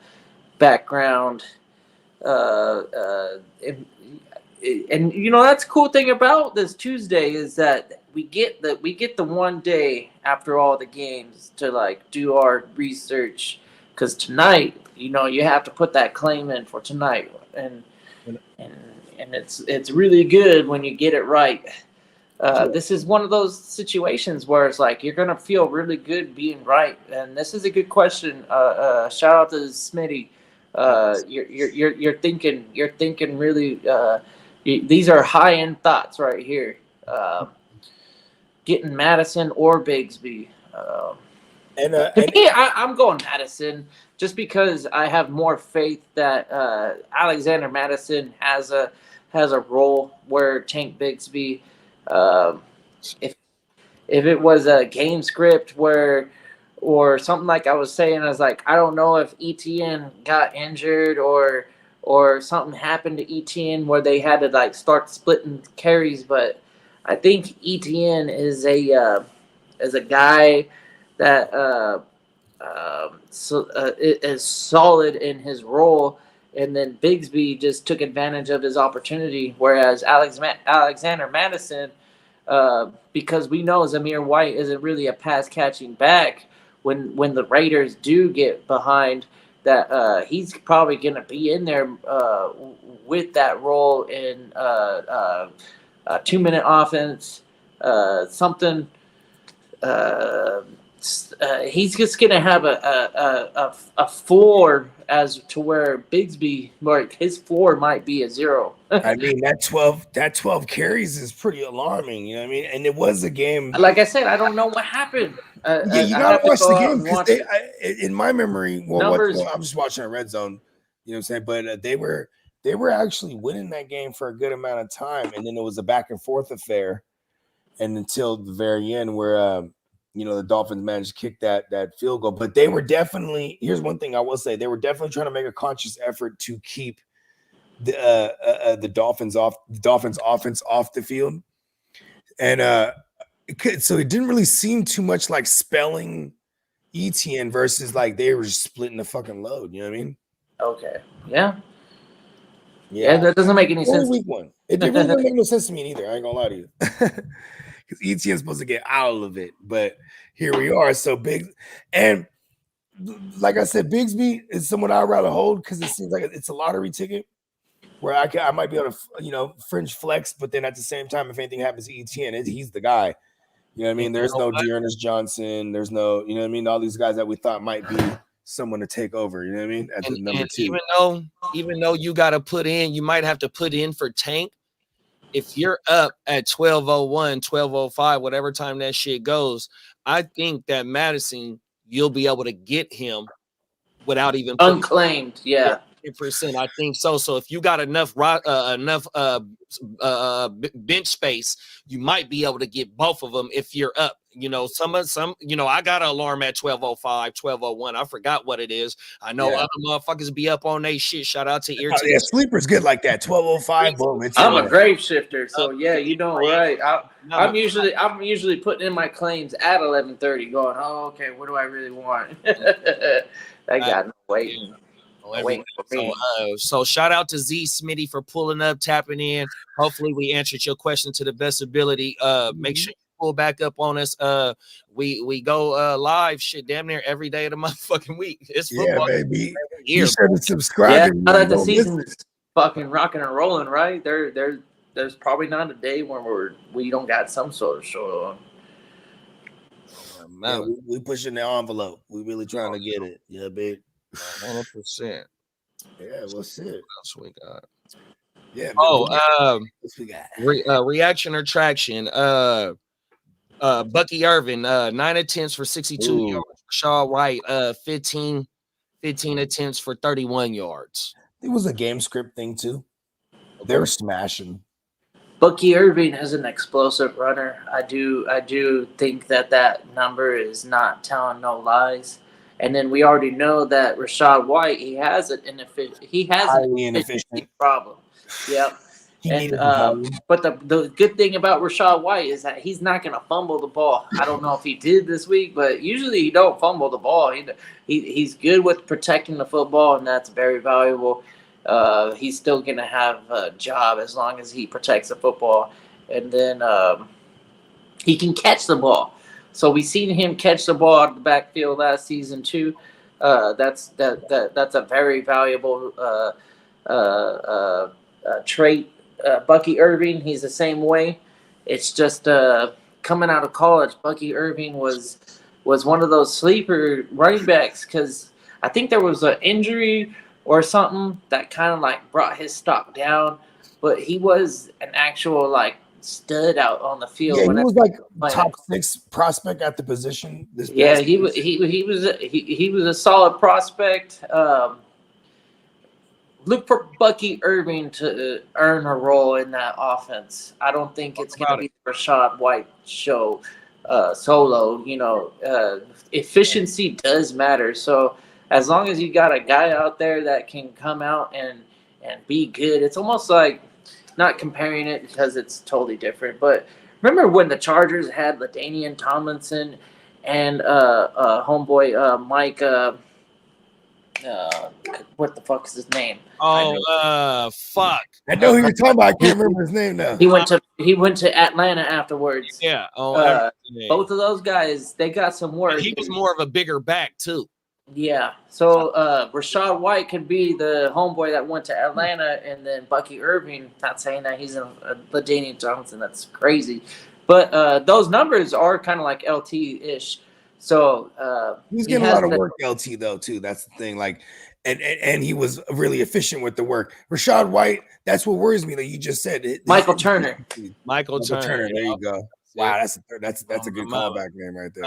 Speaker 4: background. And you know, that's the cool thing about this Tuesday is that we get the one day after all the games to like do our research, because tonight, you know, you have to put that claim in for tonight, and it's really good when you get it right. This is one of those situations where it's like you're gonna feel really good being right, and this is a good question. Shout out to Smitty. You're thinking really. These are high end thoughts right here. Getting Madison or Bigsby. To me, I'm going Madison just because I have more faith that Alexander Madison has a role where Tank Bigsby. If it was a game script or something like I was saying, I was like, I don't know if ETN got injured or something happened to ETN where they had to like start splitting carries, but I think ETN is a guy that is solid in his role, and then Bigsby just took advantage of his opportunity, whereas Alexander Madison, because we know Zamir White isn't really a pass catching back, when the Raiders do get behind, that he's probably going to be in there with that role in 2-minute offense, something. He's just going to have a floor as to where Bigsby, like his floor might be a 0.
Speaker 8: I mean, that 12 carries is pretty alarming. You know what I mean? And it was a game.
Speaker 4: Like I said, I don't know what happened.
Speaker 8: Yeah, you gotta watch the game because in my memory, I'm just watching a Red Zone. You know what I'm saying? But they were actually winning that game for a good amount of time, and then it was a back and forth affair, and until the very end where the Dolphins managed to kick that field goal. But they were definitely. Here's one thing I will say: they were definitely trying to make a conscious effort to keep the Dolphins offense off the field, and so it didn't really seem too much like spelling ETN versus like they were just splitting the fucking load. You know what I mean?
Speaker 4: Okay. Yeah. That doesn't make any sense.
Speaker 8: Week one. It really doesn't make no sense to me either. I ain't gonna lie to you. Because ETN's supposed to get out of it, but here we are. So big, and like I said, Bigsby is someone I'd rather hold because it seems like it's a lottery ticket where I might be able to fringe flex, but then at the same time, if anything happens to ETN, he's the guy. You know what I mean? There's no Dearness Johnson. There's no, you know what I mean? All these guys that we thought might be someone to take over. You know what I mean? At the number 2.
Speaker 2: Even though you got to put in, you might have to put in for Tank. If you're up at 12:01, 12:05, whatever time that shit goes, I think that Madison, you'll be able to get him without even
Speaker 4: unclaimed. Yeah.
Speaker 2: 100%, I think so. So if you got enough bench space, you might be able to get both of them if you're up. Some I got an alarm at 12:05, 12:01. I forgot what it is. I know other motherfuckers be up on they shit. Shout out to Ear.
Speaker 8: Yeah, sleeper's good like that. 12:05. Boom.
Speaker 4: I'm a grave shifter, so right. I'm usually putting in my claims at 11:30, going, oh, okay, what do I really want? I got no waiting.
Speaker 2: So shout out to Z Smitty for pulling up, tapping in. Hopefully we answered your question to the best ability. Make sure you pull back up on us. We go live shit damn near every day of the motherfucking week. It's football.
Speaker 8: Yeah, baby. You should subscribe.
Speaker 4: Yeah, now that the season's fucking rocking and rolling, right? There's probably not a day when we don't got some sort of show on.
Speaker 8: Yeah, we pushing the envelope. We really trying to get it. Yeah, babe.
Speaker 2: 100%.
Speaker 8: Yeah, what's it?
Speaker 2: What else we got?
Speaker 8: Yeah.
Speaker 2: What's we got? Reaction or traction? Bucky Irvin, 9 attempts for 62 yards. Shaw Wright, 15 attempts for 31 yards.
Speaker 8: It was a game script thing too. They were smashing.
Speaker 4: Bucky Irving is an explosive runner. I do think that number is not telling no lies. And then we already know that Rashad White, he has an
Speaker 8: Highly
Speaker 4: efficiency
Speaker 8: inefficient.
Speaker 4: problem. Yep.
Speaker 8: He
Speaker 4: And
Speaker 8: needed the ball.
Speaker 4: but the good thing about Rashad White is that he's not going to fumble the ball. I don't know if he did this week, but usually he don't fumble the ball. He's good with protecting the football, and that's very valuable. He's still going to have a job as long as he protects the football, and then he can catch the ball. So we seen him catch the ball out of the backfield last season too. That's a very valuable trait. Bucky Irving, he's the same way. It's just coming out of college, Bucky Irving was one of those sleeper running backs because I think there was an injury or something that kind of like brought his stock down, but he was an actual like stud out on the field.
Speaker 8: Yeah, he was like top 6 prospect at the position.
Speaker 4: Yeah, he was a solid prospect. Look for Bucky Irving to earn a role in that offense. I don't think it's going to be the Rashad White show solo. You know, efficiency does matter. So as long as you got a guy out there that can come out and be good, it's almost like, not comparing it because it's totally different, but remember when the Chargers had LaDainian Tomlinson and homeboy Mike what the fuck is his name?
Speaker 2: Fuck.
Speaker 8: I know who you're talking about. I can't remember his name now.
Speaker 4: He went to Atlanta afterwards.
Speaker 2: Yeah.
Speaker 4: Both of those guys, they got some work.
Speaker 2: He was more of a bigger back too.
Speaker 4: Yeah. So Rashad White could be the homeboy that went to Atlanta, and then Bucky Irving. Not saying that he's a LaDainian Johnson. That's crazy, but those numbers are kind of like LT-ish. So
Speaker 8: he's getting a lot of work, LT though too. That's the thing. Like, and he was really efficient with the work. Rashad White. That's what worries me. Like you just said,
Speaker 4: Michael Turner.
Speaker 2: Michael Turner.
Speaker 8: There you go. Wow, that's a good callback name right there.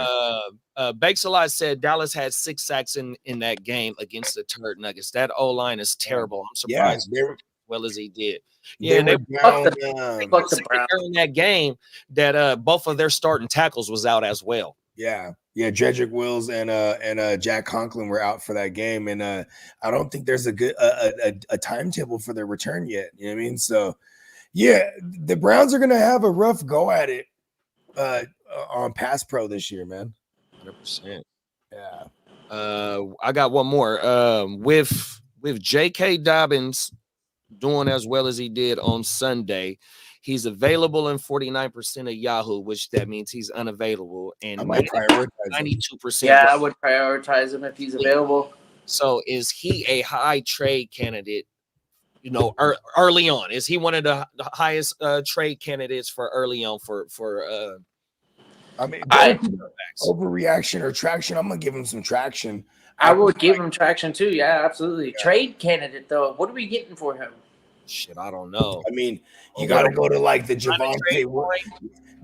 Speaker 2: Bakesalai said Dallas had 6 sacks in that game against the Turd Nuggets. That O-line is terrible. I'm surprised as well as he did. Yeah, they fucked the Browns during that game that both of their starting tackles was out as well.
Speaker 8: Yeah, Jedrick Wills and Jack Conklin were out for that game, and I don't think there's a good a timetable for their return yet. You know what I mean? So, yeah, the Browns are gonna have a rough go at it on Pass Pro this year, man.
Speaker 2: 100%.
Speaker 8: Yeah.
Speaker 2: I got one more. With J.K. Dobbins doing as well as he did on Sunday, he's available in 49% of Yahoo, which that means he's unavailable. And 92%.
Speaker 4: Yeah, I would prioritize him if he's available.
Speaker 2: So is he a high trade candidate? You know, early on, is he one of the highest trade candidates for early on for
Speaker 8: I mean, overreaction or traction? I'm gonna give him some traction.
Speaker 4: I would give him traction too. Yeah, absolutely. Yeah. Trade candidate though. What are we getting for him?
Speaker 2: Shit, I don't know.
Speaker 8: I mean, you gotta go to like the Javonte,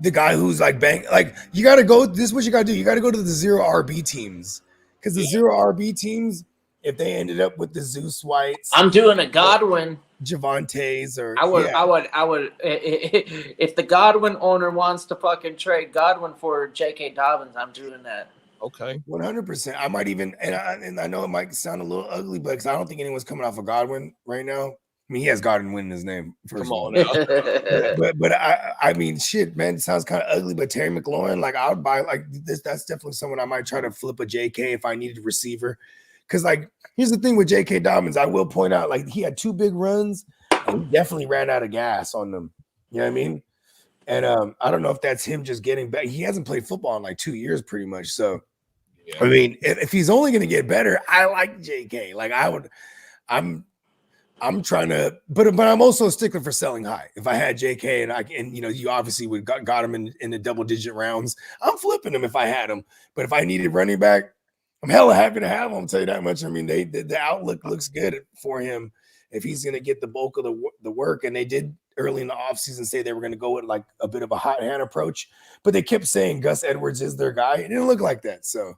Speaker 8: the guy who's like you gotta go. This is what you gotta do. You gotta go to the 0 RB teams because the 0 RB teams, if they ended up with the Zeus Whites,
Speaker 4: I'm doing a Godwin,
Speaker 8: Javonte's, or
Speaker 4: I would. If the Godwin owner wants to fucking trade Godwin for J.K. Dobbins, I'm doing that.
Speaker 2: Okay,
Speaker 8: 100%. I might even, and I know it might sound a little ugly, but because I don't think anyone's coming off of Godwin right now. I mean, he has Godwin in his name. First of all, but I mean, shit, man, it sounds kind of ugly. But Terry McLaurin, like, I would buy like this. That's definitely someone I might try to flip a JK if I needed a receiver. Because like, here's the thing with J.K. Dobbins, I will point out, like, he had 2 big runs, and he definitely ran out of gas on them. You know what I mean? And I don't know if that's him just getting back. He hasn't played football in like 2 years, pretty much. So, yeah. I mean, if he's only going to get better, I like J.K. Like, I'm trying to, but I'm also a stickler for selling high. If I had JK and you know, you obviously would got him in the double-digit rounds, I'm flipping him if I had him. But if I needed running back, I'm hella happy to have him. I'll tell you that much. I mean, the outlook looks good for him if he's going to get the bulk of the work. And they did early in the offseason say they were going to go with like a bit of a hot hand approach, but they kept saying Gus Edwards is their guy. It didn't look like that. So.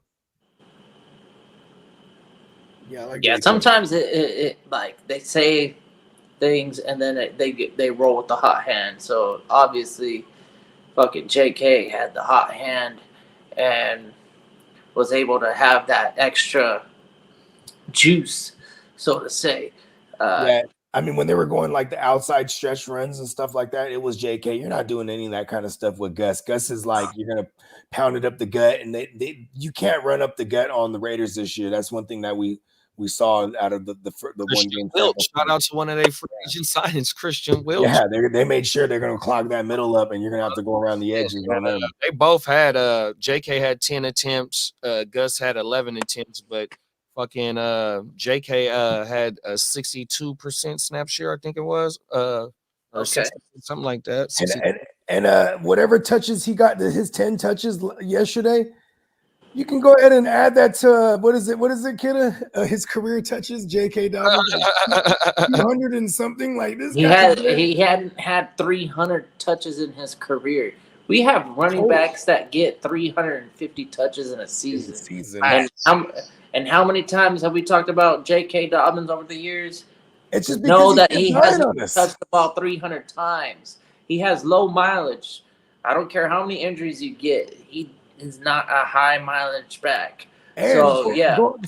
Speaker 8: Yeah,
Speaker 4: sometimes it like they say things, and then they roll with the hot hand. So obviously, fucking JK had the hot hand and was able to have that extra juice, so to say.
Speaker 8: Yeah. I mean, when they were going like the outside stretch runs and stuff like that, it was JK. You're not doing any of that kind of stuff with Gus. Gus is like, you're gonna pound it up the gut, and you can't run up the gut on the Raiders this year. That's one thing that we saw out of the one game.
Speaker 2: Shout out to one of their free agent signings, Christian Wilch.
Speaker 8: Yeah, they made sure they're gonna clog that middle up, and you're gonna have to go around the edges on them.
Speaker 2: They both had JK had 10 attempts, Gus had 11 attempts, but fucking JK had a 62% snap share, I think it was, or something like that.
Speaker 8: And whatever touches he got, his 10 touches yesterday, you can go ahead and add that to what is it, kiddo? His career touches, J.K. Dobbins, 200 and something like this.
Speaker 4: He hadn't had 300 touches in his career. We have running backs that get 350 touches in a season. And how many times have we talked about J.K. Dobbins over the years?
Speaker 8: It's just
Speaker 4: know that he hasn't touched the ball 300 times. He has low mileage. I don't care how many injuries you get. He is not a high mileage back. And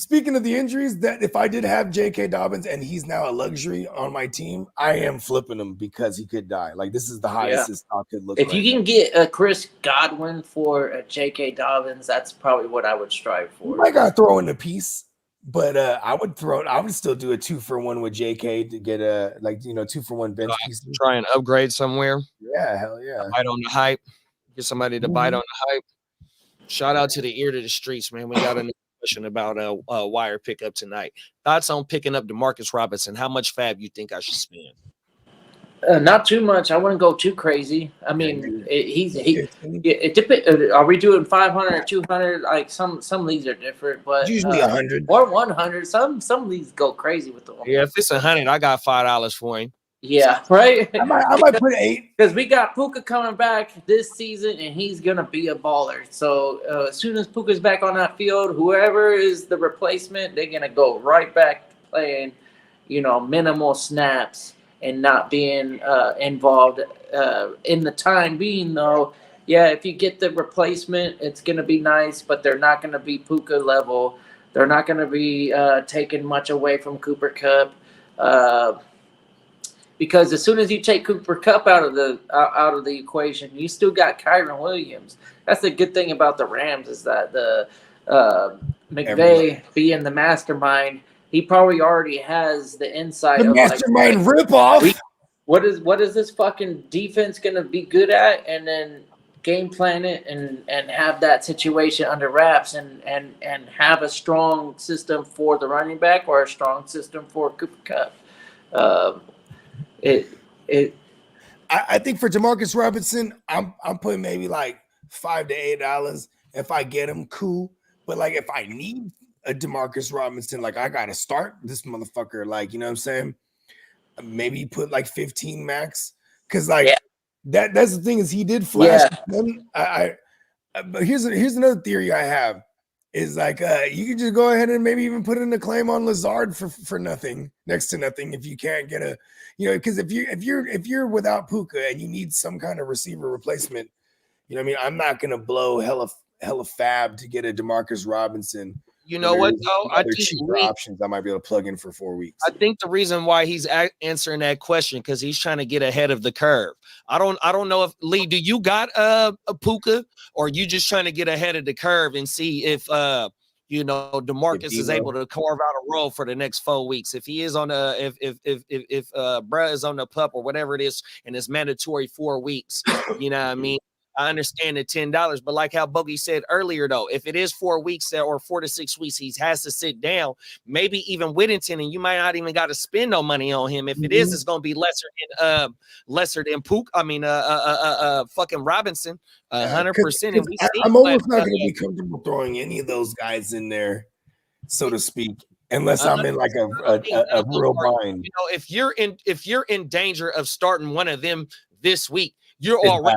Speaker 8: speaking of the injuries, that if I did have J.K. Dobbins and he's now a luxury on my team, I am flipping him because he could die. Like, this is the highest his stock could look.
Speaker 4: If you can get a Chris Godwin for a J.K. Dobbins, that's probably what I would strive for.
Speaker 8: I got to throw in a piece, but I would still do a 2-for-1 with J.K. to get a 2-for-1 bench piece.
Speaker 2: Try and upgrade somewhere.
Speaker 8: Yeah, hell yeah.
Speaker 2: Bite on the hype. Get somebody to bite on the hype. Shout out to the ear to the streets, man. We got a new question about a wire pickup tonight. Thoughts on picking up DeMarcus Robinson? How much fab you think I should spend?
Speaker 4: Not too much. I wouldn't go too crazy. I mean, it depends. Are we doing 500 or 200? Like some leagues are different, but
Speaker 8: usually 100
Speaker 4: or 100. Some leagues go crazy with them.
Speaker 2: Yeah, if it's 100, I got $5 for him.
Speaker 4: Yeah, right.
Speaker 8: I might put 8
Speaker 4: because we got Puka coming back this season, and he's gonna be a baller. So as soon as Puka's back on that field, whoever is the replacement, they're gonna go right back to playing, minimal snaps and not being involved in the time being. Though, yeah, if you get the replacement, it's gonna be nice, but they're not gonna be Puka level. They're not gonna be taking much away from Cooper Kupp. Because as soon as you take Cooper Kupp out of the equation, you still got Kyron Williams. That's the good thing about the Rams is that the McVay being the mastermind, he probably already has the insight.
Speaker 8: The mastermind ripoff.
Speaker 4: What is this fucking defense gonna be good at, and then game plan it and have that situation under wraps and have a strong system for the running back or a strong system for Cooper Kupp.
Speaker 8: I think for DeMarcus Robinson, I'm putting maybe like $5 to $8. If I get him, cool. But like if I need a DeMarcus Robinson, like I gotta start this motherfucker. Like, you know what I'm saying? Maybe put like 15 max. Cause like that's the thing is he did flash. Yeah. But here's another theory I have. Is like you can just go ahead and maybe even put in a claim on Lazard for nothing, next to nothing, if you can't get a, because if you're without Puka and you need some kind of receiver replacement, I mean, I'm not gonna blow hella fab to get a DeMarcus Robinson.
Speaker 2: You know what though? I think
Speaker 8: cheaper options I might be able to plug in for 4 weeks.
Speaker 2: I think the reason why he's answering that question because he's trying to get ahead of the curve. I don't know if Lee, do you got a Puka, or you just trying to get ahead of the curve and see if DeMarcus is able to carve out a role for the next 4 weeks. If he is on if bruh is on the pup or whatever it is, and it's mandatory 4 weeks, you know what I mean? I understand the $10, but like how Bogey said earlier, though, if it is 4 weeks or 4 to 6 weeks, he has to sit down. Maybe even Whittington, and you might not even got to spend no money on him. If it is, it's going to be lesser than Pook. I mean, fucking Robinson, 100%.
Speaker 8: I'm almost not going to be comfortable throwing any of those guys in there, so to speak, unless I'm in like a real bind.
Speaker 2: If you're in danger of starting one of them this week, you're all right.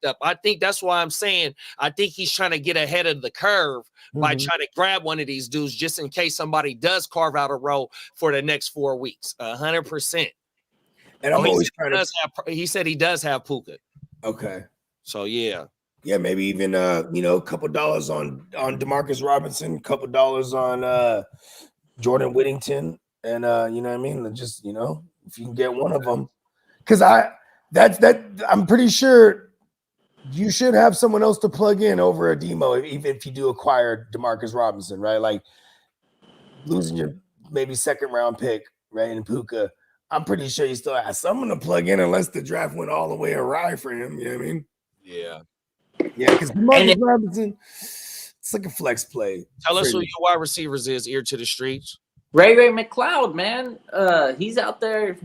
Speaker 2: Up. I think that's why I'm saying I think he's trying to get ahead of the curve by trying to grab one of these dudes just in case somebody does carve out a role for the next 4 weeks. 100%.
Speaker 8: And I'm always trying to.
Speaker 2: He said he does have Puka.
Speaker 8: Okay.
Speaker 2: So yeah.
Speaker 8: Yeah, maybe even a couple dollars on DeMarcus Robinson, a couple dollars on Jordan Whittington, and you know what I mean. Just if you can get one of them, because I'm pretty sure you should have someone else to plug in over a demo, even if you do acquire DeMarcus Robinson, right? Like losing your maybe second round pick, right, in Puka. I'm pretty sure you still have someone to plug in unless the draft went all the way awry for him. You know what I mean?
Speaker 2: Yeah.
Speaker 8: Yeah, because DeMarcus Robinson, it's like a flex play.
Speaker 2: Tell us who your wide receivers is. Ear to the streets.
Speaker 4: Ray McLeod, man. He's out there.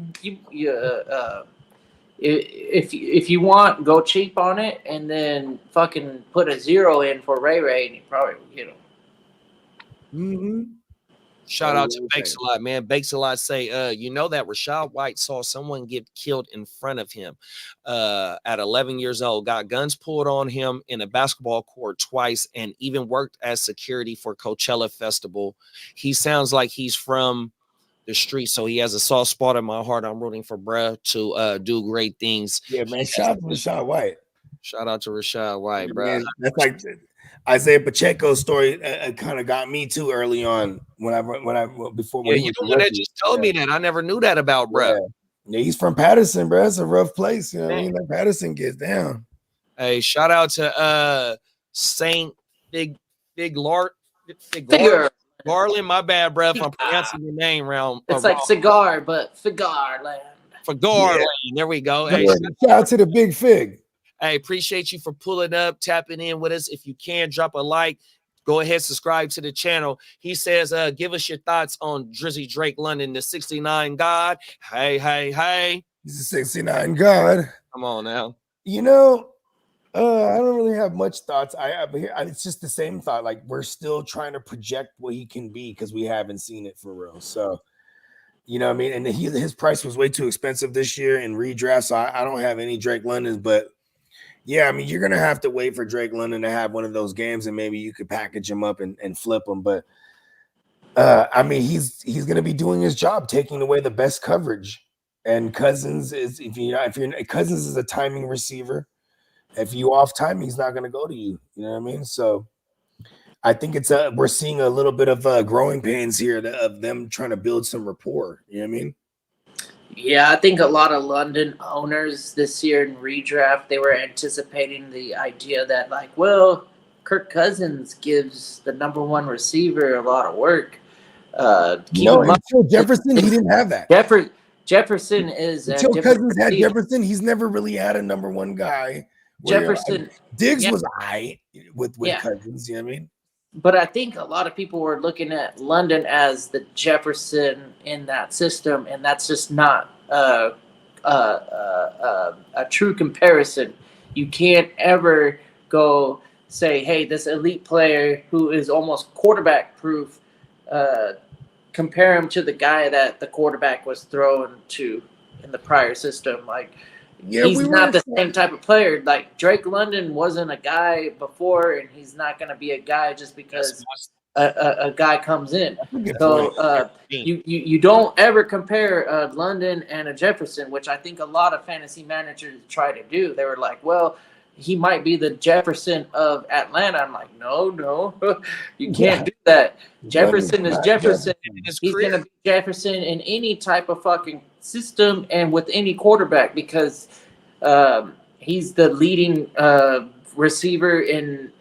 Speaker 4: If you want, go cheap on it, and then fucking put a 0 in for Ray, and you probably will get him.
Speaker 8: Mm-hmm.
Speaker 2: Shout out to Bakes a lot, man. Bakes a lot say, that Rashad White saw someone get killed in front of him at 11 years old, got guns pulled on him in a basketball court twice, and even worked as security for Coachella Festival. He sounds like he's from the street, so he has a soft spot in my heart. I'm rooting for bruh to do great things.
Speaker 8: Yeah, man. Shout out to Rashad White.
Speaker 2: Shout out to Rashad White, bruh.
Speaker 8: Man, that's like Isaiah Pacheco's story kind of got me too early on when
Speaker 2: you just told me that. I never knew that about bro.
Speaker 8: Yeah, he's from Patterson, bro. It's a rough place. You know what I mean? Like Patterson gets down.
Speaker 2: Hey, shout out to Saint Garland. My bad, bro. If I'm pronouncing your name wrong.
Speaker 4: It's like cigar, but Figar land.
Speaker 2: Figar land. There we go. Hey,
Speaker 8: shout out to the Big Fig.
Speaker 2: Hey, appreciate you for pulling up, tapping in with us. If you can, drop a like. Go ahead, subscribe to the channel. He says, give us your thoughts on Drizzy Drake London, the 69 God. Hey.
Speaker 8: He's a 69 God.
Speaker 2: Come on now.
Speaker 8: I don't really have much thoughts. It's just the same thought. Like, we're still trying to project what he can be because we haven't seen it for real. So, you know what I mean? And his price was way too expensive this year in redraft. So I don't have any Drake Londons, but yeah, I mean, you're going to have to wait for Drake London to have one of those games and maybe you could package him up and flip him. But, I mean, he's going to be doing his job, taking away the best coverage. And Cousins is, Cousins is a timing receiver. If you off time, he's not going to go to you. You know what I mean? So I think we're seeing a little bit of growing pains here of them trying to build some rapport. You know what I mean?
Speaker 4: Yeah, I think a lot of London owners this year in redraft, they were anticipating the idea that, like, well, Kirk Cousins gives the number one receiver a lot of work.
Speaker 8: Until Jefferson, he didn't have that.
Speaker 4: Jefferson is
Speaker 8: until Cousins had Jefferson, he's never really had a number one guy.
Speaker 4: Jefferson,
Speaker 8: Diggs was high with Cousins. You know what I mean?
Speaker 4: But I think a lot of people were looking at London as the Jefferson in that system, and that's just not a true comparison. You can't ever go say, hey, this elite player who is almost quarterback proof, compare him to the guy that the quarterback was thrown to in the prior system. Like, he's not the same type of player. Like, Drake London wasn't a guy before, and he's not going to be a guy just because a guy comes in. So you don't ever compare London and a Jefferson, which I think a lot of fantasy managers try to do. They were like, well, he might be the Jefferson of Atlanta. I'm like, no, you can't do that. Jefferson is Jefferson. He's going to be Jefferson in any type of fucking system and with any quarterback because he's the leading receiver in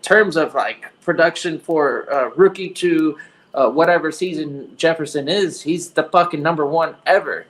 Speaker 4: terms of like production for rookie to whatever season Jefferson is. He's the fucking number one ever.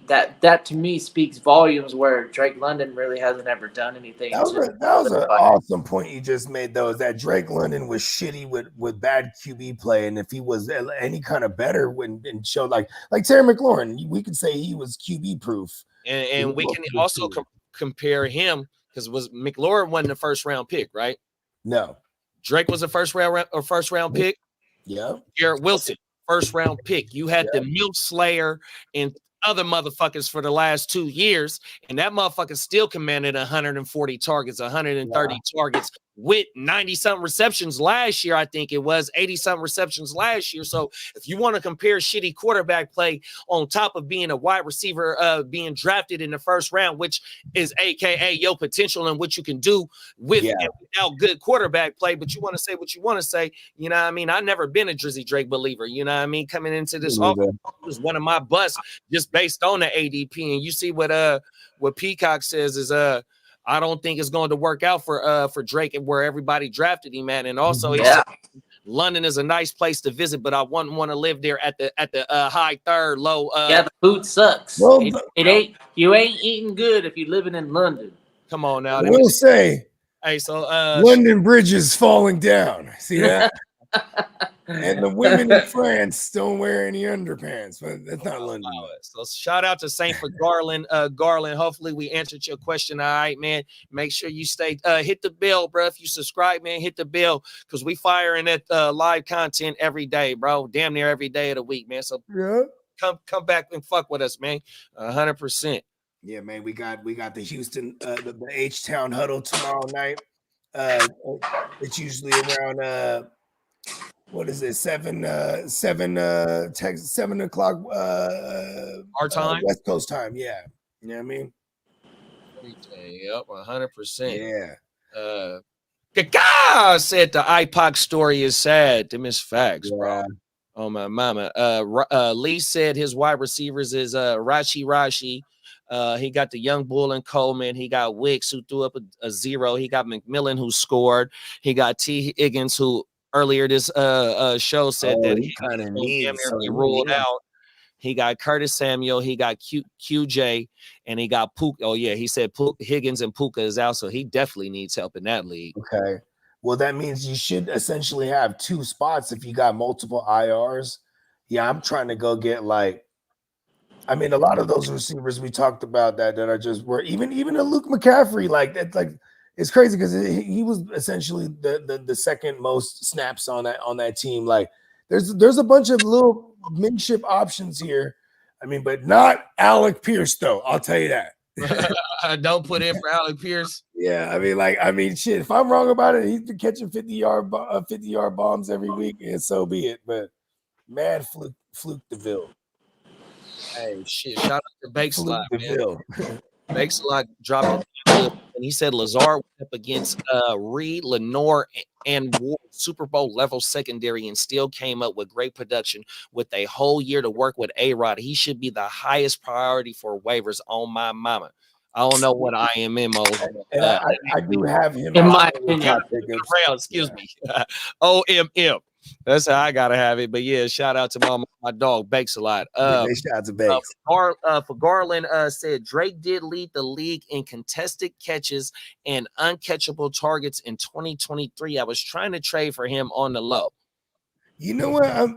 Speaker 4: That to me speaks volumes where Drake London really hasn't ever done anything.
Speaker 8: That was an awesome point you just made, though, is that Drake London was shitty with bad QB play, and if he was any kind of better and showed like Terry McLaurin, we could say he was QB proof.
Speaker 2: And we can also compare him because McLaurin wasn't the first round pick, right?
Speaker 8: No,
Speaker 2: Drake was a first round pick.
Speaker 8: Yeah,
Speaker 2: Garrett Wilson, first round pick. You had the Milk Slayer and other motherfuckers for the last 2 years, and that motherfucker still commanded 140 targets, 130 targets, with 90-something receptions last year. I think it was 80-something receptions last year. So if you want to compare shitty quarterback play on top of being a wide receiver, being drafted in the first round, which is AKA your potential and what you can do with and without good quarterback play, but you want to say what you want to say, you know what I mean? I've never been a Drizzy Drake believer, you know what I mean? Coming into this offense was one of my busts just based on the ADP. And you see what Peacock says is I don't think it's going to work out for Drake and where everybody drafted him at. And also he said London is a nice place to visit, but I wouldn't want to live there at the high third, low.
Speaker 4: The food sucks.
Speaker 8: Well,
Speaker 4: it ain't you ain't eating good if you're living in London.
Speaker 2: Come on now.
Speaker 8: I will say,
Speaker 2: hey, so
Speaker 8: London Bridge is falling down. See that? And the women in France don't wear any underpants, but that's not London.
Speaker 2: So shout out to Saint for Garland. Garland, hopefully we answered your question. All right, man. Make sure you stay hit the bell, bro. If you subscribe, man, hit the bell because we firing at live content every day, bro. Damn near every day of the week, man. So come back and fuck with us, man. 100%.
Speaker 8: Yeah, man. We got the Houston, the H-Town huddle tomorrow night. It's usually around what is it? 7 o'clock
Speaker 2: our time,
Speaker 8: West Coast time. Yeah, you know what I mean.
Speaker 2: Yep, 100%.
Speaker 8: Yeah.
Speaker 2: Gaga said the IPOC story is sad. Them is facts, bro. Oh my mama. Lee said his wide receivers is Rashi. He got the young Bull and Coleman. He got Wicks who threw up a 0. He got McMillan who scored. He got T. Higgins who earlier this show said that he kind of ruled out. He got Curtis Samuel. He got QJ, and he got Puka. Oh yeah, he said Higgins and Puka is out, so he definitely needs help in that league.
Speaker 8: Okay, well that means you should essentially have 2 spots if you got multiple IRs. Yeah, I'm trying to go get a lot of those receivers we talked about that are just were even a Luke McCaffrey it's crazy because he was essentially the second most snaps on that team. Like there's a bunch of little midship options here. But not Alec Pierce though. I'll tell you that.
Speaker 2: Don't put in for Alec Pierce.
Speaker 8: Yeah, shit. If I'm wrong about it, he's been catching 50-yard bombs every week, and so be it. But mad fluke DeVille.
Speaker 2: Hey, shit! Shout out to Bakeslot, man. Bakeslot dropped it, and he said Lazard went up against Reed, Lenore, and Ward, Super Bowl level secondary, and still came up with great production with a whole year to work with A-Rod. He should be the highest priority for waivers on my mama. I don't know what IMM
Speaker 8: I do have him
Speaker 4: in my opinion.
Speaker 2: Excuse me. OMM. That's how I gotta have it. But yeah, shout out to my dog Bakes a lot.
Speaker 8: Shout out to Bakes.
Speaker 2: For Garland said Drake did lead the league in contested catches and uncatchable targets in 2023. I was trying to trade for him on the low.
Speaker 8: You know what?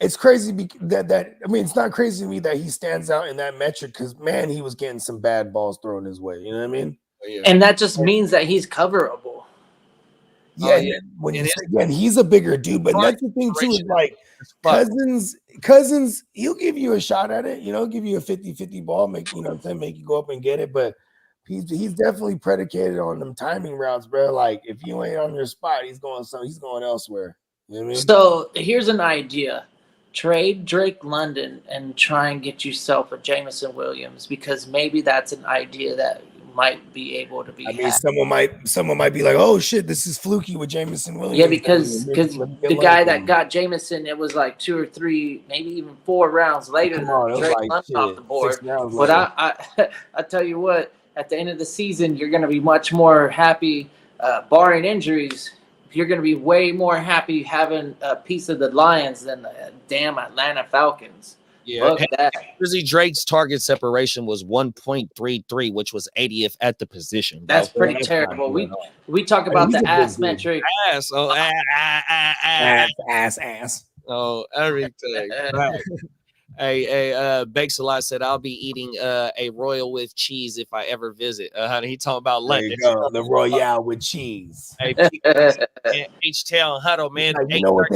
Speaker 8: It's crazy that it's not crazy to me that he stands out in that metric because man, he was getting some bad balls thrown his way. You know what I mean?
Speaker 4: And that just means that he's coverable.
Speaker 8: Yeah, when you say, again, he's a bigger dude, but that's the thing too, is Cousins, he'll give you a shot at it, give you a 50-50 ball, make you go up and get it, but he's definitely predicated on them timing routes, bro. Like if you ain't on your spot, he's going elsewhere. You know what I mean?
Speaker 4: So here's an idea. Trade Drake London and try and get yourself a Jameson Williams because maybe that's an idea that might be able to be.
Speaker 8: Someone might be like, "Oh shit, this is fluky with Jameson Williams."
Speaker 4: Yeah, because the guy that got Jameson, it was like 2 or 3, maybe even 4 rounds later than Drake London off the board. But I tell you what, at the end of the season, you're going to be much more happy, barring injuries. You're going to be way more happy having a piece of the Lions than the damn Atlanta Falcons.
Speaker 2: Yeah, Drizzy Drake's target separation was 1.33, which was 80th at the position.
Speaker 4: That's pretty terrible. We talk about the ass metric.
Speaker 2: Ass. Oh,
Speaker 8: ass.
Speaker 2: Oh, everything. Right. Hey, Bakes a lot said I'll be eating a Royal with cheese if I ever visit. He talking about London.
Speaker 8: There you go, the Royale with cheese.
Speaker 2: Hey, H-Town huddle, man.
Speaker 8: You know what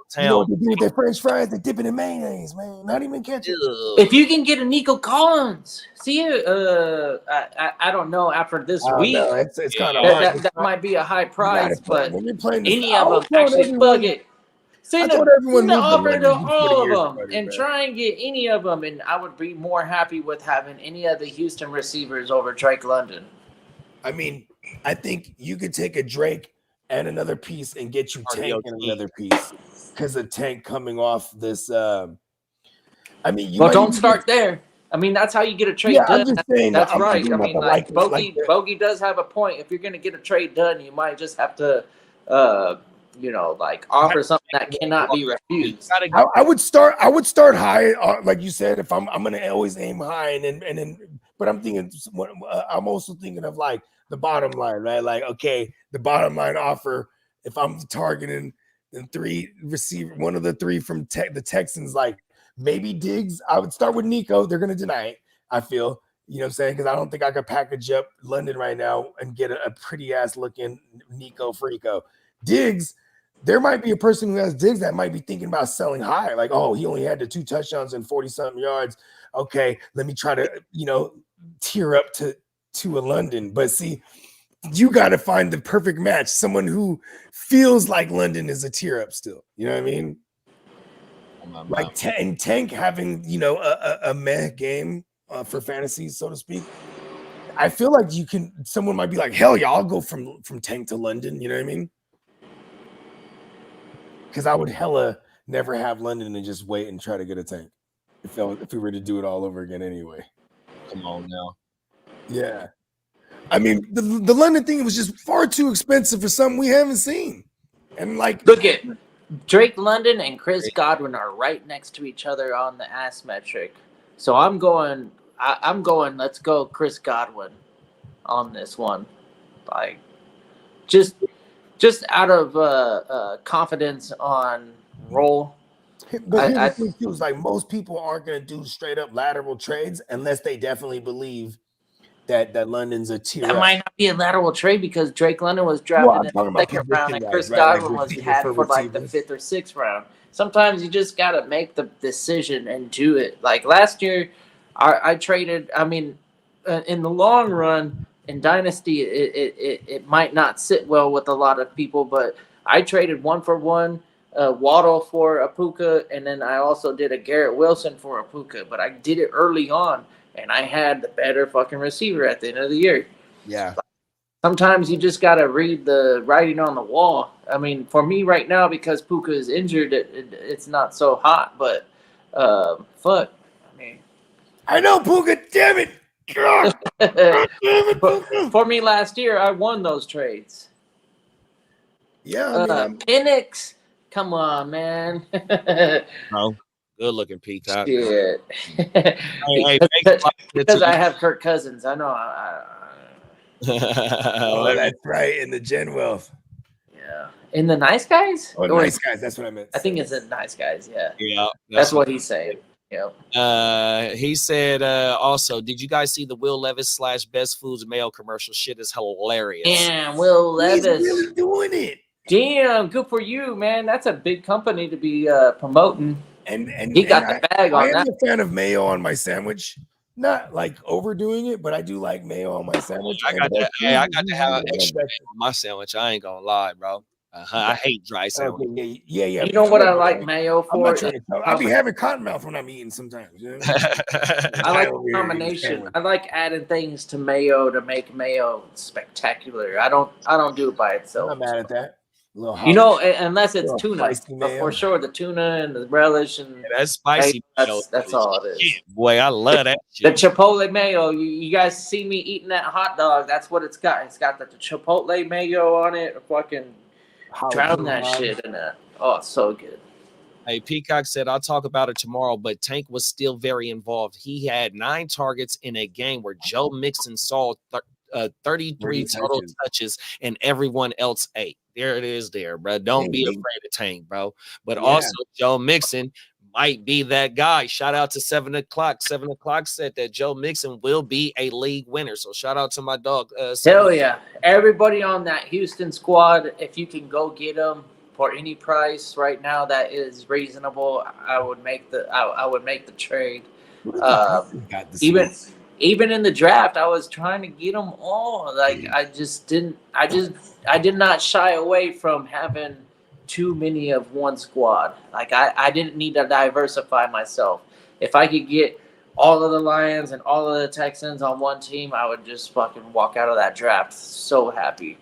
Speaker 2: town.
Speaker 8: You know what they do with their French fries? They dip it in mayonnaise, man. Not even ketchup.
Speaker 4: If you can get a Nico Collins, see, I don't know. After this week,
Speaker 8: No, it's kind of hard.
Speaker 4: that might be a high price, but
Speaker 8: when you're playing this,
Speaker 4: any of them actually fuck it. Send an offer to all of them and try and get any of them, and I would be more happy with having any of the Houston receivers over Drake London.
Speaker 8: I mean, I think you could take a Drake and another piece and get you Tank and another piece because of Tank coming off this. I mean,
Speaker 4: Well, don't start there. I mean, that's how you get a trade done.
Speaker 8: I'm just saying
Speaker 4: that's
Speaker 8: I'm
Speaker 4: right. I mean, like Bogey
Speaker 8: that.
Speaker 4: does have a point. If you're going to get a trade done, you might just have to, like offer something that cannot be refused.
Speaker 8: I would start high, like you said. If I'm going to always aim high, and then, but I'm thinking, I'm also thinking of like the bottom line, right? Like, okay, the bottom line offer. If I'm targeting the 3 receiver, one of the 3 from the Texans, like. Maybe Diggs. I would start with Nico. They're going to deny it, I feel. You know what I'm saying? Because I don't think I could package up London right now and get a pretty-ass looking Nico Freako. Diggs, there might be a person who has Diggs that might be thinking about selling high. Like, oh, he only had the 2 touchdowns and 40-something yards. Okay, let me try to, tear up to a London. But see, you got to find the perfect match. Someone who feels like London is a tear up still. You know what I mean? Like Tank having a meh game for fantasy, so to speak. I feel like someone might be like, hell yeah, I'll go from Tank to London. You know what I mean? Because I would hella never have London and just wait and try to get a Tank if we were to do it all over again anyway.
Speaker 2: Come on now.
Speaker 8: Yeah. I mean, the London thing was just far too expensive for something we haven't seen. And like,
Speaker 4: look at Drake London and Chris Godwin are right next to each other on the ass metric. So I'm going, let's go Chris Godwin on this one. Like, just out of confidence on roll.
Speaker 8: But I think it was like most people aren't going to do straight up lateral trades unless they definitely believe that London's a tier.
Speaker 4: That might not be a lateral trade because Drake London was drafted in the 2nd round and Chris Godwin was had for like the 5th or 6th round. Sometimes you just got to make the decision and do it. Like last year, I traded. I mean, in the long run in Dynasty, it might not sit well with a lot of people, but I traded 1-for-1 Waddle for a Puka, and then I also did a Garrett Wilson for a Puka, but I did it early on. And I had the better fucking receiver at the end of the year.
Speaker 8: Yeah.
Speaker 4: Sometimes you just got to read the writing on the wall. I mean, for me right now, because Puka is injured, it's not so hot. But, fuck. I mean.
Speaker 8: I know, Puka. Damn it. God. Damn it, Puka.
Speaker 4: For me last year, I won those trades.
Speaker 8: Yeah. I mean,
Speaker 4: Penix. Come on, man.
Speaker 2: No. Good looking Peacock.
Speaker 4: Shit. Because I have Kirk Cousins. I know.
Speaker 8: Oh, that's right. In the Gen Wealth.
Speaker 4: Yeah. In the Nice Guys?
Speaker 8: Oh, Nice Guys. That's what I meant.
Speaker 4: I think it's in Nice Guys. Yeah.
Speaker 2: Yeah.
Speaker 4: That's what he's saying. Yep.
Speaker 2: He said also, did you guys see the Will Levis / Best Foods Mayo commercial? Shit is hilarious.
Speaker 4: Damn, Will Levis.
Speaker 8: He's really doing it.
Speaker 4: Damn, good for you, man. That's a big company to be promoting.
Speaker 8: And
Speaker 4: he got the bag on that.
Speaker 8: I am a fan of mayo on my sandwich. Not like overdoing it, but I do like mayo on my sandwich.
Speaker 2: I got to have extra on my sandwich. I ain't gonna lie, bro. I hate dry sandwich.
Speaker 8: Okay, yeah.
Speaker 4: You know what I like mayo for?
Speaker 8: I be having cotton mouth when I'm eating sometimes. You know?
Speaker 4: I like the combination. I like adding things to mayo to make mayo spectacular. I don't do it by itself.
Speaker 8: I'm not mad at that.
Speaker 4: Unless it's tuna. But for sure, the tuna and the relish and
Speaker 2: that's spicy.
Speaker 4: That's all it is.
Speaker 2: Yeah, boy, I love that
Speaker 4: shit. The Chipotle mayo. You guys see me eating that hot dog? That's what it's got. It's got the Chipotle mayo on it. Fucking drown that shit in it. Oh, it's so good.
Speaker 2: Hey, Peacock said, I'll talk about it tomorrow, but Tank was still very involved. He had 9 targets in a game where Joe Mixon saw 33 total touches and everyone else 8. There it is there, bro. Don't be afraid of Tank, bro. But also, Joe Mixon might be that guy. Shout out to 7 o'clock. 7 o'clock said that Joe Mixon will be a league winner. So shout out to my dog.
Speaker 4: Hell yeah. Everybody on that Houston squad, if you can go get them, for any price right now that is reasonable, I would make the trade.
Speaker 8: Got the
Speaker 4: Even
Speaker 8: sweets.
Speaker 4: even in the draft, I was trying to get them all. Like I just didn't. I did not shy away from having too many of one squad. Like I didn't need to diversify myself. If I could get all of the Lions and all of the Texans on one team, I would just fucking walk out of that draft so happy.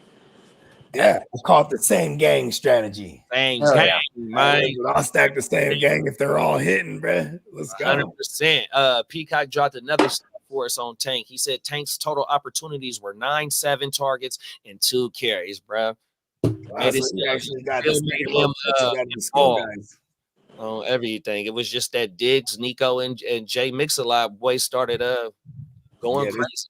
Speaker 8: Yeah, I call it the same gang strategy.
Speaker 2: Bang,
Speaker 4: Oh,
Speaker 2: gang,
Speaker 4: yeah.
Speaker 2: man.
Speaker 8: I'll stack the same gang if they're all hitting, bruh. Let's go.
Speaker 2: 100%. Peacock dropped another stat for us on Tank. He said Tank's total opportunities were 9, 7 targets, and 2 carries, bro.
Speaker 8: Wow, so you actually got the skill guys.
Speaker 2: On everything. It was just that Diggs, Nico, and Jay Mix-a-Lot boys started going crazy.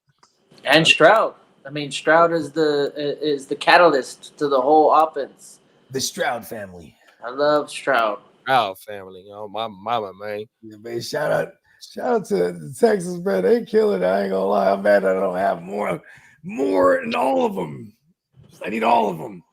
Speaker 4: And Stroud. I mean, Stroud is the catalyst to the whole offense.
Speaker 8: The Stroud family.
Speaker 4: I love Stroud.
Speaker 2: Stroud family, my mama, man.
Speaker 8: Yeah, man. Shout out to Texas, bro. They killing it. I ain't gonna lie. I'm mad I don't have more than all of them. I need all of them.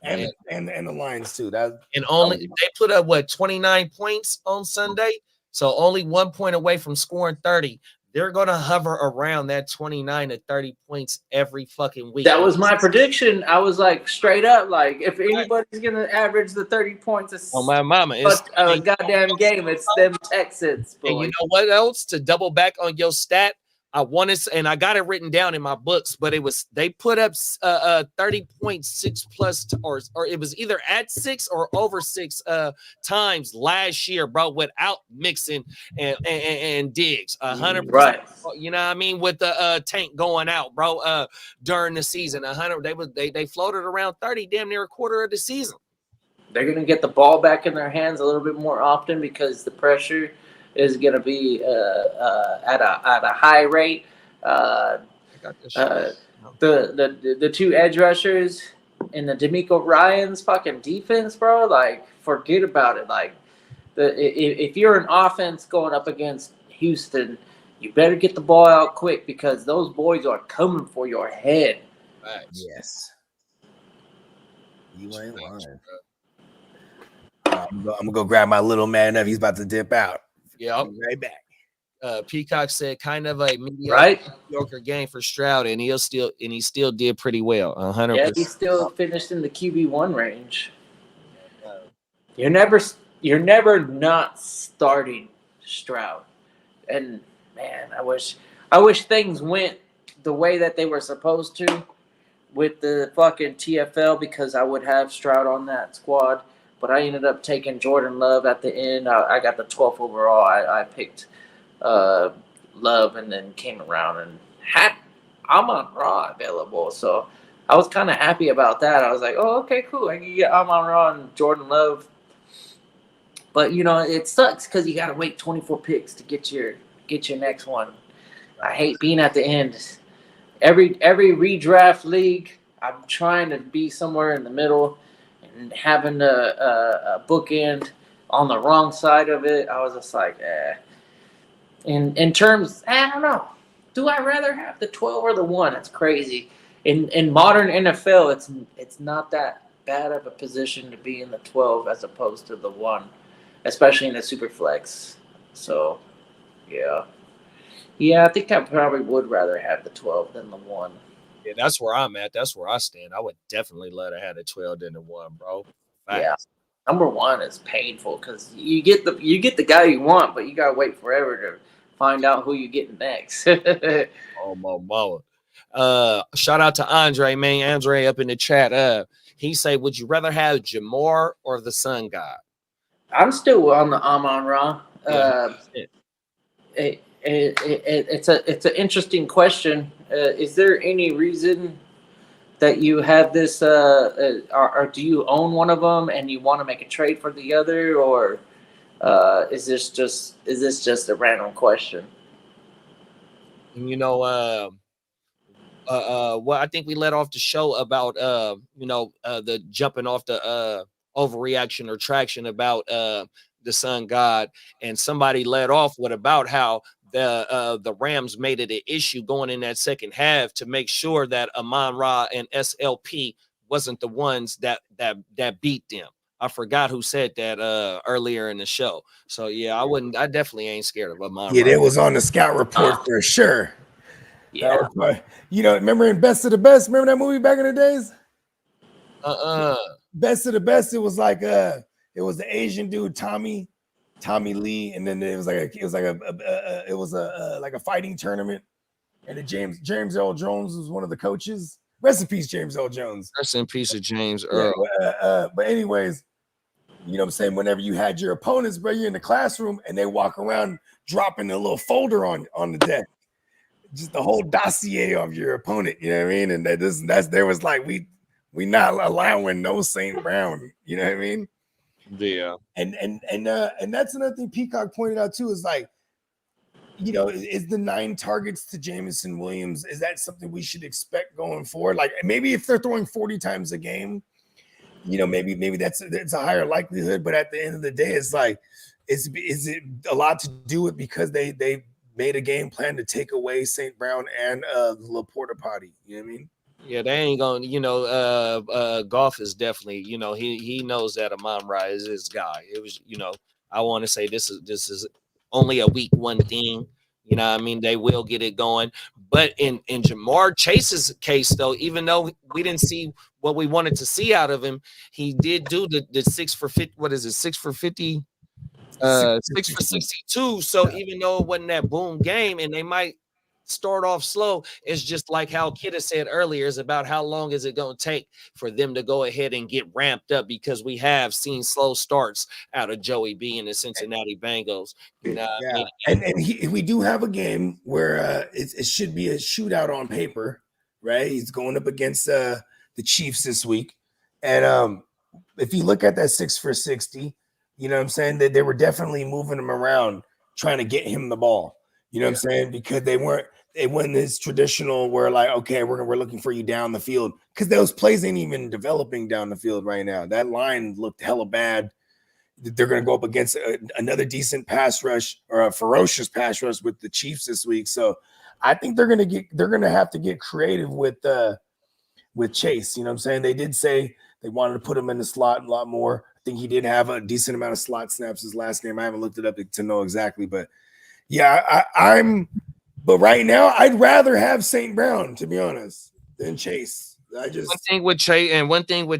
Speaker 8: And the Lions too.
Speaker 2: And only they put up 29 points on Sunday, so only 1 point away from scoring 30. They're gonna hover around that 29 to 30 points every fucking week.
Speaker 4: That was my prediction. I was like straight up, like if anybody's gonna average the 30 points,
Speaker 2: on my mama, it's
Speaker 4: a goddamn game. It's them Texans. Boy.
Speaker 2: And you know what else? To double back on your stat, I wanted, and I got it written down in my books, but it was they put up 30.6 plus, or it was either at 6 or over 6 times last year, bro, without Mixon and Diggs. 100%.
Speaker 4: Right.
Speaker 2: You know what I mean? With the Tank going out, bro, during the season. 100 they floated around 30 damn near a quarter of the season.
Speaker 4: They're gonna get the ball back in their hands a little bit more often because the pressure is going to be at a high rate. The two edge rushers and the D'Amico Ryans fucking defense, bro. Like, forget about it. Like, if you're an offense going up against Houston, you better get the ball out quick because those boys are coming for your head.
Speaker 2: Right.
Speaker 8: Yes. You ain't lying. I'm gonna go grab my little man up. He's about to dip out.
Speaker 2: Yeah,
Speaker 8: right back.
Speaker 2: Peacock said kind of a mediocre game for Stroud, and he still did pretty well. 100%.
Speaker 4: Yeah, he still finished in the QB1 range. You're never not starting Stroud, and man, I wish things went the way that they were supposed to with the fucking TFL because I would have Stroud on that squad. But I ended up taking Jordan Love at the end. I got the 12th overall. I picked Love and then came around and had Amon-Ra available. So I was kind of happy about that. I was like, oh, okay, cool. I can get Amon-Ra and Jordan Love. But, you know, it sucks because you got to wait 24 picks to get your next one. I hate being at the end. Every redraft league, I'm trying to be somewhere in the middle. And having a bookend on the wrong side of it, I was just like, In terms, I don't know. Do I rather have the 12 or the 1? It's crazy. In modern NFL, it's not that bad of a position to be in the 12 as opposed to the 1, especially in the super flex. So, yeah. Yeah, I think I probably would rather have the 12 than the 1.
Speaker 2: Yeah, that's where I'm at. That's where I stand. I would definitely let her have the 12 than the 1, bro. Facts.
Speaker 4: Yeah, number 1 is painful because you get the guy you want, but you gotta wait forever to find out who you get next.
Speaker 2: Oh my mama. Shout out to Andre, man. Andre up in the chat. He say, would you rather have Jamar or the Sun God?
Speaker 4: I'm still on the Amon-Ra.
Speaker 2: Yeah,
Speaker 4: It's an interesting question. Is there any reason that you have this, or do you own one of them and you want to make a trade for the other, or is this just a random question?
Speaker 2: You know, well, I think we let off the show about the jumping off the overreaction or traction about the Sun God, and somebody led off with about how the Rams made it an issue going in that second half to make sure that Amon-Ra and SLP wasn't the ones that beat them. I forgot who said that earlier in the show. So yeah, I definitely ain't scared of Amon.
Speaker 8: Yeah, that was on the scout report for sure.
Speaker 4: Yeah.
Speaker 8: That was, remember in Best of the Best? Remember that movie back in the days? Best of the Best. It was like it was the Asian dude Tommy Lee, and then it was like a fighting tournament, and the James Earl Jones was one of the coaches. Rest in peace, James Earl Jones.
Speaker 2: Rest in peace of James Earl.
Speaker 8: But anyways, you know what I'm saying? Whenever you had your opponents, bro, you're in the classroom and they walk around dropping a little folder on the deck, just the whole dossier of your opponent. You know what I mean? And there was like we not allowing no St. Brown. You know what I mean?
Speaker 2: Yeah.
Speaker 8: And that's another thing Peacock pointed out too, is like, is the 9 targets to Jameson Williams, is that something we should expect going forward? Like maybe if they're throwing 40 times a game, maybe that's a higher likelihood. But at the end of the day, it's like, is it a lot to do with because they made a game plan to take away St. Brown and Laporta Potty? You know what I mean?
Speaker 2: Yeah, they ain't gonna, Goff is definitely, he knows that Amon-Ra is his guy. It was, I want to say this is only a week 1 thing. You know what I mean? They will get it going. But in Jamar Chase's case, though, even though we didn't see what we wanted to see out of him, he did do the 6 for 50. What is it? 6 for 50? 6 for 62. So even though it wasn't that boom game, and they might start off slow, it's just like how Kidda said earlier, is about how long is it going to take for them to go ahead and get ramped up, because we have seen slow starts out of Joey B and the Cincinnati Bengals. You know what I mean?
Speaker 8: And we do have a game where it should be a shootout on paper, right? He's going up against the Chiefs this week. And if you look at that 6 for 60, you know what I'm saying, that they were definitely moving him around, trying to get him the ball. You know what I'm saying? Because they wasn't this traditional where like, okay, we're looking for you down the field, because those plays ain't even developing down the field right now. That line looked hella bad. They're going to go up against another decent pass rush, or a ferocious pass rush with the Chiefs this week. So I think they're going to have to get creative with Chase. You know what I'm saying? They did say they wanted to put him in the slot a lot more. I think he did have a decent amount of slot snaps his last game. I haven't looked it up to know exactly, but yeah, but right now I'd rather have St. Brown, to be honest, than Chase. One
Speaker 2: thing with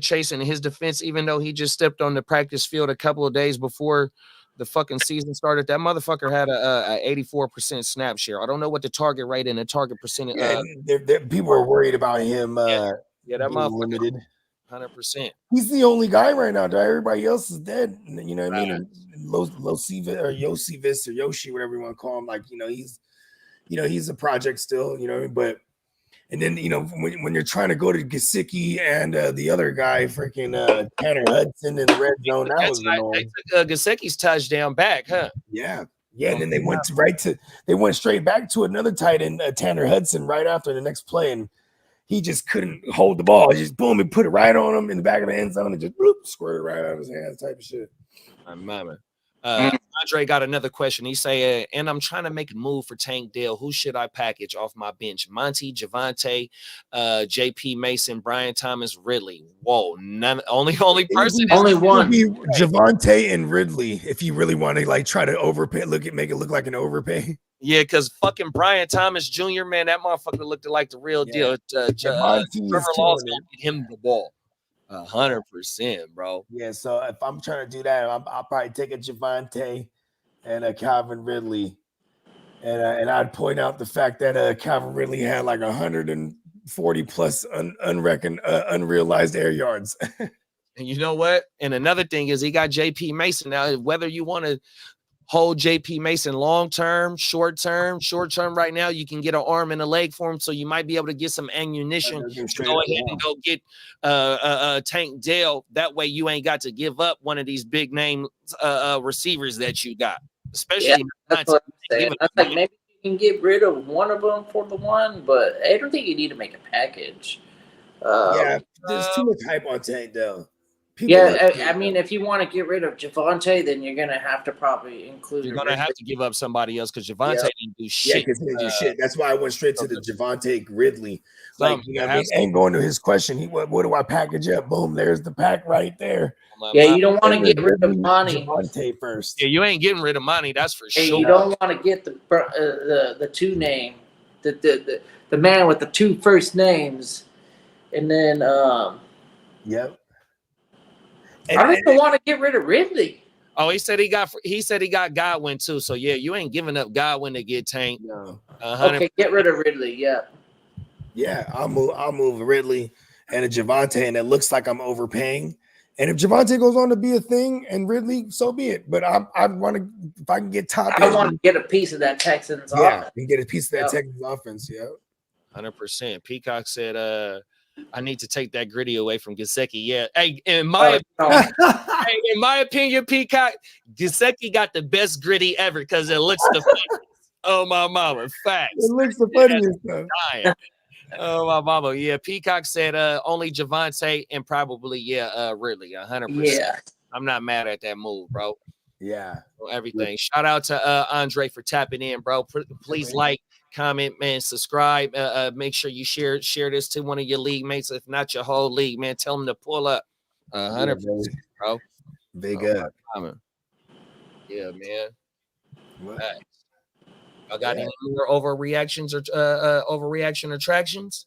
Speaker 2: Chase and his defense, even though he just stepped on the practice field a couple of days before the fucking season started, that motherfucker had a 84% snap share. I don't know what the target rate and the target percentage.
Speaker 8: People are worried about him.
Speaker 2: Yeah, that motherfucker
Speaker 8: limited.
Speaker 2: 100%.
Speaker 8: He's the only guy right now. Everybody else is dead. You know what I mean? Losivis or Yosivis or Yoshi, whatever you want to call him. Like, he's a project still. You know what I mean? But and then when you're trying to go to Gesicki and the other guy, freaking Tanner Hudson in the red zone, that was annoying.
Speaker 2: They took Gesicki's touchdown back, huh?
Speaker 8: Yeah. And then they went straight back to another tight end, Tanner Hudson, right after the next play, and he just couldn't hold the ball. He just boom and put it right on him in the back of the end zone and just bloop, squirted right out of his hands, type of shit.
Speaker 2: My mama. Andre got another question. He say, and I'm trying to make a move for Tank Dell. Who should I package off my bench? Monty, Javante, JP Mason, Brian Thomas, Ridley. Whoa, only person.
Speaker 4: Only one.
Speaker 8: Javante and Ridley. If you really want to like try to overpay, make it look like an overpay.
Speaker 2: Yeah, because fucking Brian Thomas Jr., man, that motherfucker looked like the real deal. Trevor Law's gonna get him the ball. 100%, bro.
Speaker 8: Yeah, so if I'm trying to do that, I'll probably take a Javante and a Calvin Ridley, and I'd point out the fact that Calvin Ridley had like 140 plus unrealized air yards.
Speaker 2: And you know what? And another thing is he got JP Mason now. Whether you want to hold JP Mason long-term, short-term right now, you can get an arm and a leg for him, so you might be able to get some ammunition to go ahead and go get Tank Dell. That way you ain't got to give up one of these big name receivers that you got. Especially
Speaker 4: that's what I'm saying. I think maybe you can get rid of one of them for the one, but I don't think you need to make a package.
Speaker 8: There's too much hype on Tank Dell.
Speaker 4: I mean, if you want to get rid of Javonte, then you're gonna have to probably include.
Speaker 2: You're gonna have to give up somebody else because Javonte didn't do
Speaker 8: Yeah,
Speaker 2: shit.
Speaker 8: because he didn't do shit. That's why I went straight to the Javonte Ridley. Like, you know what I mean?
Speaker 2: to.
Speaker 8: And going to his question, what do I package up? Boom, there's the pack right there.
Speaker 4: Yeah, you don't want to get rid of Monty.
Speaker 8: Javonte first.
Speaker 2: Yeah, you ain't getting rid of Monty, that's for
Speaker 4: Hey,
Speaker 2: sure.
Speaker 4: you don't want to get the two name, the man with the two first names, and then
Speaker 8: Yep.
Speaker 4: I don't even want to get rid of Ridley.
Speaker 2: Oh, he said he got Godwin too. So yeah, you ain't giving up Godwin to get Tank.
Speaker 8: No.
Speaker 4: Okay, get rid of Ridley. Yeah.
Speaker 8: Yeah, I'll move Ridley and a Javonte, and it looks like I'm overpaying. And if Javonte goes on to be a thing and Ridley, so be it. But I want to, if I can get top,
Speaker 4: I want to get a piece of that Texans offense.
Speaker 8: and get a piece of that Texans offense. Yeah,
Speaker 2: 100%. Peacock said, I need to take that gritty away from Gesicki. Yeah. Hey, in my opinion, Peacock, Gesicki got the best gritty ever because it looks the funniest. Oh my mama, facts.
Speaker 8: It looks the funniest though.
Speaker 2: Oh my mama, yeah. Peacock said only Javonte and probably Ridley, 100%.
Speaker 4: Yeah,
Speaker 2: I'm not mad at that move, bro.
Speaker 8: Yeah,
Speaker 2: everything. Shout out to Andre for tapping in, bro. Please like, comment, man, subscribe. Make sure you share this to one of your league mates, if not your whole league, man. Tell them to pull up. 100%, bro.
Speaker 8: Big up.
Speaker 2: Yeah, man.
Speaker 8: What?
Speaker 2: I got any more overreactions or overreaction attractions?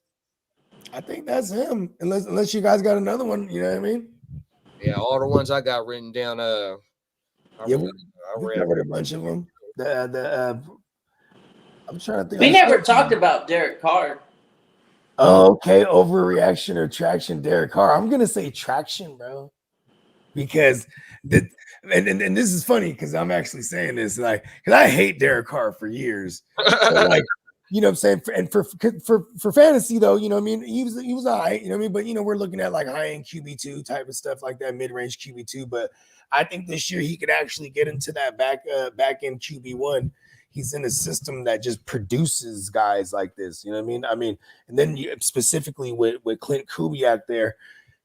Speaker 8: I think that's him. Unless you guys got another one, you know what I mean?
Speaker 2: Yeah, all the ones I got written down.
Speaker 8: We covered a bunch of them. I'm trying to think.
Speaker 4: We never talked about Derek Carr.
Speaker 8: Oh, okay, overreaction or traction, Derek Carr. I'm gonna say traction, bro, because and this is funny because I'm actually saying this because I hate Derek Carr for years. Like, you know what I'm saying? And for fantasy though, you know what I mean? He was all right, you know what I mean? But you know, we're looking at like high-end QB2 type of stuff like that, mid-range QB2. But I think this year he could actually get into that back-end QB1. He's in a system that just produces guys like this, you know what I mean? And then specifically with Clint Kubiak there,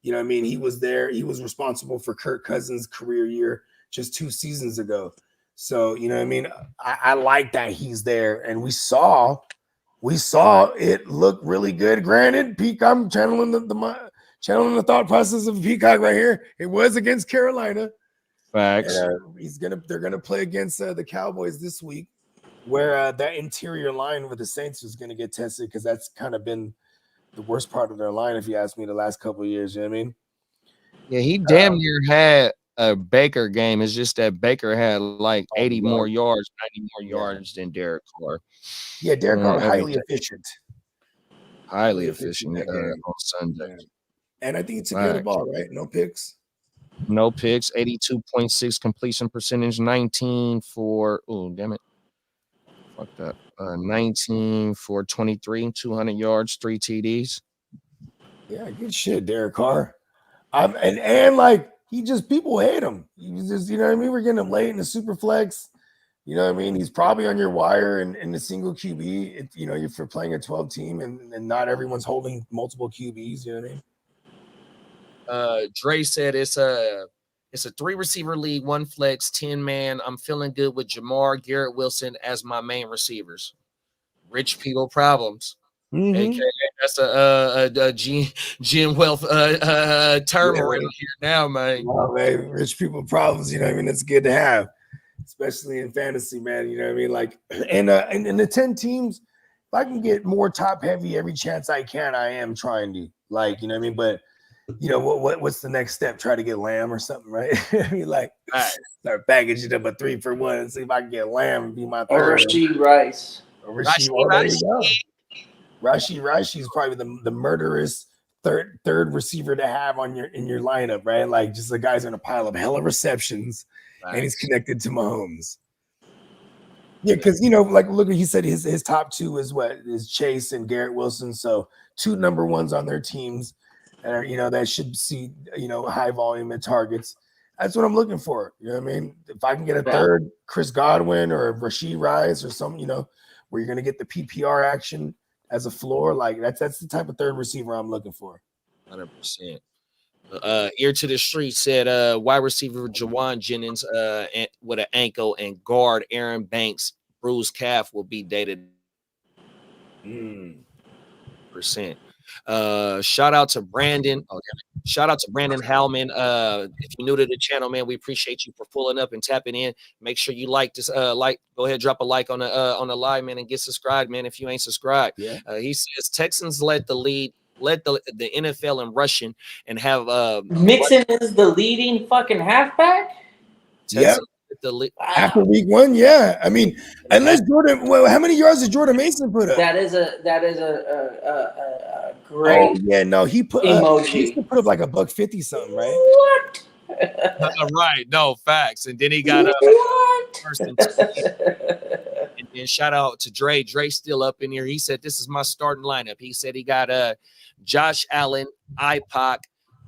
Speaker 8: you know what I mean? He was there. He was responsible for Kirk Cousins' career year just 2 seasons ago. So, you know what I mean? I like that he's there. And we saw it look really good. Granted, I'm channeling the thought process of Peacock right here. It was against Carolina.
Speaker 2: Facts.
Speaker 8: And, they're gonna play against the Cowboys this week, where that interior line with the Saints is gonna get tested because that's kind of been the worst part of their line, if you ask me, the last couple of years. You know what I mean?
Speaker 2: Yeah, he damn near had a Baker game. It's just that Baker had like 80 more yards, 90 more yards than Derek Carr.
Speaker 8: Yeah, Derek Carr highly efficient.
Speaker 2: Highly efficient on Sunday.
Speaker 8: And I think he took care of the ball, right? No picks.
Speaker 2: No picks, 82.6 completion percentage, 19 for, oh, damn it. Fuck that. 19 for 23, 200 yards, 3 TDs. Yeah,
Speaker 8: good shit, Derek Carr. And like he just, people hate him. He's just, you know what I mean? We're getting him late in the super flex. You know what I mean? He's probably on your wire in the single QB. You know, if you're playing a 12 team and not everyone's holding multiple QBs, you know what I mean?
Speaker 2: Dre said it's a 3 receiver league, 1 flex, 10 man. I'm feeling good with Jamar, Garrett Wilson as my main receivers. Rich people problems.
Speaker 8: Mm-hmm.
Speaker 2: AKA that's a Jim Wealth term right here now, man.
Speaker 8: Oh, man, rich people problems. You know what I mean? It's good to have, especially in fantasy, man. You know what I mean? Like, and in the 10 teams, if I can get more top heavy every chance I can, I am trying to. Like, you know what I mean? But you know what's the next step? Try to get Lamb or something, right? I mean, like, start packaging up a 3 for 1 and see if I can get Lamb and be my third.
Speaker 4: Or Rasheed Rice.
Speaker 8: Rashee Rice, she's probably the murderous third receiver to have in your lineup, right? Like, just the guy's gonna pile up hella receptions, and he's connected to Mahomes. Yeah, because you know, like, look, he said his top 2 is Chase and Garrett Wilson, so 2 number 1s on their teams, and you know that should see high volume at targets. That's what I'm looking for. You know what I mean? If I can get a third Chris Godwin or Rasheed Rice or some, where you're gonna get the PPR action as a floor, like that's the type of third receiver I'm looking for.
Speaker 2: 100%. Ear to the street said wide receiver Jawan Jennings with an ankle and guard Aaron Banks bruised calf will be dated. Percent. Shout out to Brandon. Oh, shout out to Brandon Howman. If you're new to the channel, man, we appreciate you for pulling up and tapping in. Make sure you like this. Go ahead, drop a like on the live, man, and get subscribed, man. If you ain't subscribed, he says Texans led the NFL in rushing and have
Speaker 4: Mixon is the leading fucking halfback.
Speaker 2: Texans
Speaker 8: after week 1, yeah. I mean, unless Jordan, well, how many yards did Jordan Mason put up?
Speaker 4: That is a great.
Speaker 8: Oh yeah, no, he put
Speaker 4: emoji.
Speaker 8: Put up like $150 something, right?
Speaker 4: What?
Speaker 2: Right, no facts. And then he got first and then shout out to Dre. Dre's still up in here. He said this is my starting lineup. He said he got Josh Allen, IPOC,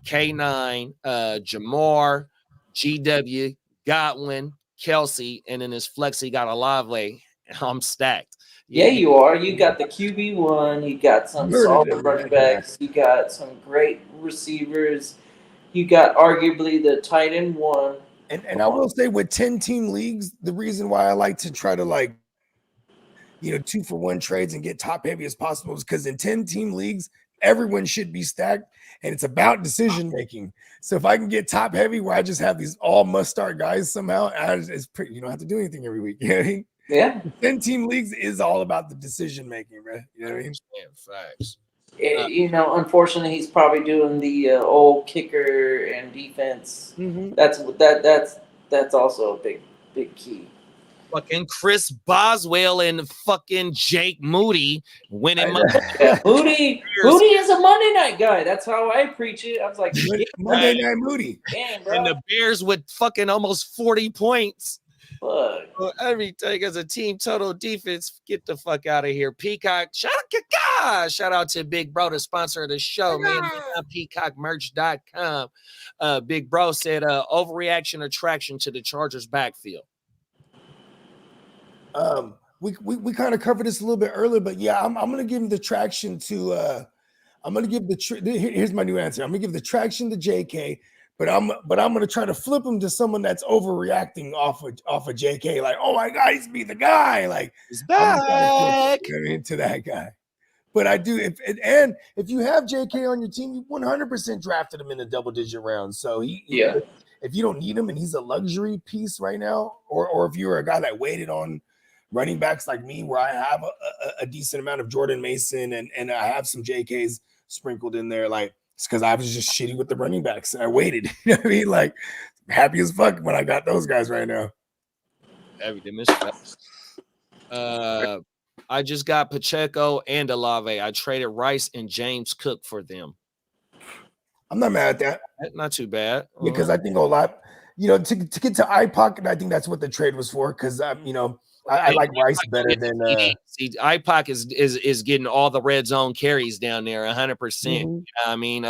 Speaker 2: K9, Jamar, GW, Godwin, Kelsey, and in his flex he got Olave. I'm stacked.
Speaker 4: Yeah, you are. You got the QB1. You got some solid running backs. You got some great receivers. You got arguably the tight end 1.
Speaker 8: And I will say with 10-team leagues, the reason why I like to try to 2-for-1 trades and get top heavy as possible is because in 10-team leagues, everyone should be stacked and it's about decision making. So if I can get top heavy where I just have these all must start guys somehow, you don't have to do anything every week. You know what I mean?
Speaker 4: Yeah.
Speaker 8: 10-team leagues is all about the decision making, right? You know what I mean?
Speaker 2: Facts.
Speaker 4: Unfortunately, he's probably doing the old kicker and defense.
Speaker 8: Mm-hmm.
Speaker 4: That's also a big key.
Speaker 2: Fucking Chris Boswell and fucking Jake Moody winning.
Speaker 4: Moody is a Monday night guy. That's how I preach it. I was like,
Speaker 8: Monday night Moody.
Speaker 4: Damn, bro.
Speaker 2: And the Bears with fucking almost 40 points.
Speaker 4: Fuck.
Speaker 2: Well, everything as a team total defense. Get the fuck out of here. Peacock. Shout out to Big Bro, the sponsor of the show, man. PeacockMerch.com. Big Bro said overreaction attraction to the Chargers backfield.
Speaker 8: We kind of covered this a little bit earlier, but yeah, I'm gonna give him the traction to I'm gonna give here's my new answer. I'm gonna give the traction to JK, but I'm gonna try to flip him to someone that's overreacting off of JK, like, oh my god, he's be the guy, like
Speaker 2: he's back
Speaker 8: into that guy. But I do if you have JK on your team, you 100% drafted him in a double-digit round. So if you don't need him and he's a luxury piece right now, or if you're a guy that waited on running backs like me, where I have a decent amount of Jordan Mason and I have some JKs sprinkled in there, like it's because I was just shitty with the running backs. I waited. You know what I mean? Like happy as fuck when I got those guys right now.
Speaker 2: Everything I just got Pacheco and Olave. I traded Rice and James Cook for them.
Speaker 8: I'm not mad at that.
Speaker 2: Not too bad.
Speaker 8: Yeah, because I think a lot, to get to IPOC, I think that's what the trade was for. Because I like Rice better than
Speaker 2: see IPOC is getting all the red zone carries down there 100%. I mean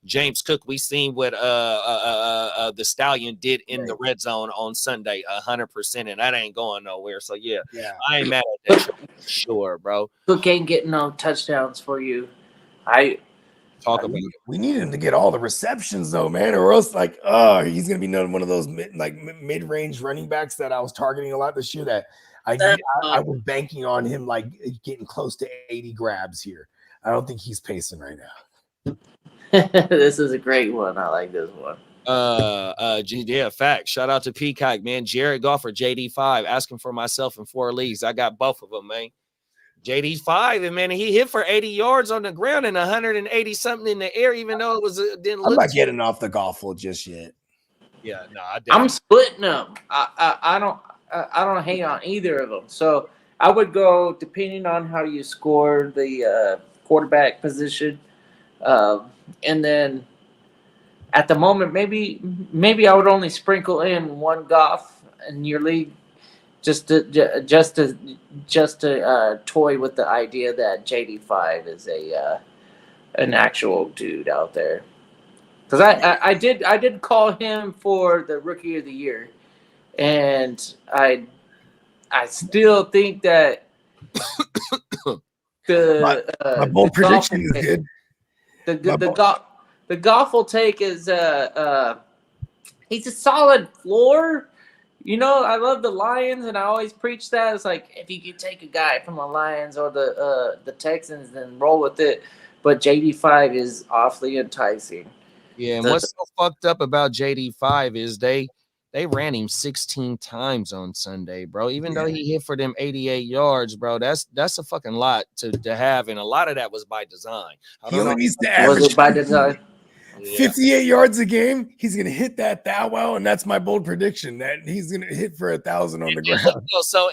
Speaker 2: James Cook, we seen what the Stallion did in the red zone on Sunday 100%, and that ain't going nowhere. So yeah. I ain't mad at that for sure, bro.
Speaker 4: Cook ain't getting no touchdowns for you.
Speaker 8: We need him to get all the receptions though, man, or else he's gonna be one of those mid-range running backs that I was targeting a lot this year. That I was banking on him getting close to 80 grabs here. I don't think he's pacing right now.
Speaker 4: This is a great one. I like this one.
Speaker 2: Fact. Shout out to Peacock, man. Jared Goff or JD5. Asking for myself in 4 leagues. I got both of them, man. JD's 5, and man, he hit for 80 yards on the ground and 180 something in the air, even though it was didn't look.
Speaker 8: I'm not getting off the golf hole just yet.
Speaker 2: Yeah, no,
Speaker 4: I'm splitting them. I don't hate on either of them. So I would go depending on how you score the quarterback position, and then at the moment maybe I would only sprinkle in one Goff in your league. Just to toy with the idea that JD5 is an actual dude out there, because I did call him for the Rookie of the Year, and I still think that my
Speaker 8: bold prediction is good.
Speaker 4: The the golf will take is he's a solid floor. You know, I love the Lions, and I always preach that. It's like if you could take a guy from the Lions or the Texans, then roll with it. But JD5 is awfully enticing.
Speaker 2: Yeah, and what's so fucked up about JD5 is they ran him 16 times on Sunday, bro. Even though he hit for them 88 yards, bro, that's a fucking lot to have, and a lot of that was by design.
Speaker 8: He only needs to average
Speaker 4: was it by design?
Speaker 8: 58 yards a game. He's gonna hit that well, and that's my bold prediction that he's gonna hit for 1,000 on the ground.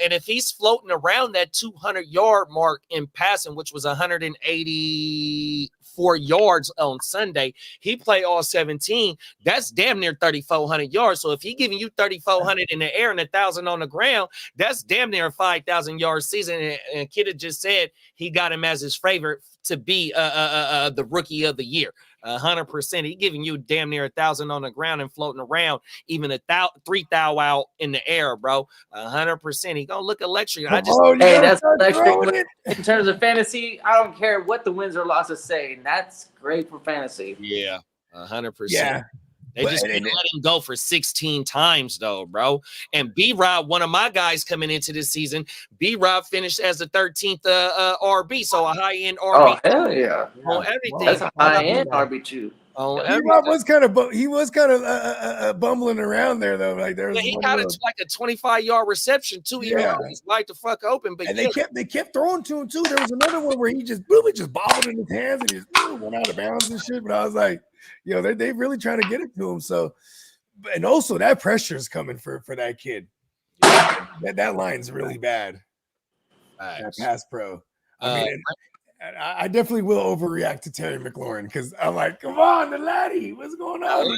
Speaker 2: And if he's floating around that 200-yard mark in passing, which was 184 yards on Sunday, he played all 17. That's damn near 3,400 yards. So if he's giving you 3,400 in the air and 1,000 on the ground, that's damn near a 5,000 yard season. And Kid had just said he got him as his favorite to be the rookie of the year. 100%. He giving you damn near 1,000 on the ground and floating around, even 3,000 out in the air, bro. 100%. He gonna look electric.
Speaker 4: That's electric. In terms of fantasy, I don't care what the wins or losses say. That's great for fantasy.
Speaker 2: Yeah, 100%.
Speaker 8: Yeah.
Speaker 2: They just let him go for 16 times, though, bro. And B-Rob, one of my guys coming into this season, B-Rob finished as the 13th RB, so a high-end RB.
Speaker 4: Oh, hell yeah.
Speaker 2: On everything.
Speaker 4: That's a high-end RB2.
Speaker 8: B-Rob was kind of bumbling around there, though. Like there was
Speaker 2: he got it like a 25-yard reception, too. He was wide the fuck open. But
Speaker 8: they kept throwing to him, too. There was another one where he just really just bobbled in his hands and just went out of bounds and shit. But I was like, they really trying to get it to him. So, and also that pressure is coming for that kid. That line's really bad. That pass pro. I mean, I definitely will overreact to Terry McLaurin because I'm like, come on, the laddie, what's going on?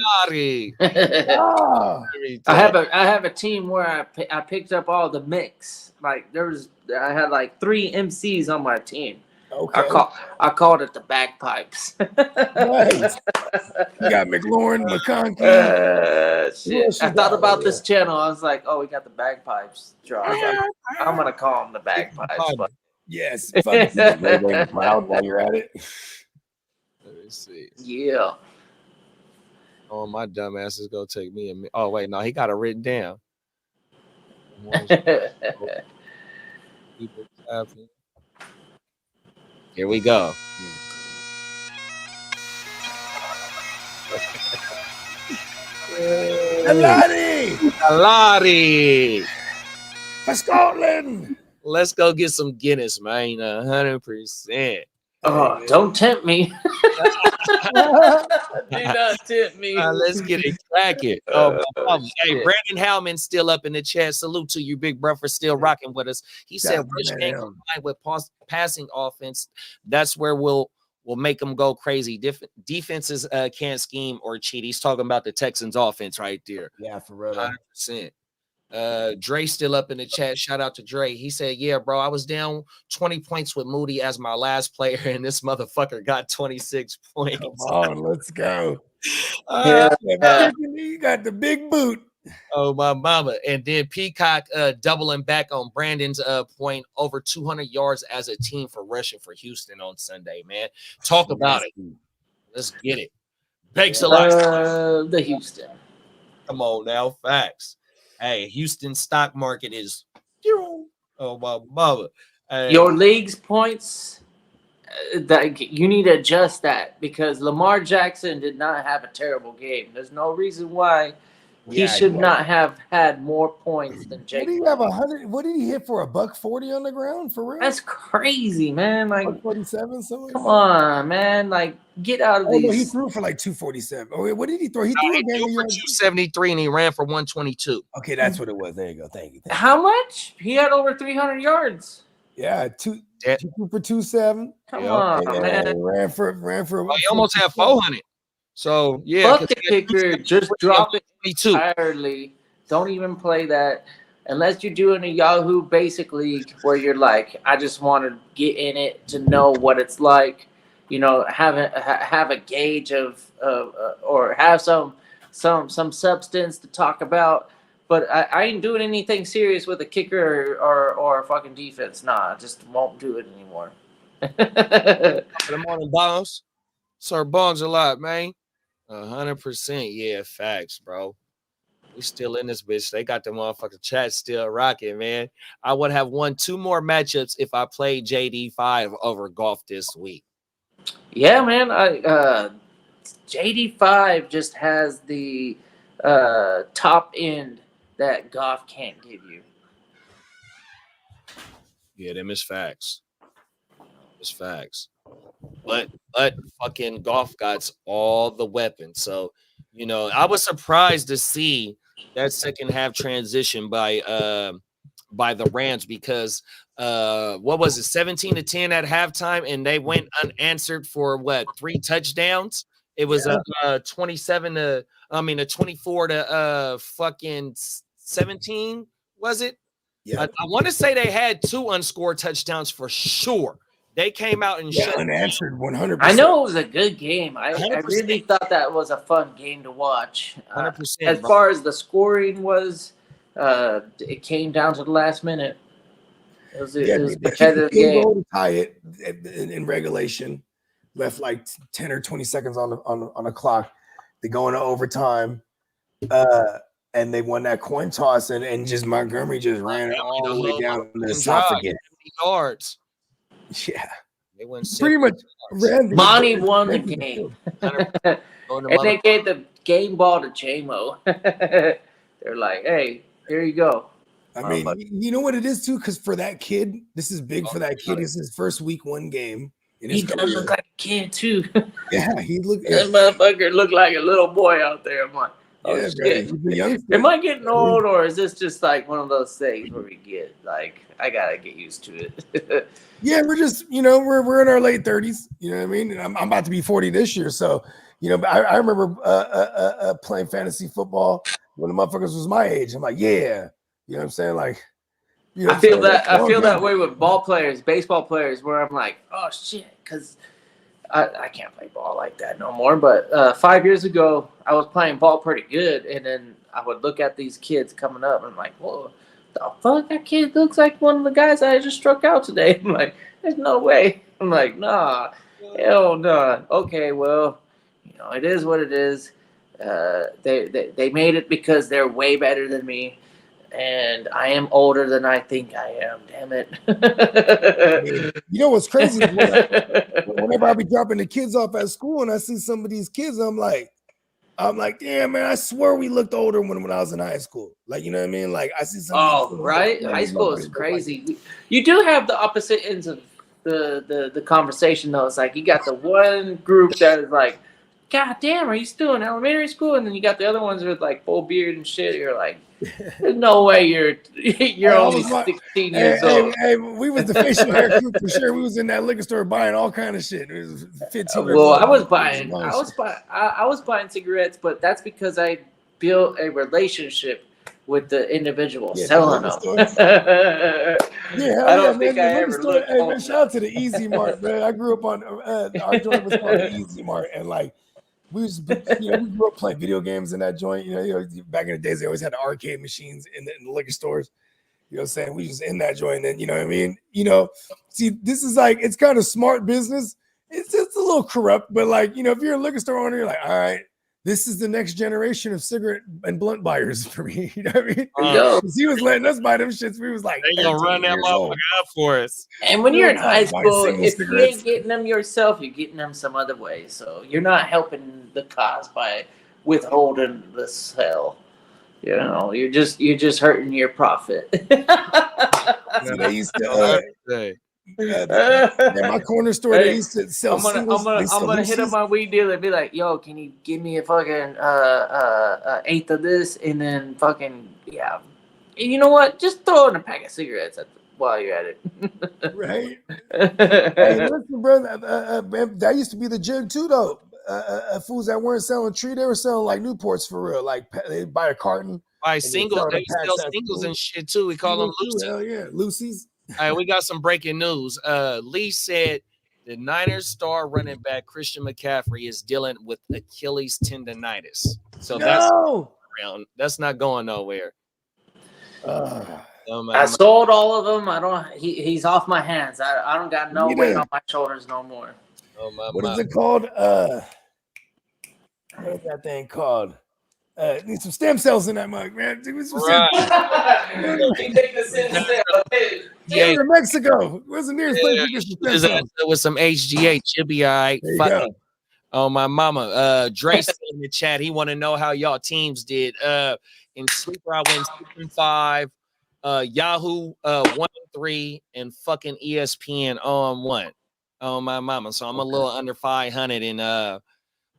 Speaker 4: I have a team where I picked up all the mix. Like I had like 3 MCs on my team.
Speaker 8: Okay.
Speaker 4: I called it the bagpipes.
Speaker 8: Nice. You got McLaurin, McConkey.
Speaker 4: Shit. I thought about this channel. I was like, oh, we got the bagpipes drop. I'm gonna call them the bagpipes. But.
Speaker 8: Yes. While you're at it.
Speaker 2: Let me see.
Speaker 4: Yeah.
Speaker 2: Oh, my dumb ass is gonna take me a minute. Oh, wait, no, he got it written down. Here we go. Alari
Speaker 8: for Scotland.
Speaker 2: Let's go get some Guinness, man. 100%.
Speaker 4: Oh, don't tempt me. Do not tempt me.
Speaker 2: Let's get it cracking. Hey, Brandon Howman's still up in the chat. Salute to you, big bro, for still rocking with us. He said, "Rush game combined with passing offense. That's where we'll make them go crazy. Defenses can't scheme or cheat." He's talking about the Texans' offense right there.
Speaker 8: Yeah, for real.
Speaker 2: 100%. Dre still up in the chat. Shout out to Dre. He said, "Yeah, bro, I was down 20 points with Moody as my last player, and this motherfucker got 26 points."
Speaker 8: Come on, let's go. You got the big boot.
Speaker 2: Oh, my mama. And then Peacock doubling back on Brandon's point, over 200 yards as a team for rushing for Houston on Sunday, man. Talk about it. Let's get it. Thanks a lot.
Speaker 4: The Houston.
Speaker 2: Come on now, facts. Hey, Houston stock market is, oh my mother.
Speaker 4: Your league's points, that you need to adjust that because Lamar Jackson did not have a terrible game. There's no reason why he should not have had more points than Jake.
Speaker 8: What did he have 100? What did he hit for $140 on the ground for real?
Speaker 4: That's crazy, man. Like
Speaker 8: 47.
Speaker 4: Come on, man. Like get out of these.
Speaker 8: No, he threw for like 247. Oh, what did he throw? He threw
Speaker 2: for 273 and he ran for 122.
Speaker 8: Okay, that's what it was. There you go. Thank you.
Speaker 4: How much? He had over 300 yards.
Speaker 8: Yeah, two for 27.
Speaker 4: Come on, man.
Speaker 8: Ran for.
Speaker 2: He almost had 400. So yeah,
Speaker 4: fuck the kicker. Just drop it entirely. Don't even play that unless you're doing a Yahoo basic league where you're like, I just want to get in it to know what it's like. You know, have a gauge of or have some substance to talk about. But I ain't doing anything serious with a kicker or a fucking defense. Nah, I just won't do it anymore.
Speaker 2: Good morning, Bongs. Sir Bongs a lot, man. 100%. Yeah, facts, bro. We still in this bitch. They got the motherfucking chat still rocking, man. I would have won 2 more matchups if I played JD5 over golf this week.
Speaker 4: Yeah, man. JD5 just has the top end that golf can't give you.
Speaker 2: Yeah, them is facts. It's facts. But fucking golf got all the weapons. So, I was surprised to see that second half transition by the Rams because what was it, 17-10 at halftime, and they went unanswered for 3 touchdowns. It was a 24 to fucking 17, was it?
Speaker 8: Yeah.
Speaker 2: I want to say they had 2 unscored touchdowns for sure. They came out and shut
Speaker 8: unanswered 100%.
Speaker 4: I know it was a good game. I
Speaker 2: 100%.
Speaker 4: really thought that was a fun game to watch.
Speaker 2: 100%.
Speaker 4: As far as the scoring was, it came down to the last minute. It was a competitive game.
Speaker 8: To tie it in regulation, left like 10 or 20 seconds on the clock. They go into overtime, and they won that coin toss, and just Montgomery just ran all the way down the South again.
Speaker 2: Yards.
Speaker 8: Yeah,
Speaker 2: they went
Speaker 8: pretty much.
Speaker 4: Monty won the game, and they gave the game ball to JMO. They're like, "Hey, here you go."
Speaker 8: I mean, you know what it is too, because for that kid, this is big for that kid. It's his first week 1 game.
Speaker 4: He does look like a kid too.
Speaker 8: Yeah, he looked.
Speaker 4: That motherfucker looked like a little boy out there. I'm like, oh shit. Am I getting old, or is this just like one of those things where we get like, I gotta get used to it?
Speaker 8: Yeah, we're just, we're in our late 30s. You know what I mean? And I'm about to be 40 this year, so I remember playing fantasy football when the motherfuckers was my age. I'm like, yeah, you know what I'm saying? Like,
Speaker 4: I feel that way with ball players, baseball players, where I'm like, oh shit, because I can't play ball like that no more. But 5 years ago, I was playing ball pretty good, and then I would look at these kids coming up, and I'm like, whoa, the fuck, that kid looks like one of the guys I just struck out today. I'm like, there's no way. I'm like, nah, hell no. Okay, well, it is what it is. They made it because they're way better than me. And I am older than I think I am. Damn it!
Speaker 8: You know what's crazy? Whenever I be dropping the kids off at school and I see some of these kids, I'm like, damn man, I swear we looked older when I was in high school. Like, you know what I mean? Like I see some.
Speaker 4: Oh, right. High school is crazy. You do have the opposite ends of the conversation though. It's like you got the one group that is like, God damn, are you still in elementary school? And then you got the other ones with like full beard and shit. You're like, there's no way you're only 16 years old.
Speaker 8: Hey, we was the facial hair group for sure. We was in that liquor store buying all kind of shit. It was 15.
Speaker 4: Well, I was buying cigarettes, but that's because I built a relationship with the individual selling them.
Speaker 8: I don't think I ever looked. Hey, man, shout out to the Easy Mart, man. I grew up on our joint was called the Easy Mart, and like we grew up playing video games in that joint. Back in the days, they always had the arcade machines in the liquor stores. You know what I'm saying? We just in that joint, and you know what I mean? See, this is like, it's kind of smart business. It's a little corrupt, but like, if you're a liquor store owner, you're like, all right, this is the next generation of cigarette and blunt buyers for me. You know what I mean? He was letting us buy them shits. We was like,
Speaker 2: they gonna run that motherfucker up for us.
Speaker 4: And when you're in high school, if you ain't getting them yourself, you're getting them some other way. So you're not helping the cause by withholding the sale. You're just hurting your profit.
Speaker 8: They used to. My corner store, they used to sell.
Speaker 4: I'm gonna hit up my weed dealer and be like, "Yo, can you give me a fucking eighth of this?" And then fucking And you know what? Just throw in a pack of cigarettes while you're at it. Right.
Speaker 8: Hey, listen, brother. That used to be the jig too, though. Fools that weren't selling tree, they were selling like Newports for real. Like they buy a carton.
Speaker 2: Buy singles. They sell singles and shit too. We call them Lucy's.
Speaker 8: Hell yeah, Lucy's.
Speaker 2: All right, we got some breaking news. Lee said the Niners star running back Christian McCaffrey is dealing with Achilles tendonitis. So that's not going nowhere.
Speaker 4: I sold all of them. He's off my hands. I don't got no weight on my shoulders no more.
Speaker 8: What is it called? What's that thing called? Need some stem cells in that mug, man. Give me some
Speaker 2: Right.
Speaker 4: You take the stem cell.
Speaker 8: Hey, in Mexico. Where's the nearest place to get some stem
Speaker 2: His
Speaker 8: cells?
Speaker 2: ass with some HGH, you'll be all right.
Speaker 8: There you
Speaker 2: Fuck
Speaker 8: go.
Speaker 2: it. Oh, my mama. Dre said in the chat, he want to know how y'all teams did. In Sleeper, I went 6-5. Yahoo 1-3, and fucking ESPN 0-1. Oh, my mama. So I'm a little under 500 in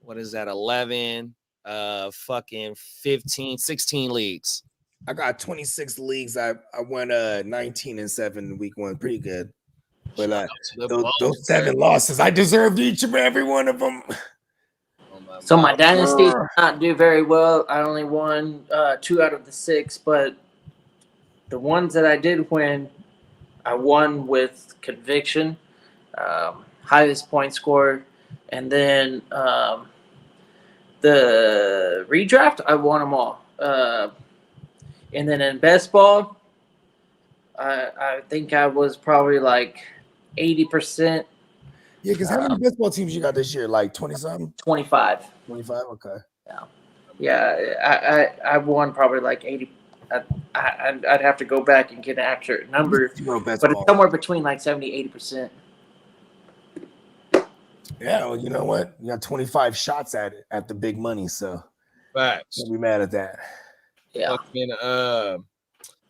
Speaker 2: what is that? 11, fucking 15, 16 leagues.
Speaker 8: I got 26 leagues. I won 19-7 in week 1. Pretty good. But those 7 losses, I deserved each and every one of them.
Speaker 4: So my dynasty did not do very well. I only won 2 out of the 6, but the ones that I did win, I won with conviction, highest point score, and then the redraft, I won them all. And then in best ball, I think I was probably like 80%.
Speaker 8: Yeah, because how many baseball teams you got this year? Like 20-something?
Speaker 4: 25.
Speaker 8: 25? Okay.
Speaker 4: Yeah, I won probably like 80. I'd have to go back and get an accurate number, but it's somewhere between like 70-80%.
Speaker 8: Yeah, well, you know what? You got 25 shots at the big money, so
Speaker 2: Facts.
Speaker 8: don't be mad at that.
Speaker 4: Yeah.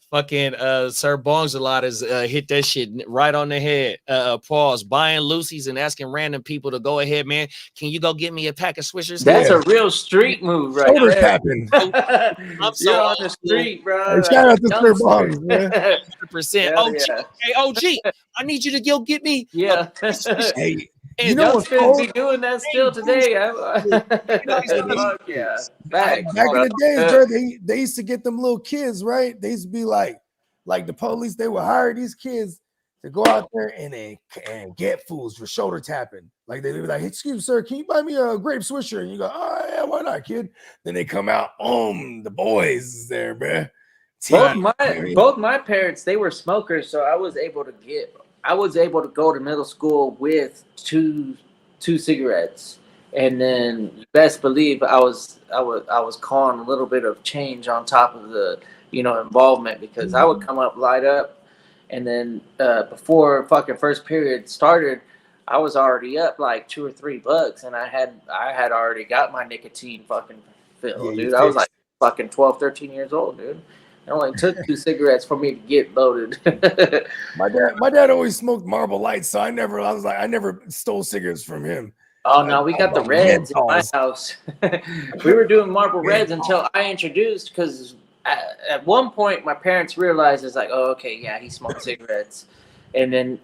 Speaker 2: Fucking Sir Bongs a lot has hit that shit right on the head. Pause. Buying Lucy's and asking random people to go ahead, man. Can you go get me a pack of Swishers?
Speaker 4: That's a real street move, right
Speaker 8: Shoulder
Speaker 4: there.
Speaker 8: tapping.
Speaker 2: I'm so
Speaker 4: You're on the street, bro.
Speaker 8: Hey, shout out to Sir Bongs, man.
Speaker 2: 100%. OG, hey, OG, I need you to go get me.
Speaker 4: Yeah.
Speaker 8: Hey,
Speaker 2: and
Speaker 8: you know what's cold?
Speaker 4: be doing that still today. Yeah.
Speaker 8: Back in the days, bro, they used to get them little kids, right? They used to be like the police. They would hire these kids to go out there and get fools for shoulder tapping. Like they'd be like, "Excuse me, sir, can you buy me a grape Swisher?" And you go, "Oh yeah, why not, kid?" Then they come out, the boys is there, bro.
Speaker 4: Both my parents, they were smokers, so I was able to go to middle school with two cigarettes. And then you best believe I was calling a little bit of change on top of the, involvement, because I would come up, light up, and then before fucking first period started, I was already up like $2 or $3, and I had already got my nicotine fucking filled, dude. I was like fucking 12, 13 years old, dude. It only took 2 cigarettes for me to get loaded.
Speaker 8: My dad always smoked Marlboro Lights, so I never stole cigarettes from him.
Speaker 4: Oh no, we got the Reds in my house. We were doing Marlboro Reds until I introduced, because at one point my parents realized it's like, oh, okay, yeah, he smoked cigarettes, and then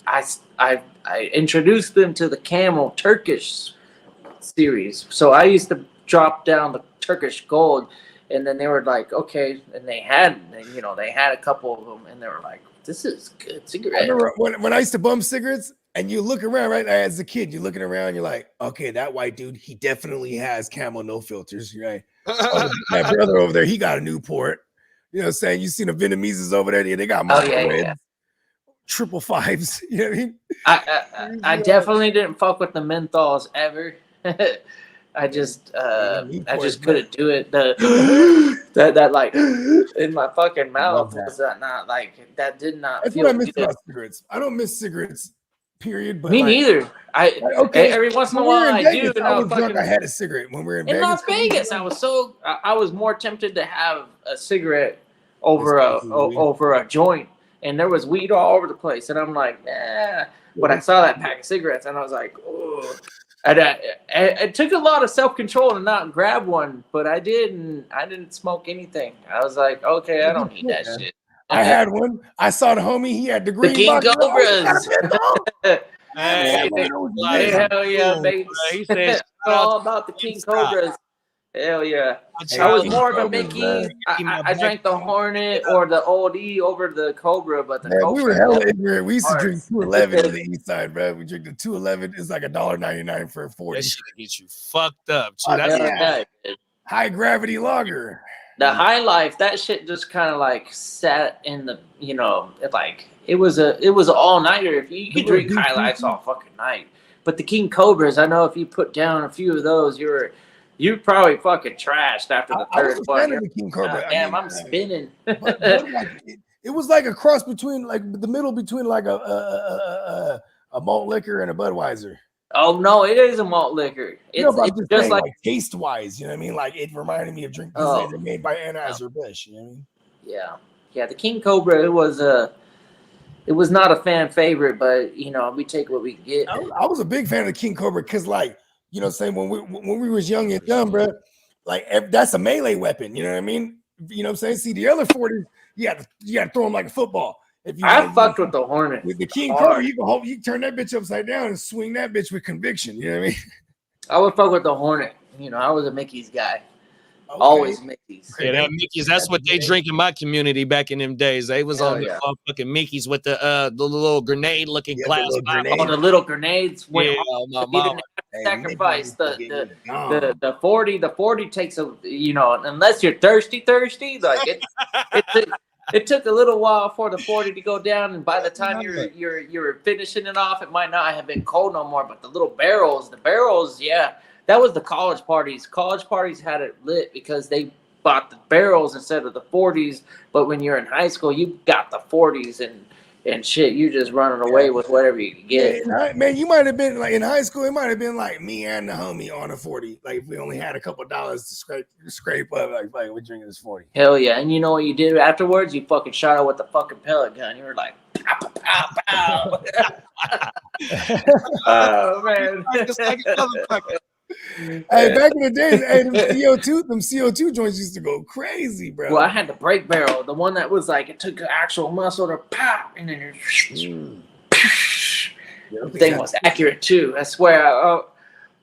Speaker 4: I introduced them to the Camel Turkish series. So I used to drop down the Turkish Gold, and then they were like, okay, and they had a couple of them, and they were like, this is good cigarette.
Speaker 8: I remember when I used to bum cigarettes, and you look around, right? As a kid, you're looking around, you're like, okay, that white dude, he definitely has Camel no filters, right? My brother over there, he got a Newport. You know what I'm saying? You seen the Vietnameses over there? They got Reds, 555s. You know what I mean?
Speaker 4: I definitely didn't fuck with the menthols ever. I just couldn't do it. That like in my fucking mouth was not like that. Did not.
Speaker 8: That's
Speaker 4: feel
Speaker 8: what I miss
Speaker 4: good.
Speaker 8: about cigarettes. I don't miss cigarettes. Period. But
Speaker 4: me neither. Every once in a while I do. And
Speaker 8: I was drunk. I had a cigarette when we were in Vegas.
Speaker 4: Las Vegas. I was more tempted to have a cigarette over a joint, and there was weed all over the place, and I'm like, nah. But I saw that pack of cigarettes, and I was like, oh. It took a lot of self-control to not grab one, but I didn't smoke anything. I was like, okay, I don't need that shit.
Speaker 8: I had one. I saw the homie. He had the green
Speaker 4: King
Speaker 8: box.
Speaker 4: Cobras.
Speaker 2: Hey,
Speaker 4: hell yeah, baby. All about the King Cobras. Hell yeah. I was more of a Mickey. I drank the Hornet or the Old E over the Cobra, but the Cobra.
Speaker 8: We were hella ignorant. We used to drink 211 on the east side, bro. We drink the 211. It's like $1.99 for a 40.
Speaker 2: That shit gets you fucked up. Too. That's
Speaker 8: high gravity lager.
Speaker 4: The High Life, that shit just kind of like sat in the, it was an all nighter. If you could drink High Lifes all fucking night, But the King Cobras, I know if you put down a few of those, you probably fucking trashed after the
Speaker 8: I was
Speaker 4: third
Speaker 8: a fan
Speaker 4: one.
Speaker 8: of the King Cobra.
Speaker 4: God damn, I'm spinning.
Speaker 8: but like it was like a cross between like the middle between like a malt liquor and a Budweiser.
Speaker 4: Oh no, it is a malt liquor.
Speaker 8: No,
Speaker 4: It's,
Speaker 8: but I'm
Speaker 4: it's
Speaker 8: just
Speaker 4: just
Speaker 8: saying,
Speaker 4: like
Speaker 8: like taste wise, you know what I mean? Like it reminded me of drink because
Speaker 4: Oh.
Speaker 8: they're made by Anheuser-Busch, you know what I mean?
Speaker 4: yeah. The King Cobra, it was not a fan favorite, but you know we take what we get.
Speaker 8: I was a big fan of the King Cobra because, like, you know, saying when we was young and dumb, bro, like that's a melee weapon. You know what I mean? You know what I'm saying? See the other 40s, you got to throw them like a football. If you
Speaker 4: I fucked with the Hornet.
Speaker 8: with the King
Speaker 4: hard.
Speaker 8: Cobra, you can turn that bitch upside down and swing that bitch with conviction. You know what I mean?
Speaker 4: I would fuck with the Hornet. You know, I was a Mickey's guy.
Speaker 8: Okay.
Speaker 4: Always Mickey's.
Speaker 2: Yeah, that Mickey's. That's what they drink in my community back in them days. They was
Speaker 4: Hell
Speaker 2: on
Speaker 4: yeah.
Speaker 2: the motherfucking Mickey's with the little grenade looking
Speaker 8: Yeah, the
Speaker 2: glass
Speaker 8: little
Speaker 2: bottle.
Speaker 8: grenade.
Speaker 4: Oh, the little grenades went
Speaker 2: Yeah,
Speaker 4: hard.
Speaker 2: my
Speaker 4: You
Speaker 2: mama.
Speaker 4: didn't have to sacrifice
Speaker 8: the
Speaker 4: the 40 takes a, you know, unless you're thirsty, like it took a little while for the 40 to go down, and by the time you're finishing it off, it might not have been cold no more. But the barrels, yeah, that was the college parties. College parties had it lit because they bought the barrels instead of the 40s. But when you're in high school, you got the 40s and shit. You just running away with whatever you can get.
Speaker 8: Man, you might have been like in high school. It might have been like me and the homie on a 40. Like if we only had a couple dollars to scrape up. Like we're drinking this 40.
Speaker 4: Hell yeah! And you know what you did afterwards? You fucking shot it with the fucking pellet gun. You were like, pow, pow, pow, pow. Oh man!
Speaker 8: Hey, back in the days, them CO2 joints used to go crazy, bro.
Speaker 4: Well, I had the brake barrel, the one that was like it took actual muscle to pop, and then the thing was accurate too. I swear,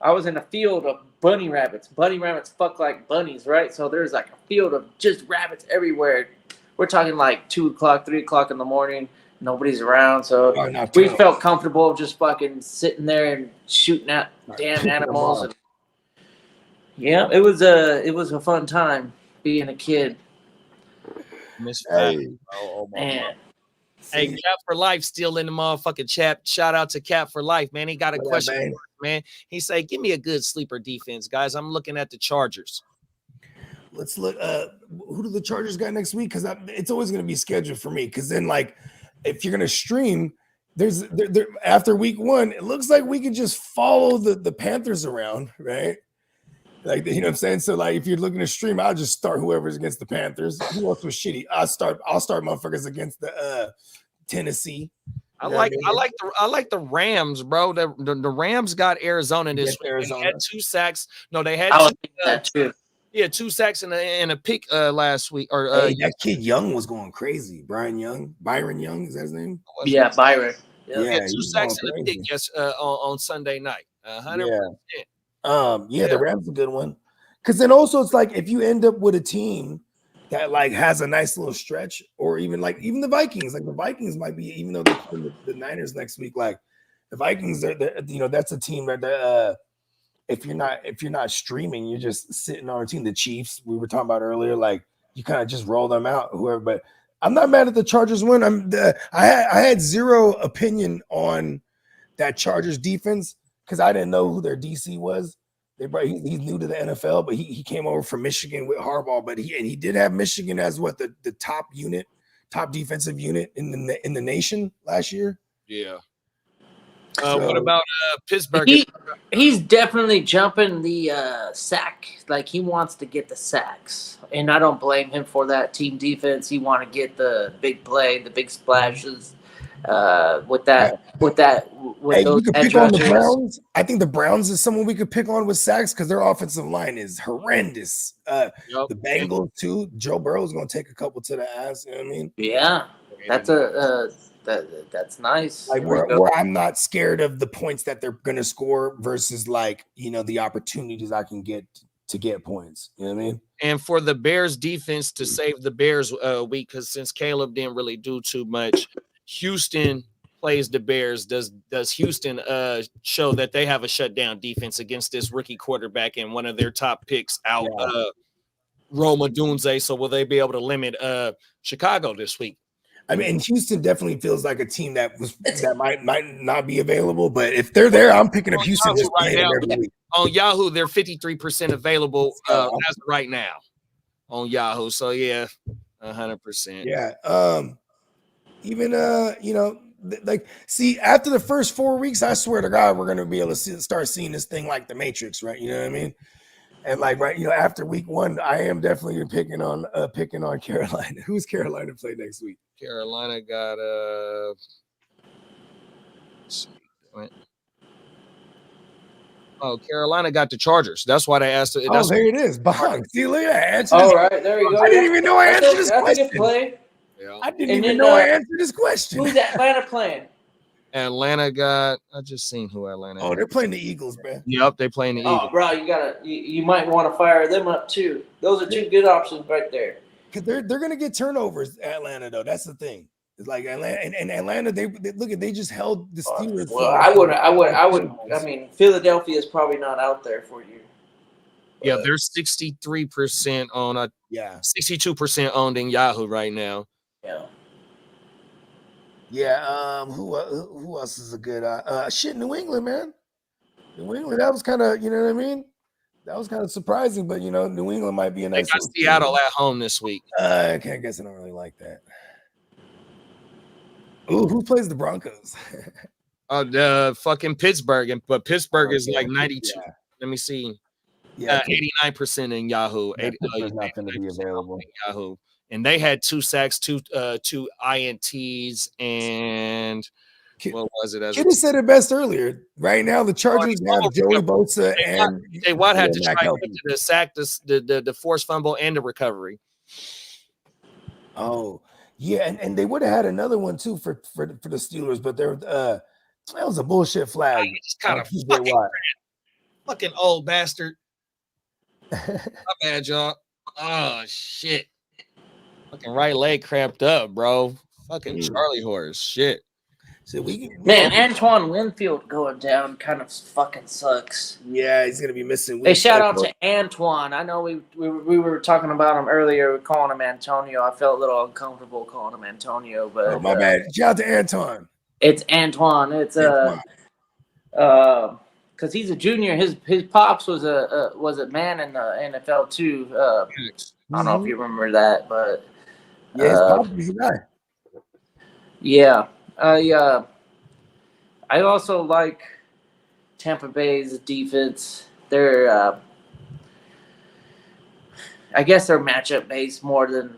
Speaker 4: I was in a field of bunny rabbits. Bunny rabbits fuck like bunnies, right? So there's like a field of just rabbits everywhere. We're talking like 2 o'clock, 3 o'clock in the morning. Nobody's around, so we felt comfortable just fucking sitting there and shooting at damn animals. And yeah, it was a fun time being a kid.
Speaker 8: Hey,
Speaker 4: Man.
Speaker 2: Hey, Cap for Life still in the motherfucking chat. Shout out to Cap for Life, man. He got a question for us, man. He said, give me a good sleeper defense, guys. I'm looking at the Chargers.
Speaker 8: Let's look. Who do the Chargers got next week? Because it's always going to be scheduled for me. Because then, like, if you're going to stream, there's after week 1, it looks like we can just follow the Panthers around, right? Like, you know what I'm saying? So, like, if you're looking to stream, I'll just start whoever's against the Panthers. Who else was shitty? I'll start motherfuckers against the Tennessee.
Speaker 2: I like the Rams, bro. The Rams got Arizona this week.
Speaker 8: Arizona.
Speaker 2: They had 2 sacks. No, they had
Speaker 4: I was thinking that too.
Speaker 2: Yeah, 2 sacks and a pick last week. Or
Speaker 8: hey, that kid Young was going crazy. Byron Young, is that his name?
Speaker 4: Yeah, Byron.
Speaker 2: Yeah, 2 sacks and a pick on Sunday night. 100%.
Speaker 8: The Rams a good one. Because then also it's like if you end up with a team that like has a nice little stretch, or even the Vikings. Like the Vikings might be, even though they're playing the Niners next week, like the Vikings, that's a team that if you're not streaming, you're just sitting on a team. The Chiefs we were talking about earlier, like you kind of just roll them out, whoever. But I'm not mad at the Chargers win. I had zero opinion on that Chargers defense because I didn't know who their DC was. He's new to the NFL, but he came over from Michigan with Harbaugh. But he did have Michigan as the top defensive unit in the nation last year.
Speaker 2: Yeah. What about Pittsburgh?
Speaker 4: He's definitely jumping the sack. Like he wants to get the sacks, and I don't blame him for that. Team defense, he want to get the big play, the big splashes. With those edge
Speaker 8: on the
Speaker 4: rushers.
Speaker 8: Browns. I think the Browns is someone we could pick on with sacks because their offensive line is horrendous. The Bengals too. Joe Burrow is going to take a couple to the ass. You know what I mean?
Speaker 4: Yeah, that's nice.
Speaker 8: Like where I'm not scared of the points that they're going to score versus like the opportunities I can get to get points. You know what I mean?
Speaker 2: And for the Bears defense to save the Bears week, because since Caleb didn't really do too much, Houston plays the Bears. Does Houston show that they have a shutdown defense against this rookie quarterback and one of their top picks out, Roma Dunze? So will they be able to limit Chicago this week?
Speaker 8: I mean, and Houston definitely feels like a team that might not be available. But if they're there, I'm picking up Houston just
Speaker 2: right now.
Speaker 8: every week.
Speaker 2: On Yahoo, they're 53% available as of right now on Yahoo. So yeah, 100%.
Speaker 8: Yeah. Even like see, after the first 4 weeks, I swear to God, we're gonna be able to start seeing this thing like the Matrix, right? You know what I mean? And like after week 1, I am definitely picking on Carolina. Who's Carolina play next week?
Speaker 2: Carolina got Carolina got the Chargers. That's why they asked.
Speaker 8: Oh, there it is. Bong. See, look at that.
Speaker 4: All right, there you go.
Speaker 8: I didn't even know I answered this
Speaker 4: That's
Speaker 8: question.
Speaker 4: a good play.
Speaker 2: Yeah.
Speaker 8: I didn't even know I answered this question.
Speaker 4: Who's Atlanta playing?
Speaker 2: Atlanta got. I just seen who Atlanta.
Speaker 8: Oh, they're playing the Eagles, man.
Speaker 2: Yep, they playing the Eagles.
Speaker 4: Oh, bro, you might want to fire them up too. Those are 2 good options right there.
Speaker 8: Because they're gonna get turnovers. Atlanta, though, that's the thing. It's like Atlanta and Atlanta. They just held the Steelers.
Speaker 4: Well, I would. I mean, Philadelphia is probably not out there for you.
Speaker 2: Yeah, they're 63% on 62% owned in Yahoo right now.
Speaker 4: Yeah.
Speaker 8: Yeah. Who else is a good? New England, man. New England. That was kind of, you know what I mean. That was kind of surprising, but New England might be a nice.
Speaker 2: They got Seattle at home this week.
Speaker 8: I guess I don't really like that. Ooh, who plays the Broncos?
Speaker 2: The fucking Pittsburgh, but Pittsburgh is like 92.
Speaker 8: Yeah.
Speaker 2: Let me see.
Speaker 8: Yeah,
Speaker 2: 89% in Yahoo.
Speaker 8: Pittsburgh's not going to be available.
Speaker 2: In Yahoo, and they had 2 sacks, two INTs, and what was it?
Speaker 8: Kid said it best earlier. Right now, the Chargers have Joey Bosa and
Speaker 2: Watt had to try to sack the forced fumble and the recovery.
Speaker 8: Oh. Yeah, and they would have had another one too for the Steelers, but that was a bullshit flag.
Speaker 2: Just kind of fucking old bastard. My bad, y'all. Oh shit. Fucking right leg cramped up, bro. Fucking Charlie horse. Shit.
Speaker 8: So
Speaker 4: man, Antoine Winfield going down kind of fucking sucks.
Speaker 8: Yeah, he's gonna be missing.
Speaker 4: Hey, shout out to Antoine. I know we were talking about him earlier, calling him Antonio. I felt a little uncomfortable calling him Antonio, but
Speaker 8: my bad. Shout out to Antoine.
Speaker 4: It's Antoine. It's because he's a junior. His pops was a man in the NFL too. I don't know if you remember that, but
Speaker 8: yeah, his pops was a guy.
Speaker 4: Yeah. I also like Tampa Bay's defense. They're I guess they're matchup based more than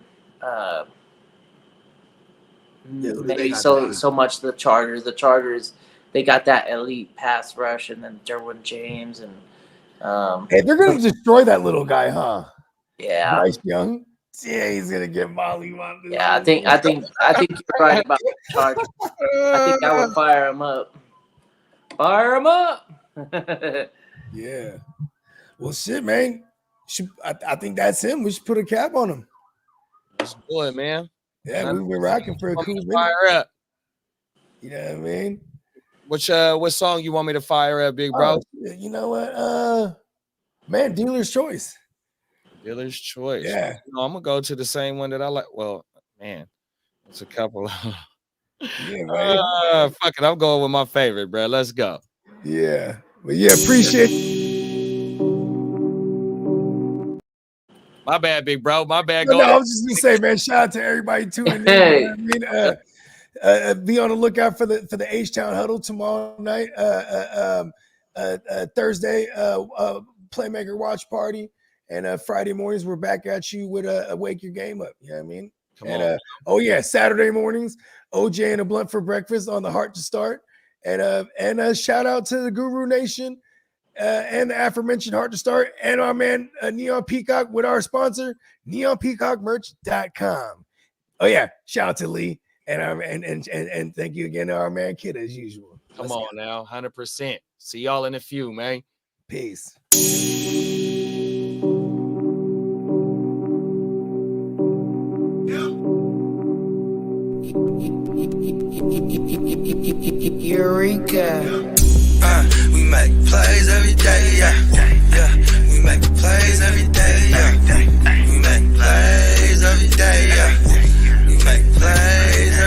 Speaker 4: maybe so much the Chargers. The Chargers, they got that elite pass rush, and then Derwin James and
Speaker 8: hey, they're gonna destroy that little guy, huh?
Speaker 4: Yeah,
Speaker 8: Bryce Young. Yeah, he's gonna get Molly.
Speaker 4: Yeah, I think you're right about the Chargers. I think I would fire him up. Fire him up.
Speaker 8: Yeah. Well, shit, man. I think that's him. We should put a cap on him.
Speaker 2: Let's do it, man.
Speaker 8: Yeah, we've been rocking for a cool minute.
Speaker 2: Fire up.
Speaker 8: You know what I mean?
Speaker 2: What song you want me to fire up, big bro?
Speaker 8: You know what? Man, Dealer's Choice.
Speaker 2: Dealer's Choice.
Speaker 8: Yeah.
Speaker 2: I'm gonna go to the same one that I like. Well, man, it's a couple.
Speaker 8: Yeah, man.
Speaker 2: Fuck it. I'm going with my favorite, bro. Let's go.
Speaker 8: Yeah. But yeah, appreciate
Speaker 2: My bad, big bro. My bad.
Speaker 8: No, I was just gonna say, man, shout out to everybody tuning in.
Speaker 4: Hey.
Speaker 8: You know what I mean? Be on the lookout for the H-Town Huddle tomorrow night. Thursday, Playmaker Watch Party. And Friday mornings, we're back at you with a Wake Your Game Up. You know what I mean? Come on. Saturday mornings, OJ and a blunt for breakfast on the Heart to Start. And a shout out to the Guru Nation and the aforementioned Heart to Start and our man Neon Peacock with our sponsor, neonpeacockmerch.com. Oh yeah, shout out to Lee and thank you again to our man Kid as usual.
Speaker 2: Come on now, 100%. See y'all in a few, man.
Speaker 8: Peace.
Speaker 1: Eureka. We make plays every day, yeah. We make plays every day, yeah. We make plays every day, yeah. We make plays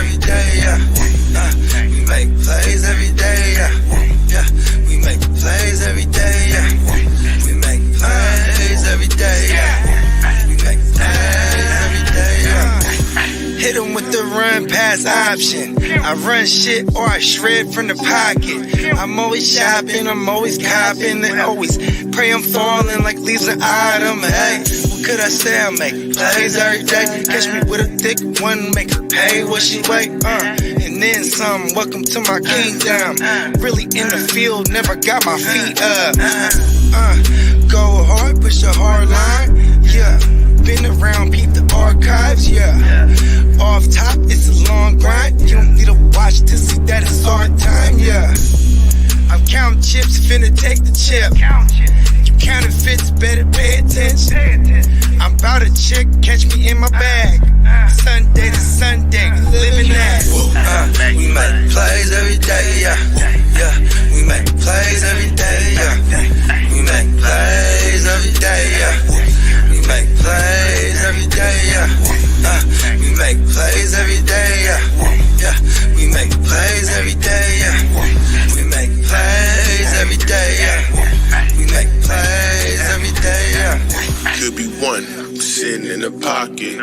Speaker 9: run past option. I run shit or I shred from the pocket. I'm always shopping, I'm always copping, and always pray I'm falling like leaves an item. Hey, what could I say? I make plays every day. Catch me with a thick one, make her pay what she weigh. And then some. Welcome to my kingdom. Really in the field, never got my feet up. Go hard, push a hard line. Yeah, been around, peep the archives. Yeah, off top, it's a long grind. You don't need to watch to see that it's hard time. Yeah, I'm counting chips, finna take the chip. You counterfeits, better pay attention. I'm about a chick, catch me in my bag. Sunday to Sunday, living that. We make plays every day, yeah. Yeah, we make plays every day, yeah. We make plays every day, yeah. We make plays every day, yeah. We make plays every day, yeah. Yeah, we make plays every day, yeah. We make plays every day, yeah. We make plays every day, yeah.
Speaker 10: Could be one sitting in the pocket.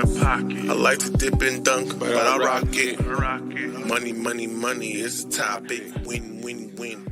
Speaker 10: I like to dip and dunk, but I rock it. Money, money, money is a topic. Win, win, win.